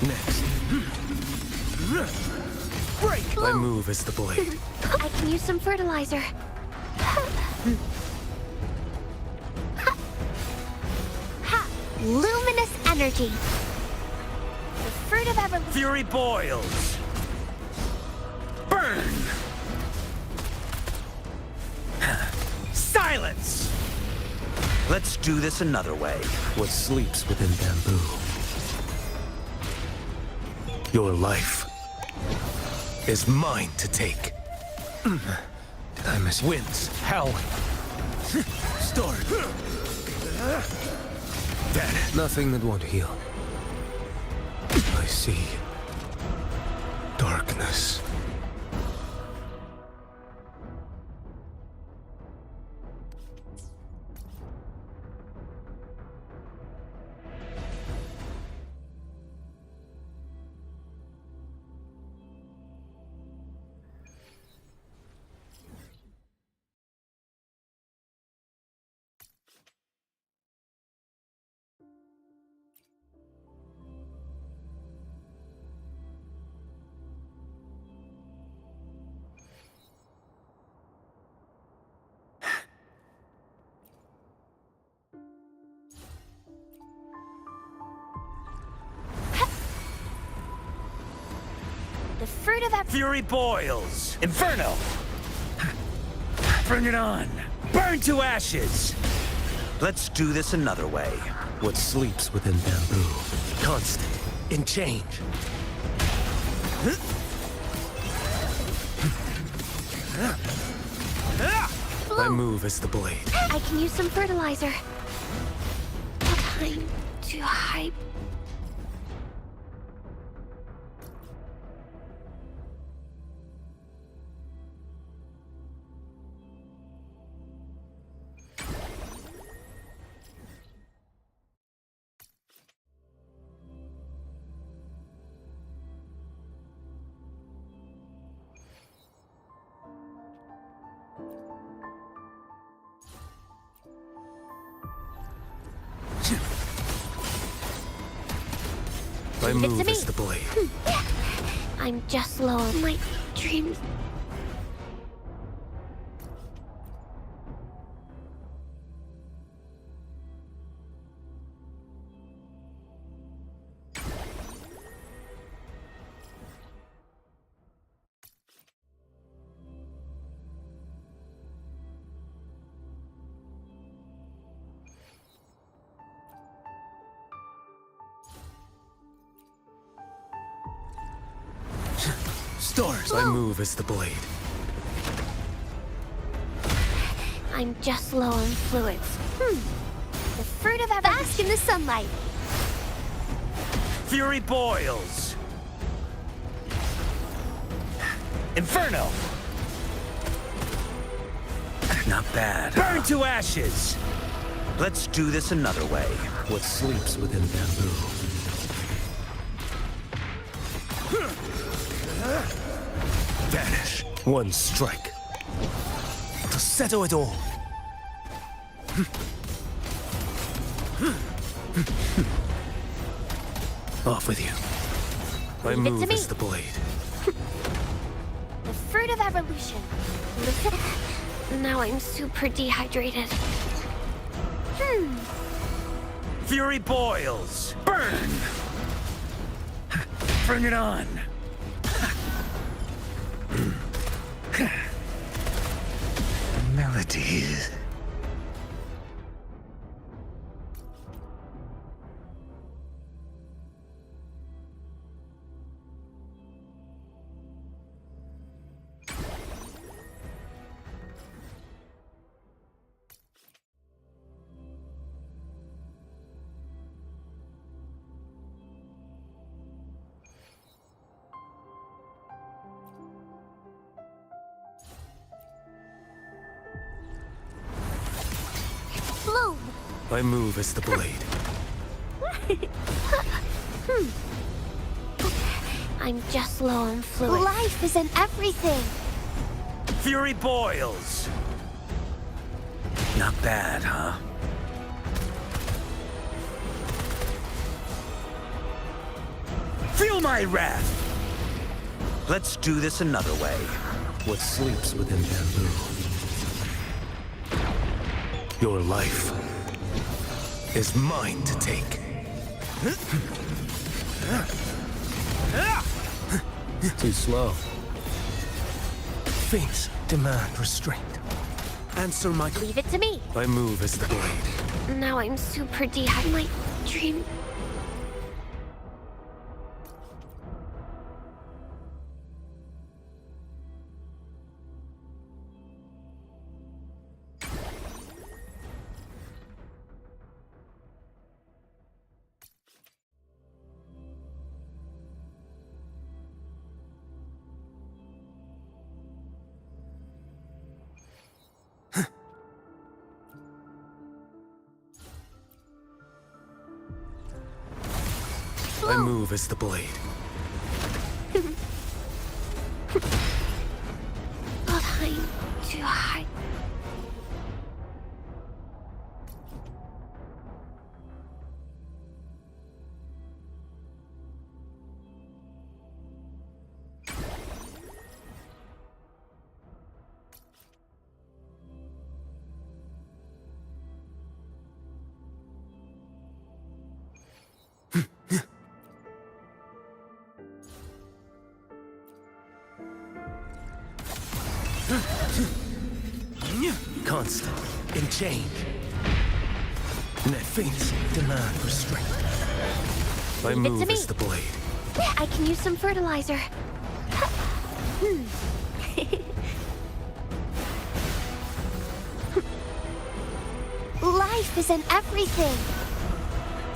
Next. Break! My move is the blade. I can use some fertilizer. Ha! Luminous energy. The fruit of ever. Fury boils! Burn! Silence! Let's do this another way. What sleeps within bamboo? Your life is mine to take. Did I miss winds? Hell. Storm. Dead. Nothing that won't heal. I see darkness. The fruit of every... Fury boils! Inferno! Bring it on! Burn to ashes! Let's do this another way. What sleeps within bamboo, constant in change. My move is the blade. I can use some fertilizer. Time to hype. My Leave it to move me. is the blade. I'm just low on my dreams. Stars. My move is the blade. I'm just low on fluids. The fruit of every... Bask in the sunlight. Fury boils! Inferno! Not bad. Burn to ashes! Let's do this another way. What sleeps within bamboo. Vanish. One strike. To settle it all. Off with you. My Leave it to move me. is the blade. The fruit of evolution. Listen. Now I'm super dehydrated. Fury boils! Burn! Bring it on! Melodies. Bloom. My move is the blade. I'm just low on fluids. Life is in everything. Fury boils! Not bad, huh? Feel my wrath! Let's do this another way. What sleeps within bamboo. Your life is mine to take. Too slow. Fates demand restraint. Answer my... Leave it to me. My move is the blade. Now I'm super dehydrated. My dream... My move is the blade. Time to hide. Constant. In change. Net faints. Demand restraint. My Leave it to move me. is the blade. I can use some fertilizer. Life is in everything.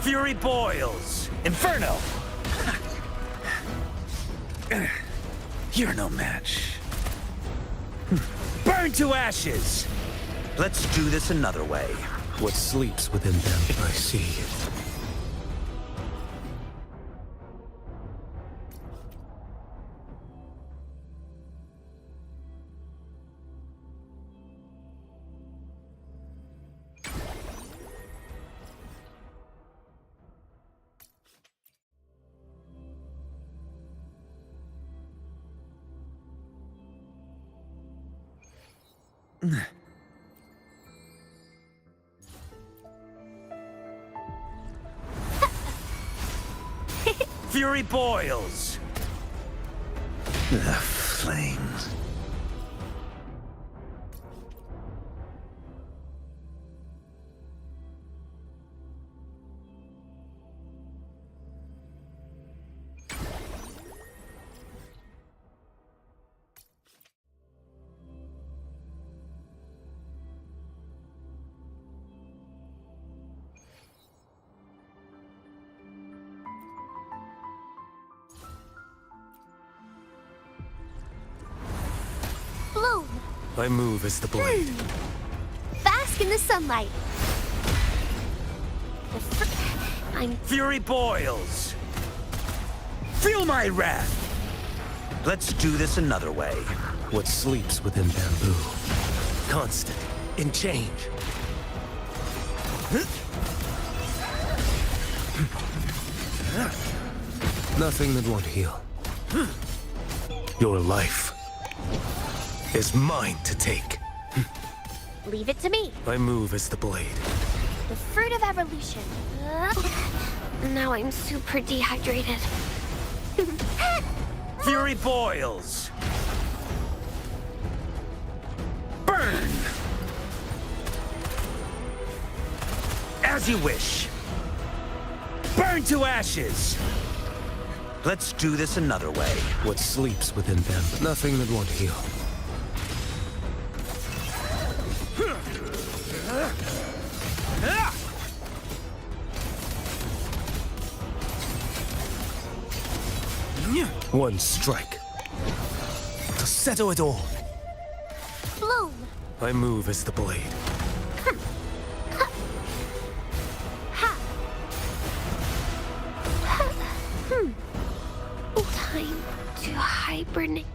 Fury boils! Inferno! You're no match. Burn to ashes! Let's do this another way. What sleeps within them, I see. Fury boils! The flames. Bloom. My move is the blade. Bask in the sunlight. I'm Fury boils! Feel my wrath! Let's do this another way. What sleeps within bamboo. Constant. In change. Nothing that won't heal. Your life is mine to take. leave it to me. My move is the blade. The fruit of evolution. Now I'm super dehydrated. Fury boils! Burn! As you wish. Burn to ashes! Let's do this another way. What sleeps within them, nothing that won't heal. One strike to settle it all. Bloom. My move is the blade. Time to hibernate.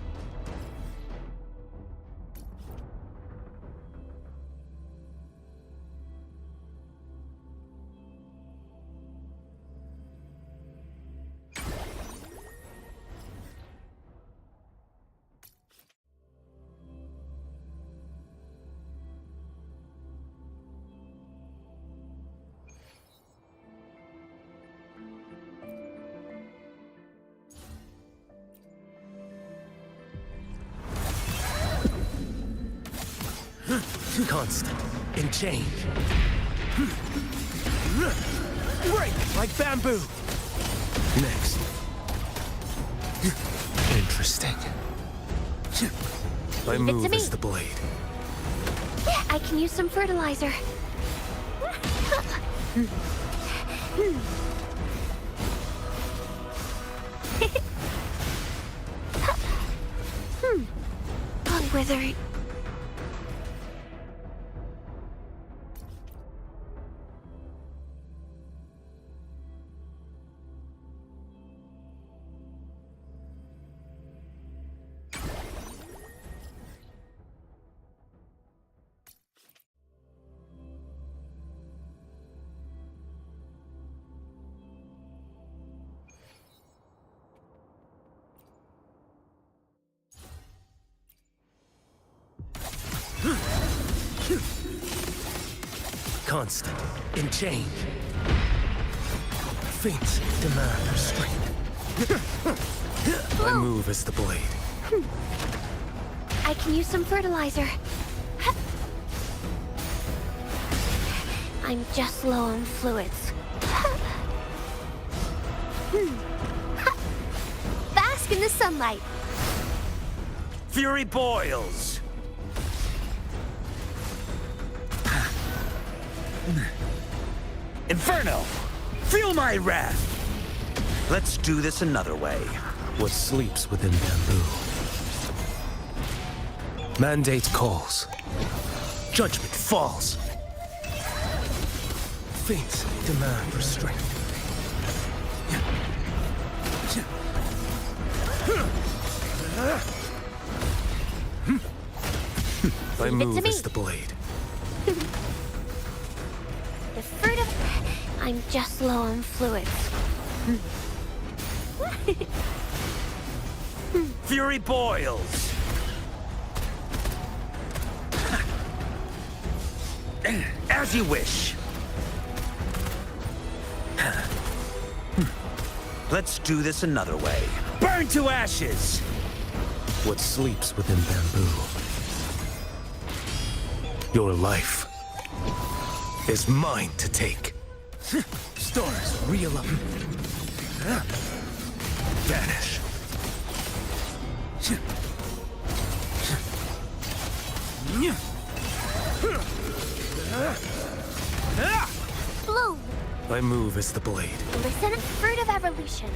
Constant. In change. Break like bamboo. Next. Interesting. My Leave it to move me. is the blade. I can use some fertilizer. Withering. Constant. In change. Faints demand restraint. My move is the blade. I can use some fertilizer. I'm just low on fluids. Bask in the sunlight. Fury boils! Inferno! Feel my wrath! Let's do this another way. What sleeps within bamboo? Mandate calls. Judgment falls. Fates demand restraint. My move is the blade. The fruit of... I'm just low on fluids. Fury boils! As you wish. Let's do this another way. Burn to ashes! What sleeps within bamboo? Your life is mine to take. Stars, reel up. Vanish. Bloom. My move is the blade. Listen, fruit of evolution.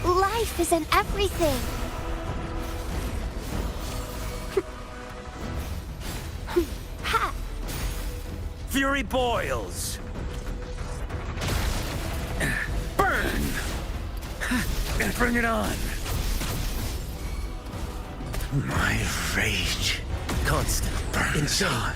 Life is in everything. Ha! Fury boils! Burn! Bring it on! My rage. Constant. Burns on.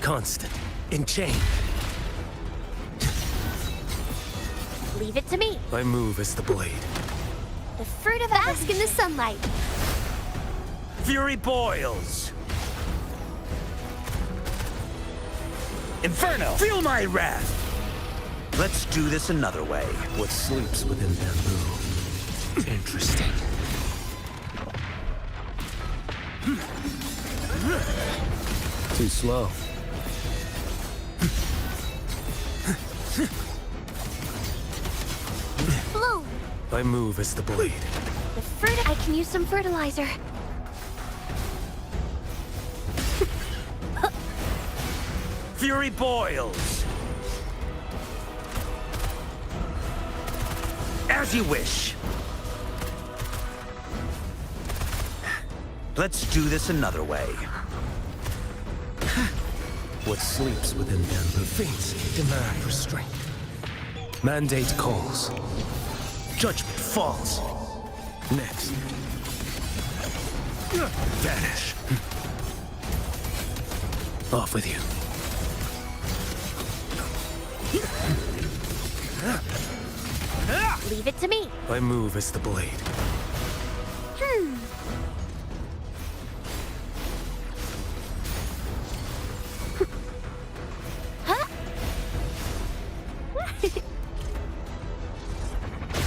Constant. Enchained. Leave it to me. My move is the blade. The fruit of bask in the sunlight. Fury boils! Inferno! Feel my wrath! Let's do this another way. What sleeps within bamboo? Interesting. Too slow. Bloom. My move is the blade. The fruit. I can use some fertilizer. Fury boils! As you wish. Let's do this another way. What sleeps within bamboo? Fates demand restraint. Mandate calls. Judgment falls. Next. Vanish. Off with you. Leave it to me. My move is the blade.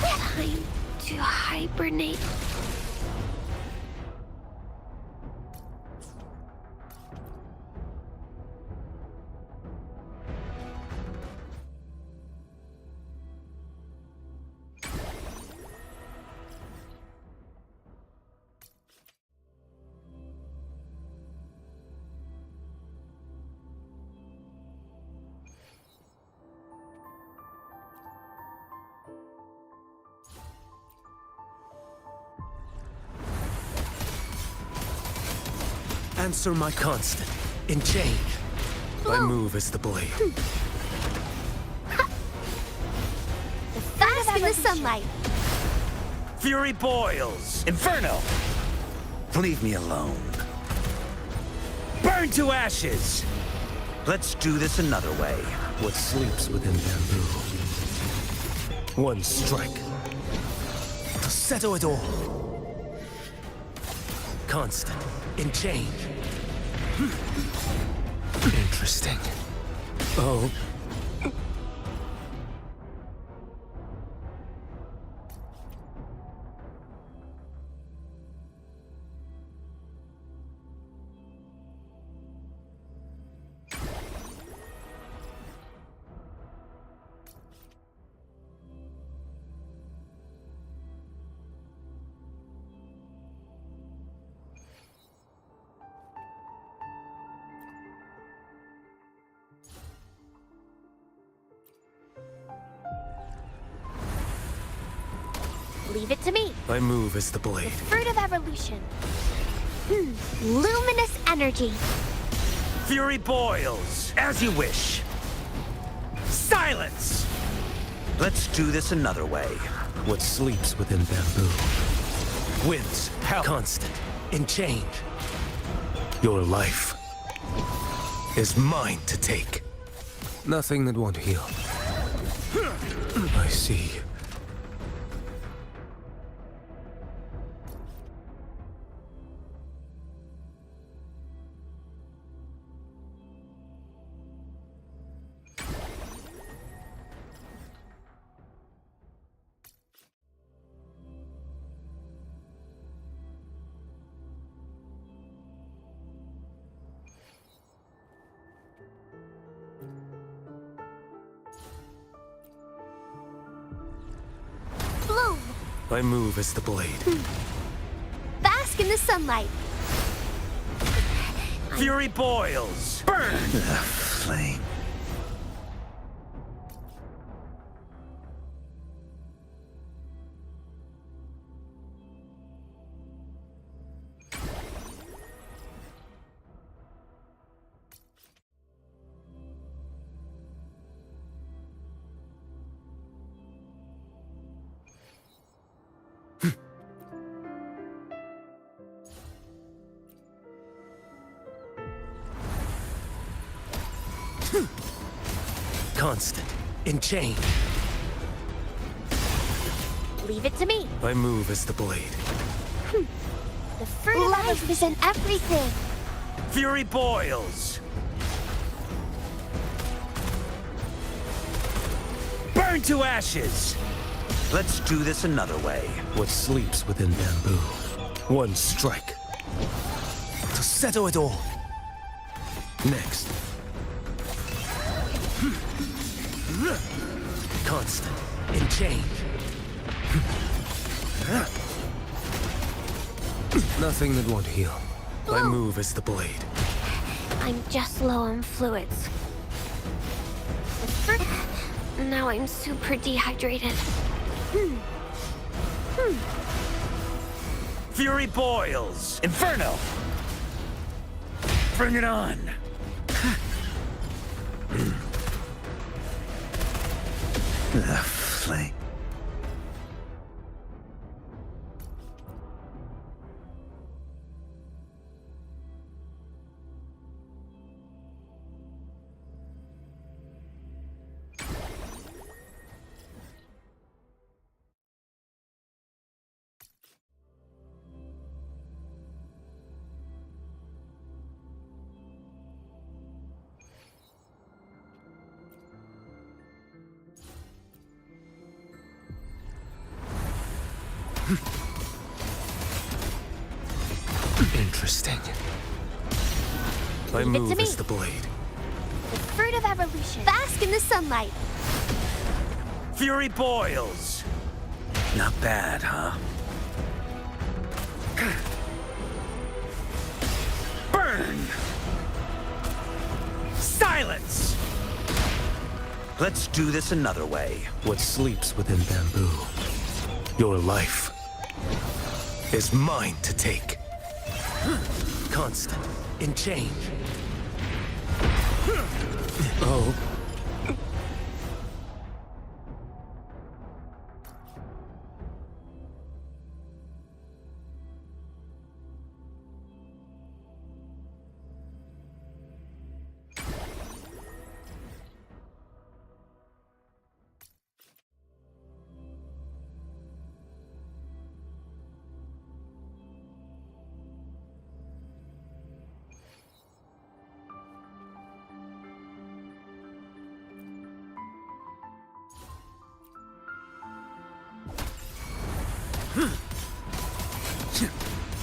Time to hibernate. Answer my constant. Enchained. My move is the blade. Bask in the sunlight. Fury boils! Inferno! Leave me alone. Burn to ashes! Let's do this another way. What sleeps within bamboo? One strike to settle it all. Constant in change. Interesting. Oh. Leave it to me. My move is the blade. Fruit of evolution. Luminous energy. Fury boils! As you wish. Silence! Let's do this another way. What sleeps within bamboo? Winds, hell, constant, in change. Your life is mine to take. Nothing that won't heal. I see. Bloom. My move is the blade. Bask in the sunlight. Fury boils! Burn! The flame. Constant, in change. Leave it to me. My move is the blade. The fruit of life is in everything. Fury boils! Burn to ashes! Let's do this another way. What sleeps within bamboo? One strike to settle it all. Next. Constant, in change. Nothing that won't heal. My move is the blade. I'm just low on fluids. Now I'm super dehydrated. Fury boils! Inferno! Bring it on! The flame. Interesting. My move is the blade. The fruit of evolution. Bask in the sunlight. Fury boils! Not bad, huh? Burn! Silence! Let's do this another way. What sleeps within bamboo? Your life is mine to take. Constant, in change. Oh.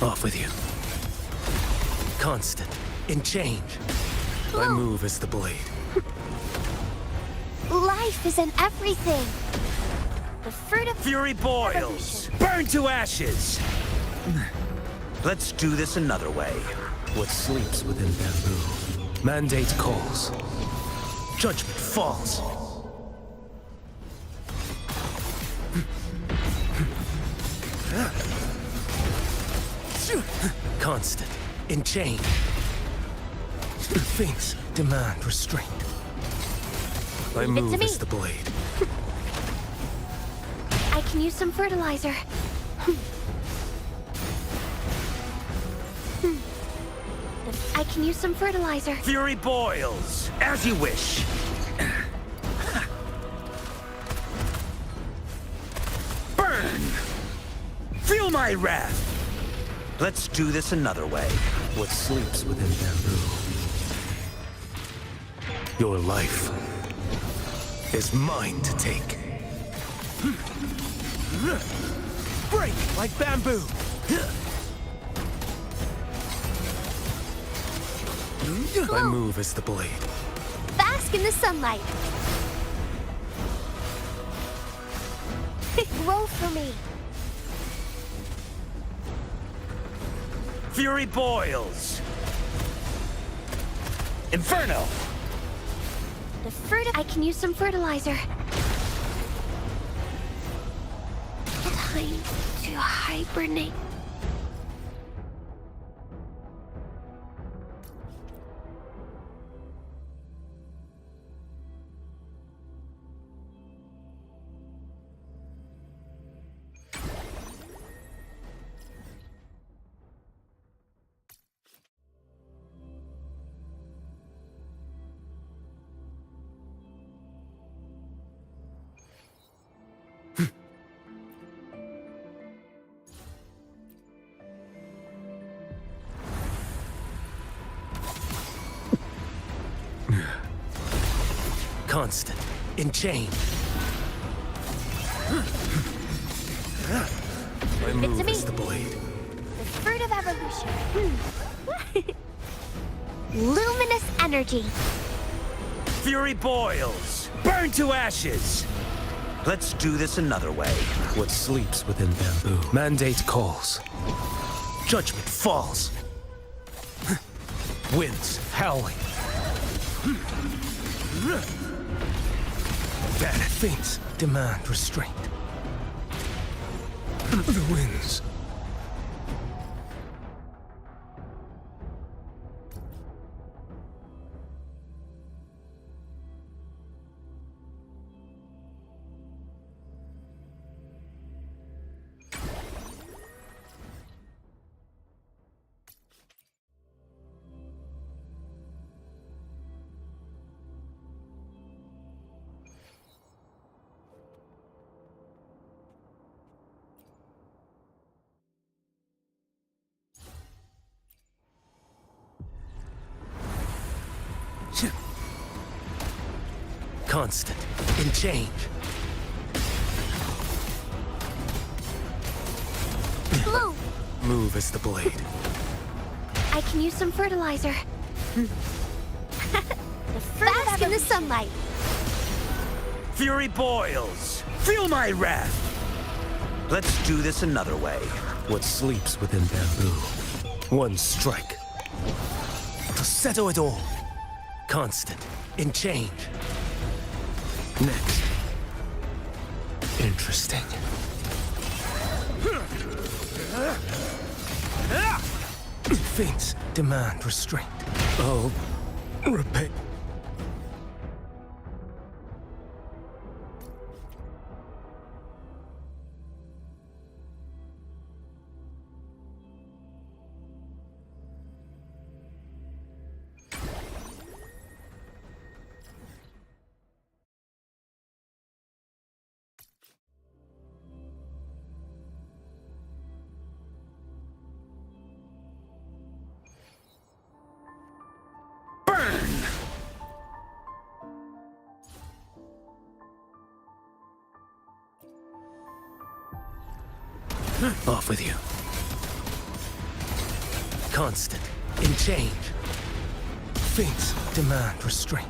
Off with you. Constant. In change. My move is the blade. Life is in everything. The fruit of Fury boils! Burn to ashes! Let's do this another way. What sleeps within bamboo? Mandate calls. Judgment falls. Constant. In change. Things demand restraint. My Leave it to move me. is the blade. I can use some fertilizer. I can use some fertilizer. Fury boils! As you wish! Burn! Feel my wrath! Let's do this another way. What sleeps within bamboo? Your life is mine to take. Break like bamboo! My move is the blade. Bask in the sunlight. Grow for me. Fury boils! Inferno! The fruit of... I can use some fertilizer. Time to hibernate. Constant. In change. My Leave it to move me. is the blade. The fruit of evolution. Luminous energy. Fury boils! Burn to ashes! Let's do this another way. What sleeps within bamboo? Mandate calls. Judgment falls. Winds howling. Bad things demand restraint. The winds. Constant. In change. Bloom. Move is the blade. I can use some fertilizer. The fruit Bask in the sunlight. Fury boils! Feel my wrath! Let's do this another way. What sleeps within bamboo? One strike. To settle it all. Constant. In change. Next. Interesting. Things demand restraint. I'll repay. Off with you. Constant. In change. Fates demand restraint.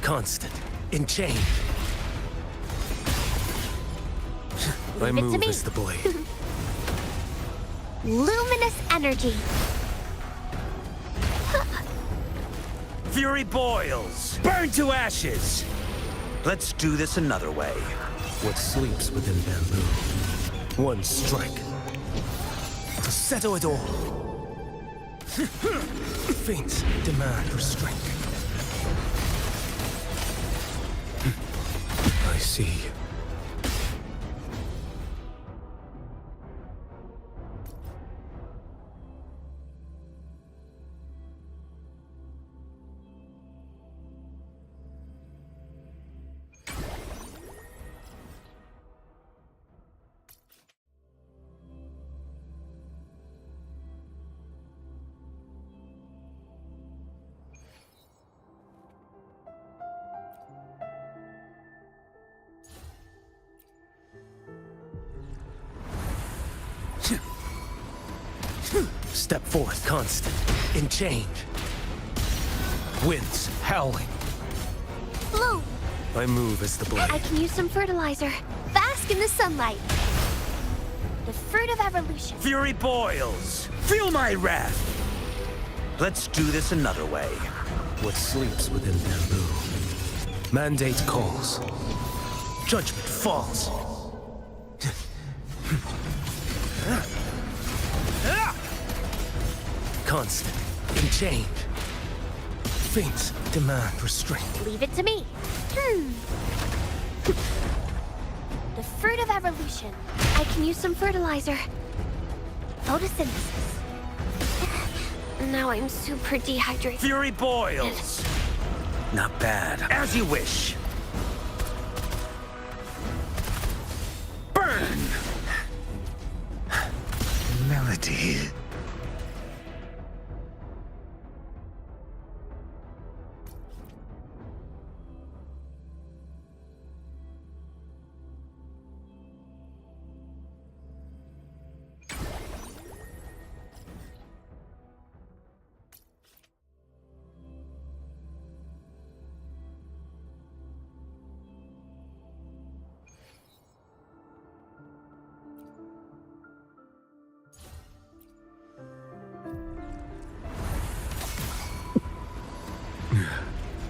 Constant. In change. My Leave it to move me. is the blade. Luminous energy. Fury boils! Burn to ashes! Let's do this another way. What sleeps within bamboo? One strike. To settle it all. Fates demand restraint. I see. Step forth, constant. In change. Winds howling. Bloom. My move is the blade. I can use some fertilizer. Bask in the sunlight. The fruit of evolution. Fury boils! Feel my wrath! Let's do this another way. What sleeps within bamboo? Mandate calls. Judgment falls. Constant. In change. Fates demand restraint. Leave it to me. The fruit of evolution. I can use some fertilizer. Photosynthesis. Now I'm super dehydrated. Fury boils! Not bad. As you wish. Burn! Melody.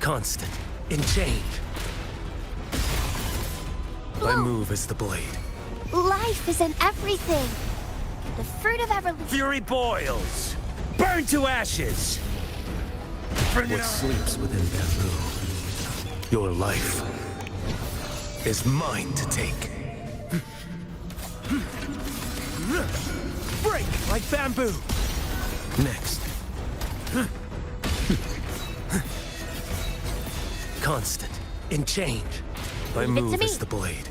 Constant. In change. My move is the blade. Life is in everything. The fruit of evolution. Fury boils! Burn to ashes! Bring it What on. sleeps within bamboo? Your life is mine to take. Break like bamboo! Next. Constant. In change. My Leave it to move me. is the blade.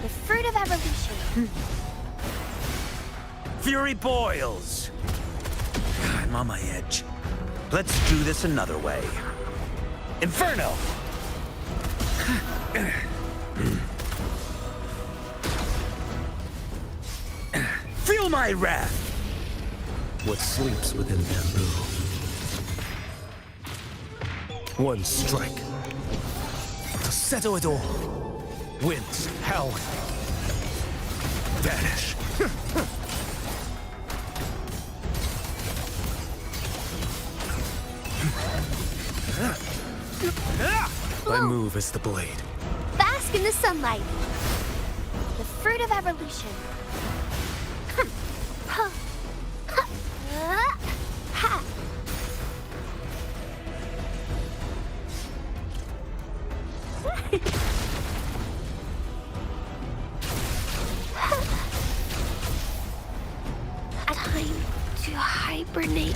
The fruit of evolution. Fury boils! I'm on my edge. Let's do this another way. Inferno! Feel my wrath! What sleeps within bamboo? One strike. To settle it all. Winds howling. Vanish. My move is the blade. Bask in the sunlight. The fruit of evolution. me.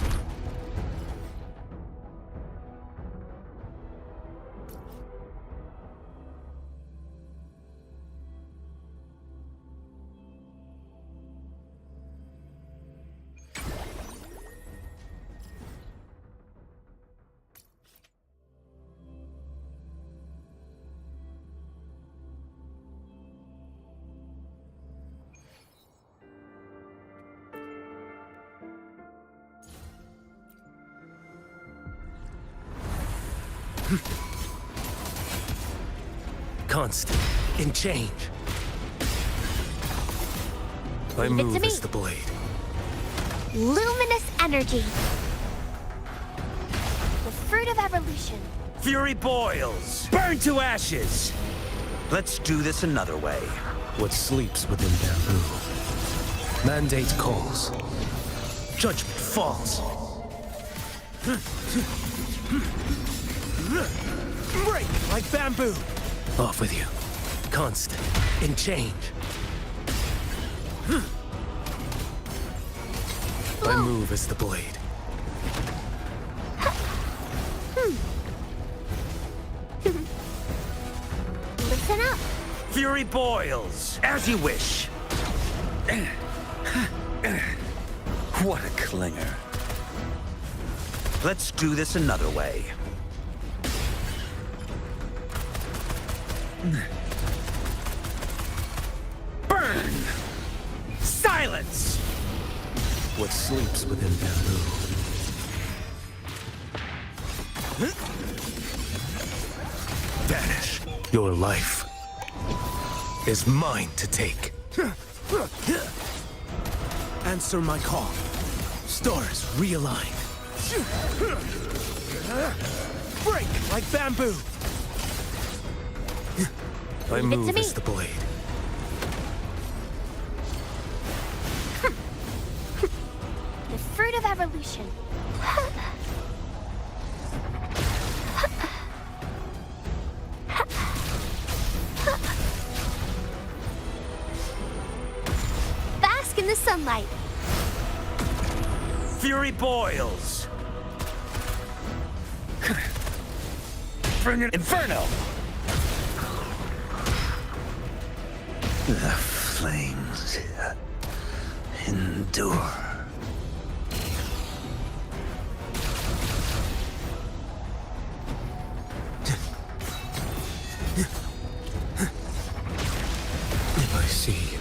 Constant in change. My Leave it to move me. is the blade. Luminous energy. The fruit of evolution. Fury boils! Burn to ashes! Let's do this another way. What sleeps within bamboo? Mandate calls. Judgment falls. Break like bamboo! Off with you. Constant in change. My move is the blade. Listen up. Fury boils! As you wish! What a clinger. Let's do this another way. Burn! Silence! What sleeps within bamboo? Vanish. Your life is mine to take. Answer my call. Stars realign. Break like bamboo! My Leave it to move me. is the blade. The fruit of evolution. Bask in the sunlight. Fury boils! Bring it, Inferno! The flames endure. I see you.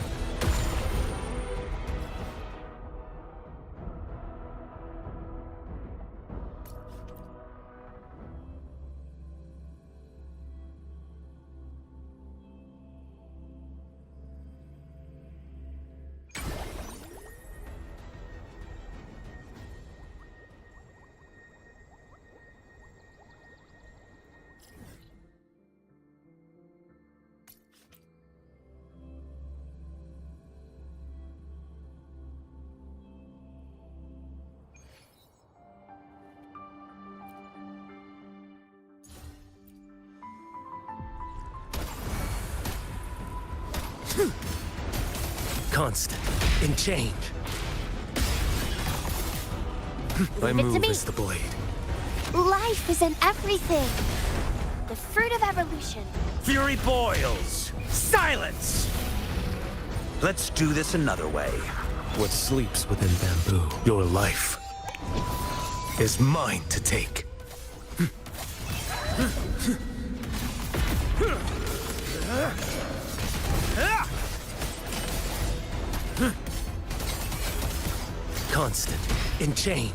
Constant in change. My Leave it to move me. is the blade. Life is in everything. The fruit of evolution. Fury boils! Silence! Let's do this another way. What sleeps within bamboo? Your life is mine to take. Constant in change.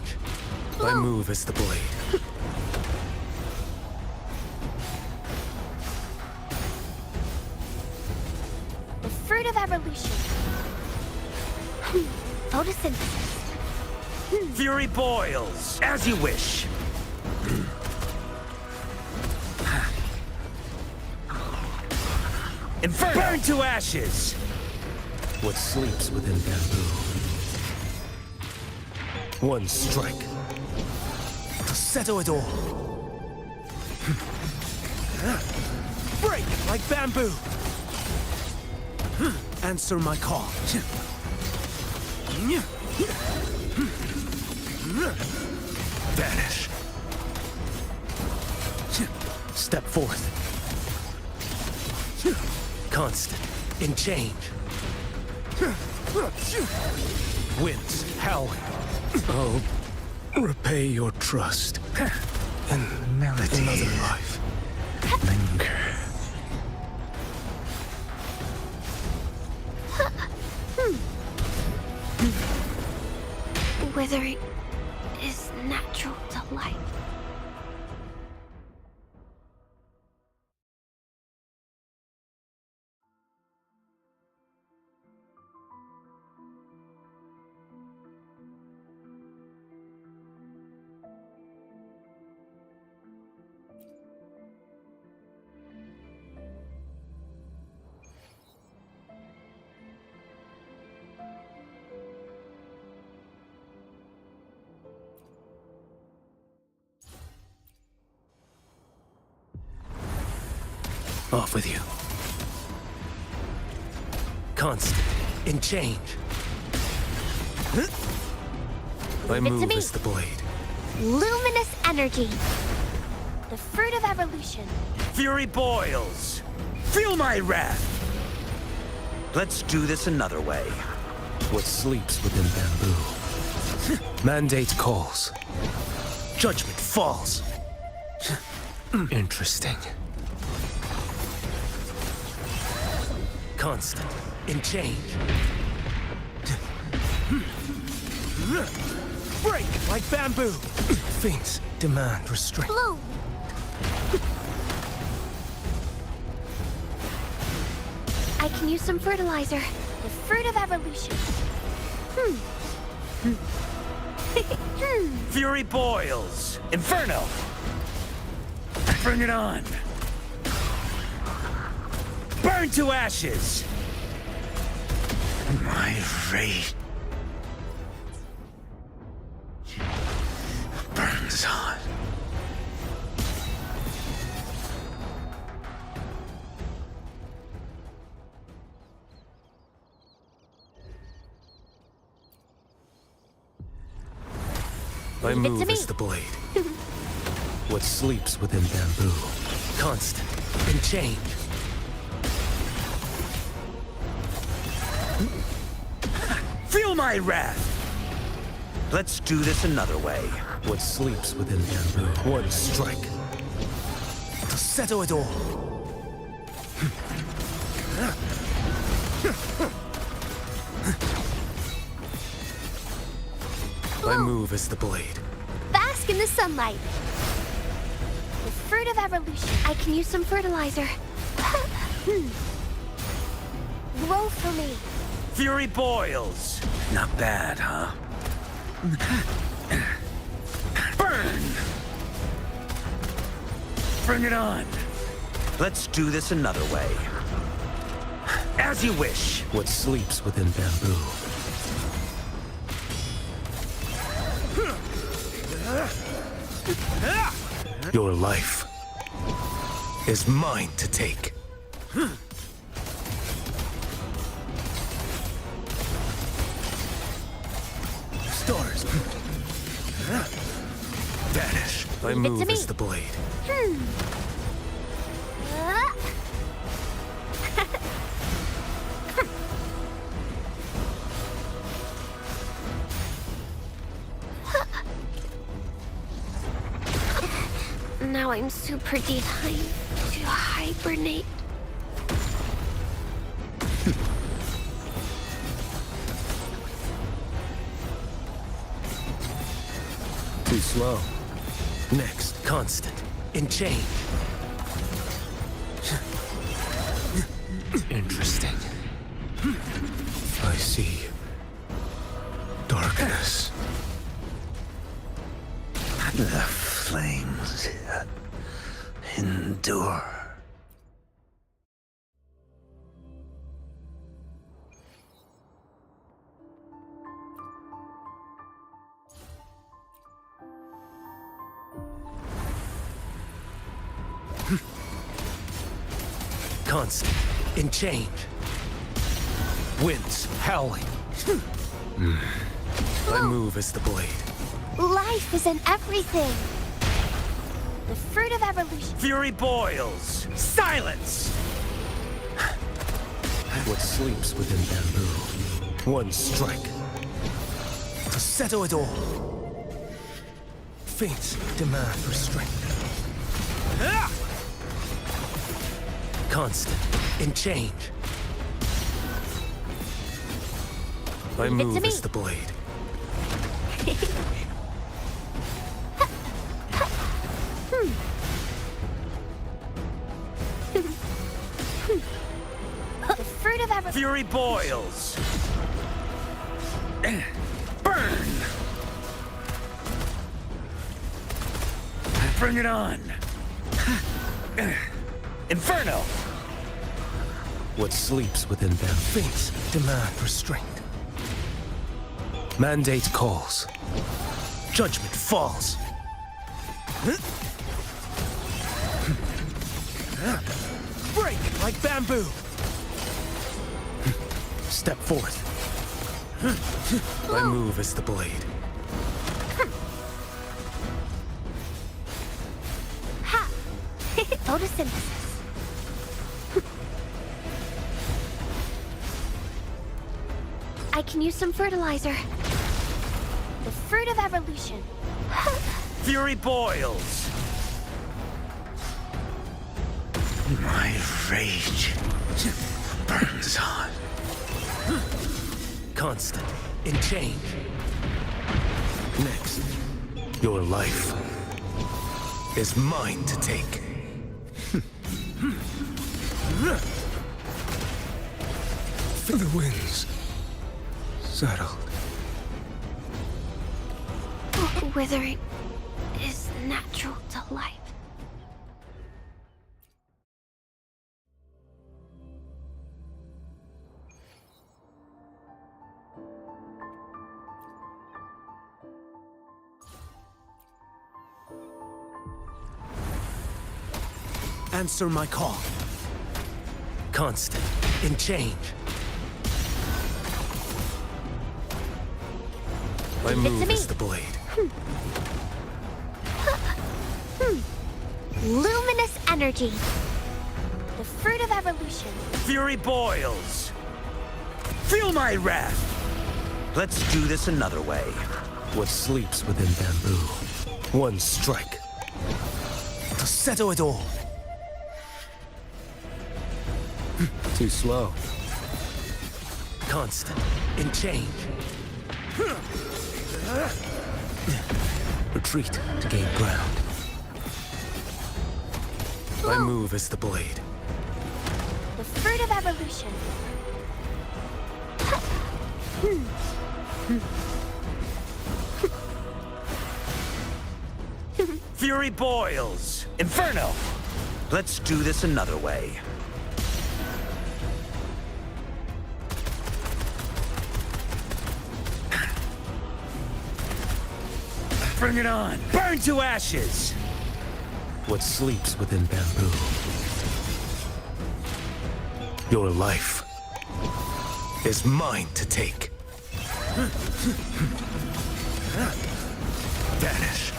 My move is the blade. The fruit of evolution. Photosynthesis. Fury boils! As you wish! Inferno! Burn to ashes! What sleeps within bamboo? One strike to settle it all. Break like bamboo! Answer my call. Vanish. Step forth. Constant. In change. Winds howling. I'll repay your trust. In Melody. another life. Linger. Withering is natural to life. Off with you. Constant. In change. My Leave it to move me. is the blade. Luminous energy. The fruit of evolution. Fury boils. Feel my wrath. Let's do this another way. What sleeps within bamboo. Mandate calls. Judgment falls. Interesting. Constant. In change. Break like bamboo. Fiends demand restraint. Bloom. I can use some fertilizer. The fruit of evolution. Fury boils. Inferno. Bring it on. Burn to ashes. My rage burns on. My Leave it to move me. is the blade. What sleeps within bamboo. Constant. In change. Feel my wrath. Let's do this another way. What sleeps within bamboo. One strike. To settle it all. My move is the blade. Bask in the sunlight. The fruit of evolution. I can use some fertilizer. Grow for me. Fury boils. Not bad, huh? Burn! Bring it on. Let's do this another way. As you wish. What sleeps within bamboo. Your life is mine to take. Stars. Vanish. My Leave it to move me. is the blade. Now I'm super designed to hibernate. Too slow. Next, constant. In change. Interesting. I see darkness. The flames endure. Constant. In change. Winds howling. My move is the blade. Life is in everything. The fruit of evolution. Fury boils! Silence! What sleeps within bamboo? One strike. To settle it all. Fate's demand for strength. Constant in change. My Leave it to move me. is the blade. The fruit of evolution. Fury boils! Burn! Bring it on! Inferno! What sleeps within them? Fate's demand for strength. Mandate calls. Judgment falls. Break like bamboo! Step forth. My move is the blade. Ha! Photosynthesis. I can use some fertilizer. The fruit of evolution. Fury boils! My rage burns on. Constant in change. Next, your life is mine to take. The winds settled. Withering is natural to life. Answer my call. Constant in change. My move is the blade. Luminous energy. The fruit of evolution. Fury boils! Feel my wrath! Let's do this another way. What sleeps within bamboo? One strike. To settle it all. Too slow. Constant in change. Retreat to gain ground. My move is the blade. The fruit of evolution. Fury boils! Inferno! Let's do this another way. Bring it on! Burn to ashes! What sleeps within bamboo? Your life is mine to take. Vanish.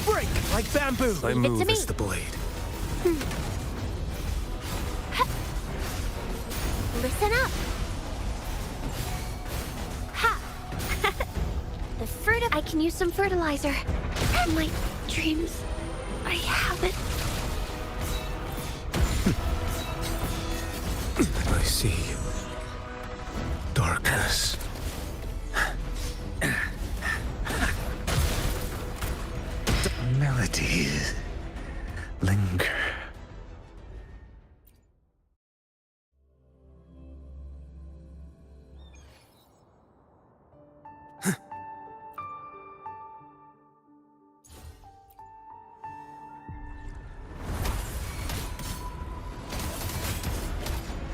Break like bamboo! My move is the blade. Listen up. Ha! The fruit of... I can use some fertilizer. My dreams... I have it. I see darkness. The melodies linger.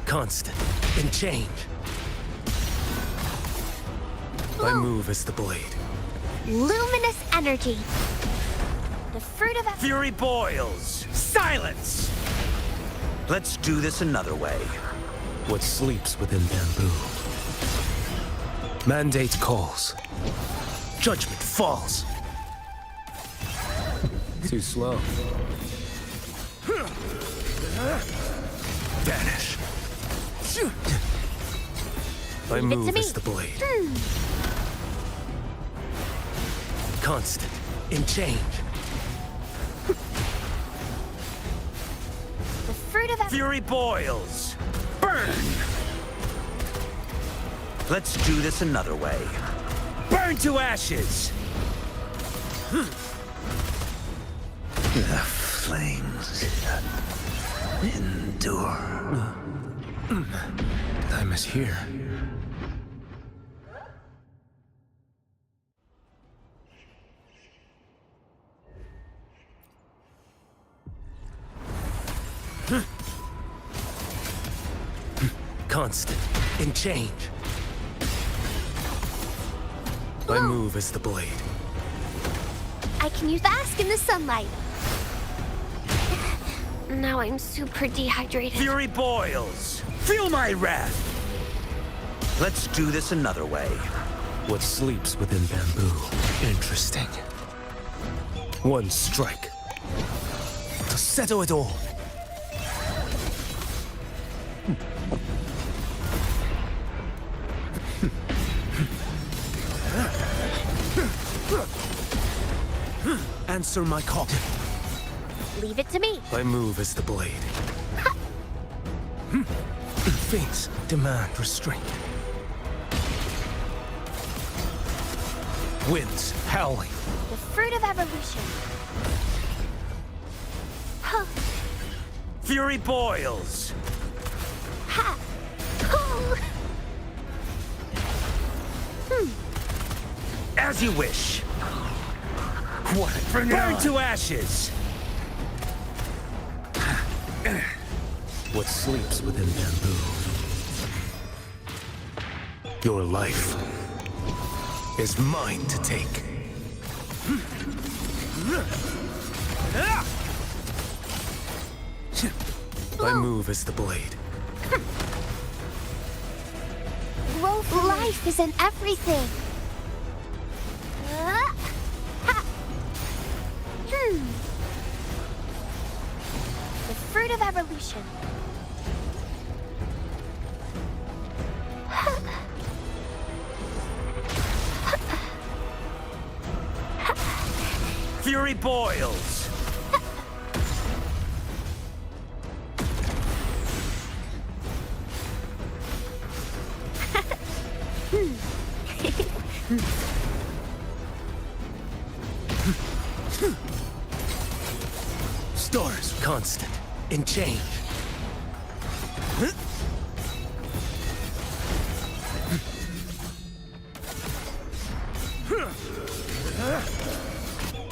Constant in change. My move is the blade. Luminous energy. The fruit of... Fury boils! Silence! Let's do this another way. What sleeps within bamboo? Mandate calls. Judgment falls. Too slow. Vanish. My Leave it to move me. is the blade. Constant. In change. The fruit of Fury boils. Burn! Let's do this another way. Burn to ashes! The flames endure. Time is here. Constant. In change. My move is the blade. I can use bask in the sunlight. Now I'm super dehydrated. Fury boils. Feel my wrath. Let's do this another way. What sleeps within bamboo? Interesting. One strike. To settle it all. Answer my call. Leave it to me. My move is the blade. Fates demand restraint. Winds howling. The fruit of evolution. Huh. Fury boils. Ha. Oh. As you wish. What? Burn to ashes. What sleeps within bamboo? Your life is mine to take. My move is the blade. Growth life is in everything. Ha. The fruit of evolution. Fury boils. Stars constant, in change.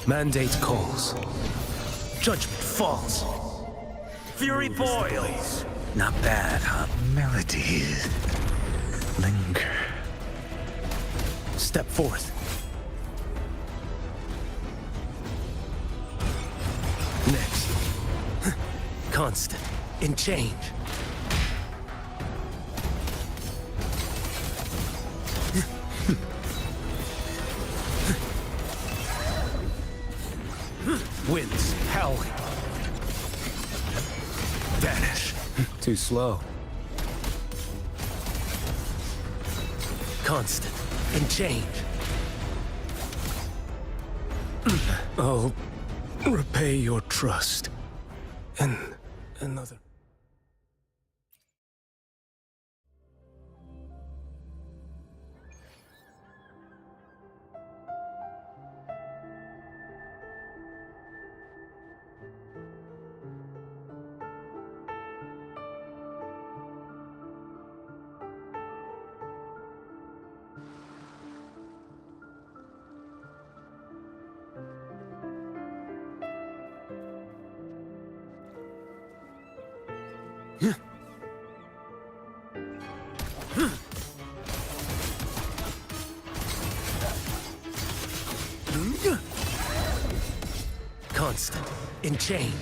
Mandate calls. Judgment falls. Fury boils. Not bad, huh? Melodies linger. Step forth. Next. Constant. In change. Winds howling. Vanish. Too slow. Constant. In change. I'll repay your trust in another. Constant. In change.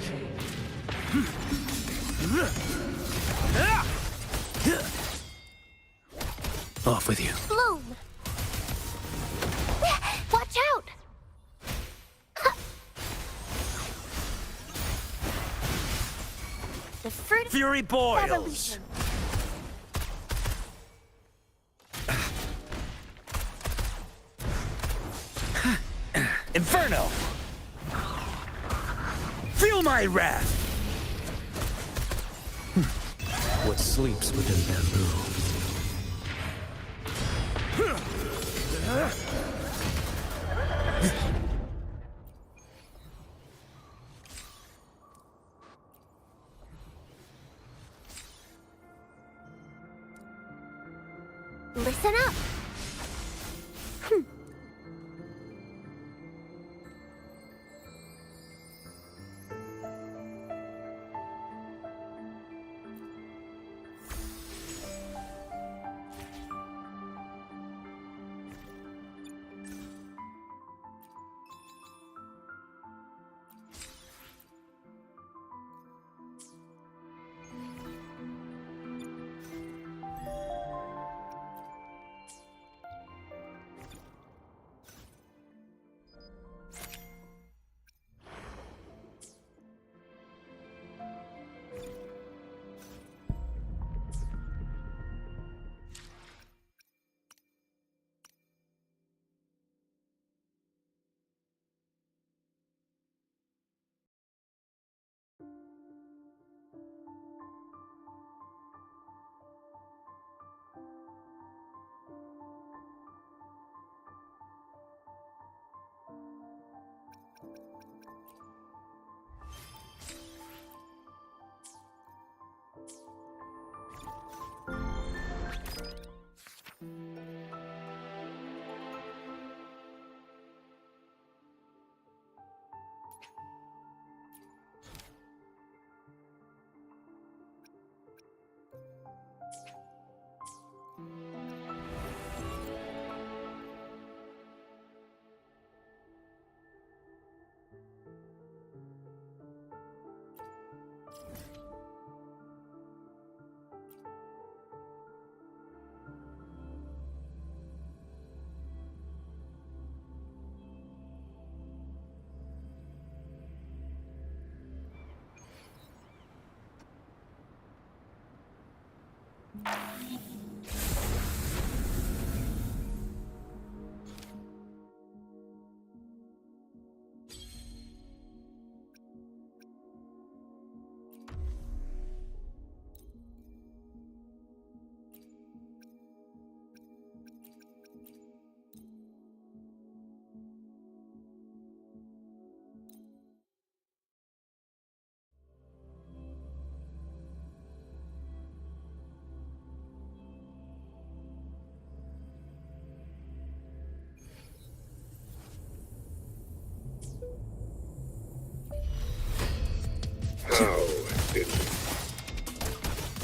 Off with you. Bloom! Watch out! The fruit of Fury boils! revolution. Inferno! Feel my wrath! What sleeps within bamboo? Listen up.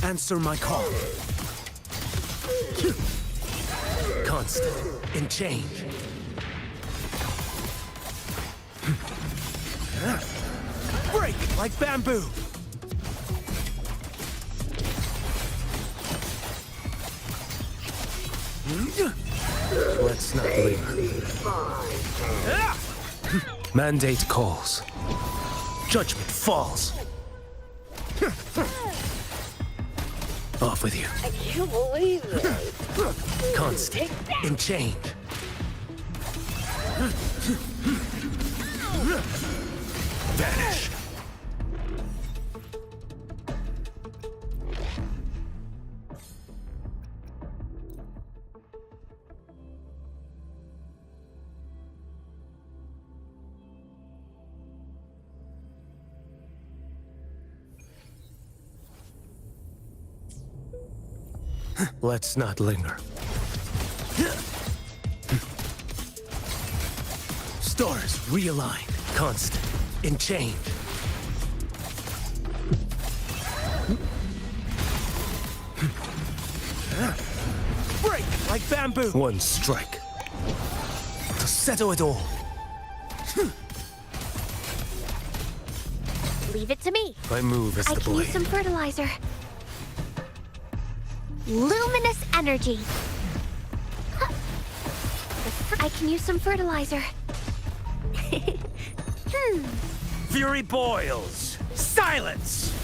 Answer my call. Constant in change. Break like bamboo. Let's not linger. Mandate calls. Judgment falls. Off with you. I can't believe this. Constant in change. Vanish. Let's not linger. Stars realign. Constant in change. Break like bamboo. One strike to settle it all. Leave it to me. My move is I the can blade. use some fertilizer. Luminous energy. Huh. I can use some fertilizer. Fury boils! Silence!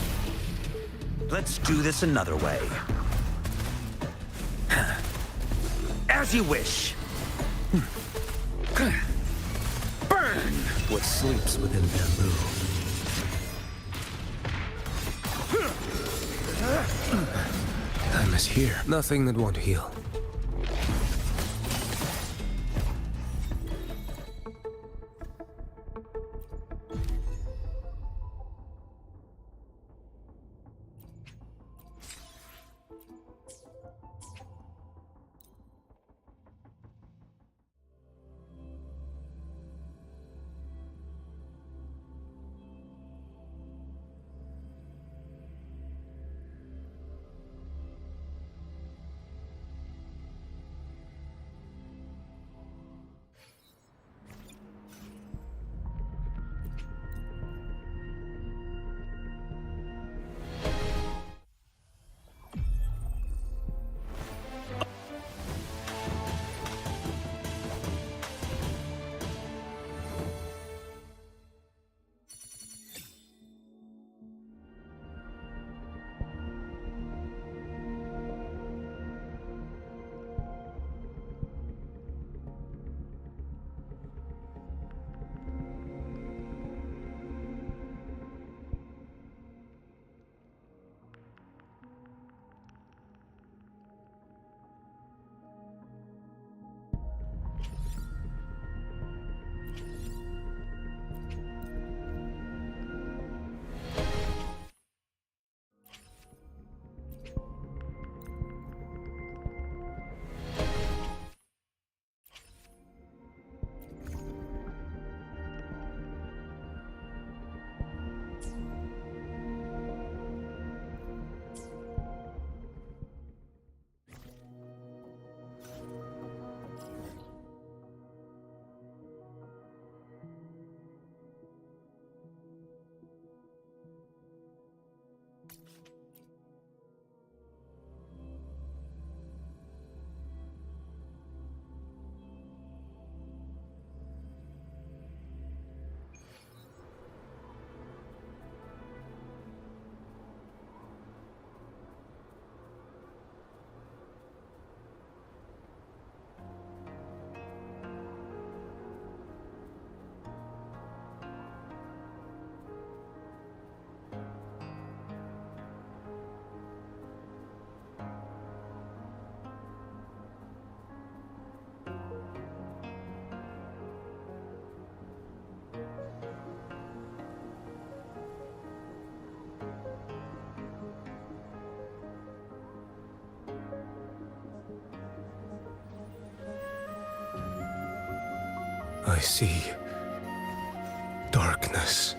Let's do this another way. As you wish. Burn! What sleeps within bamboo? Time is here. Nothing that won't heal. I see darkness.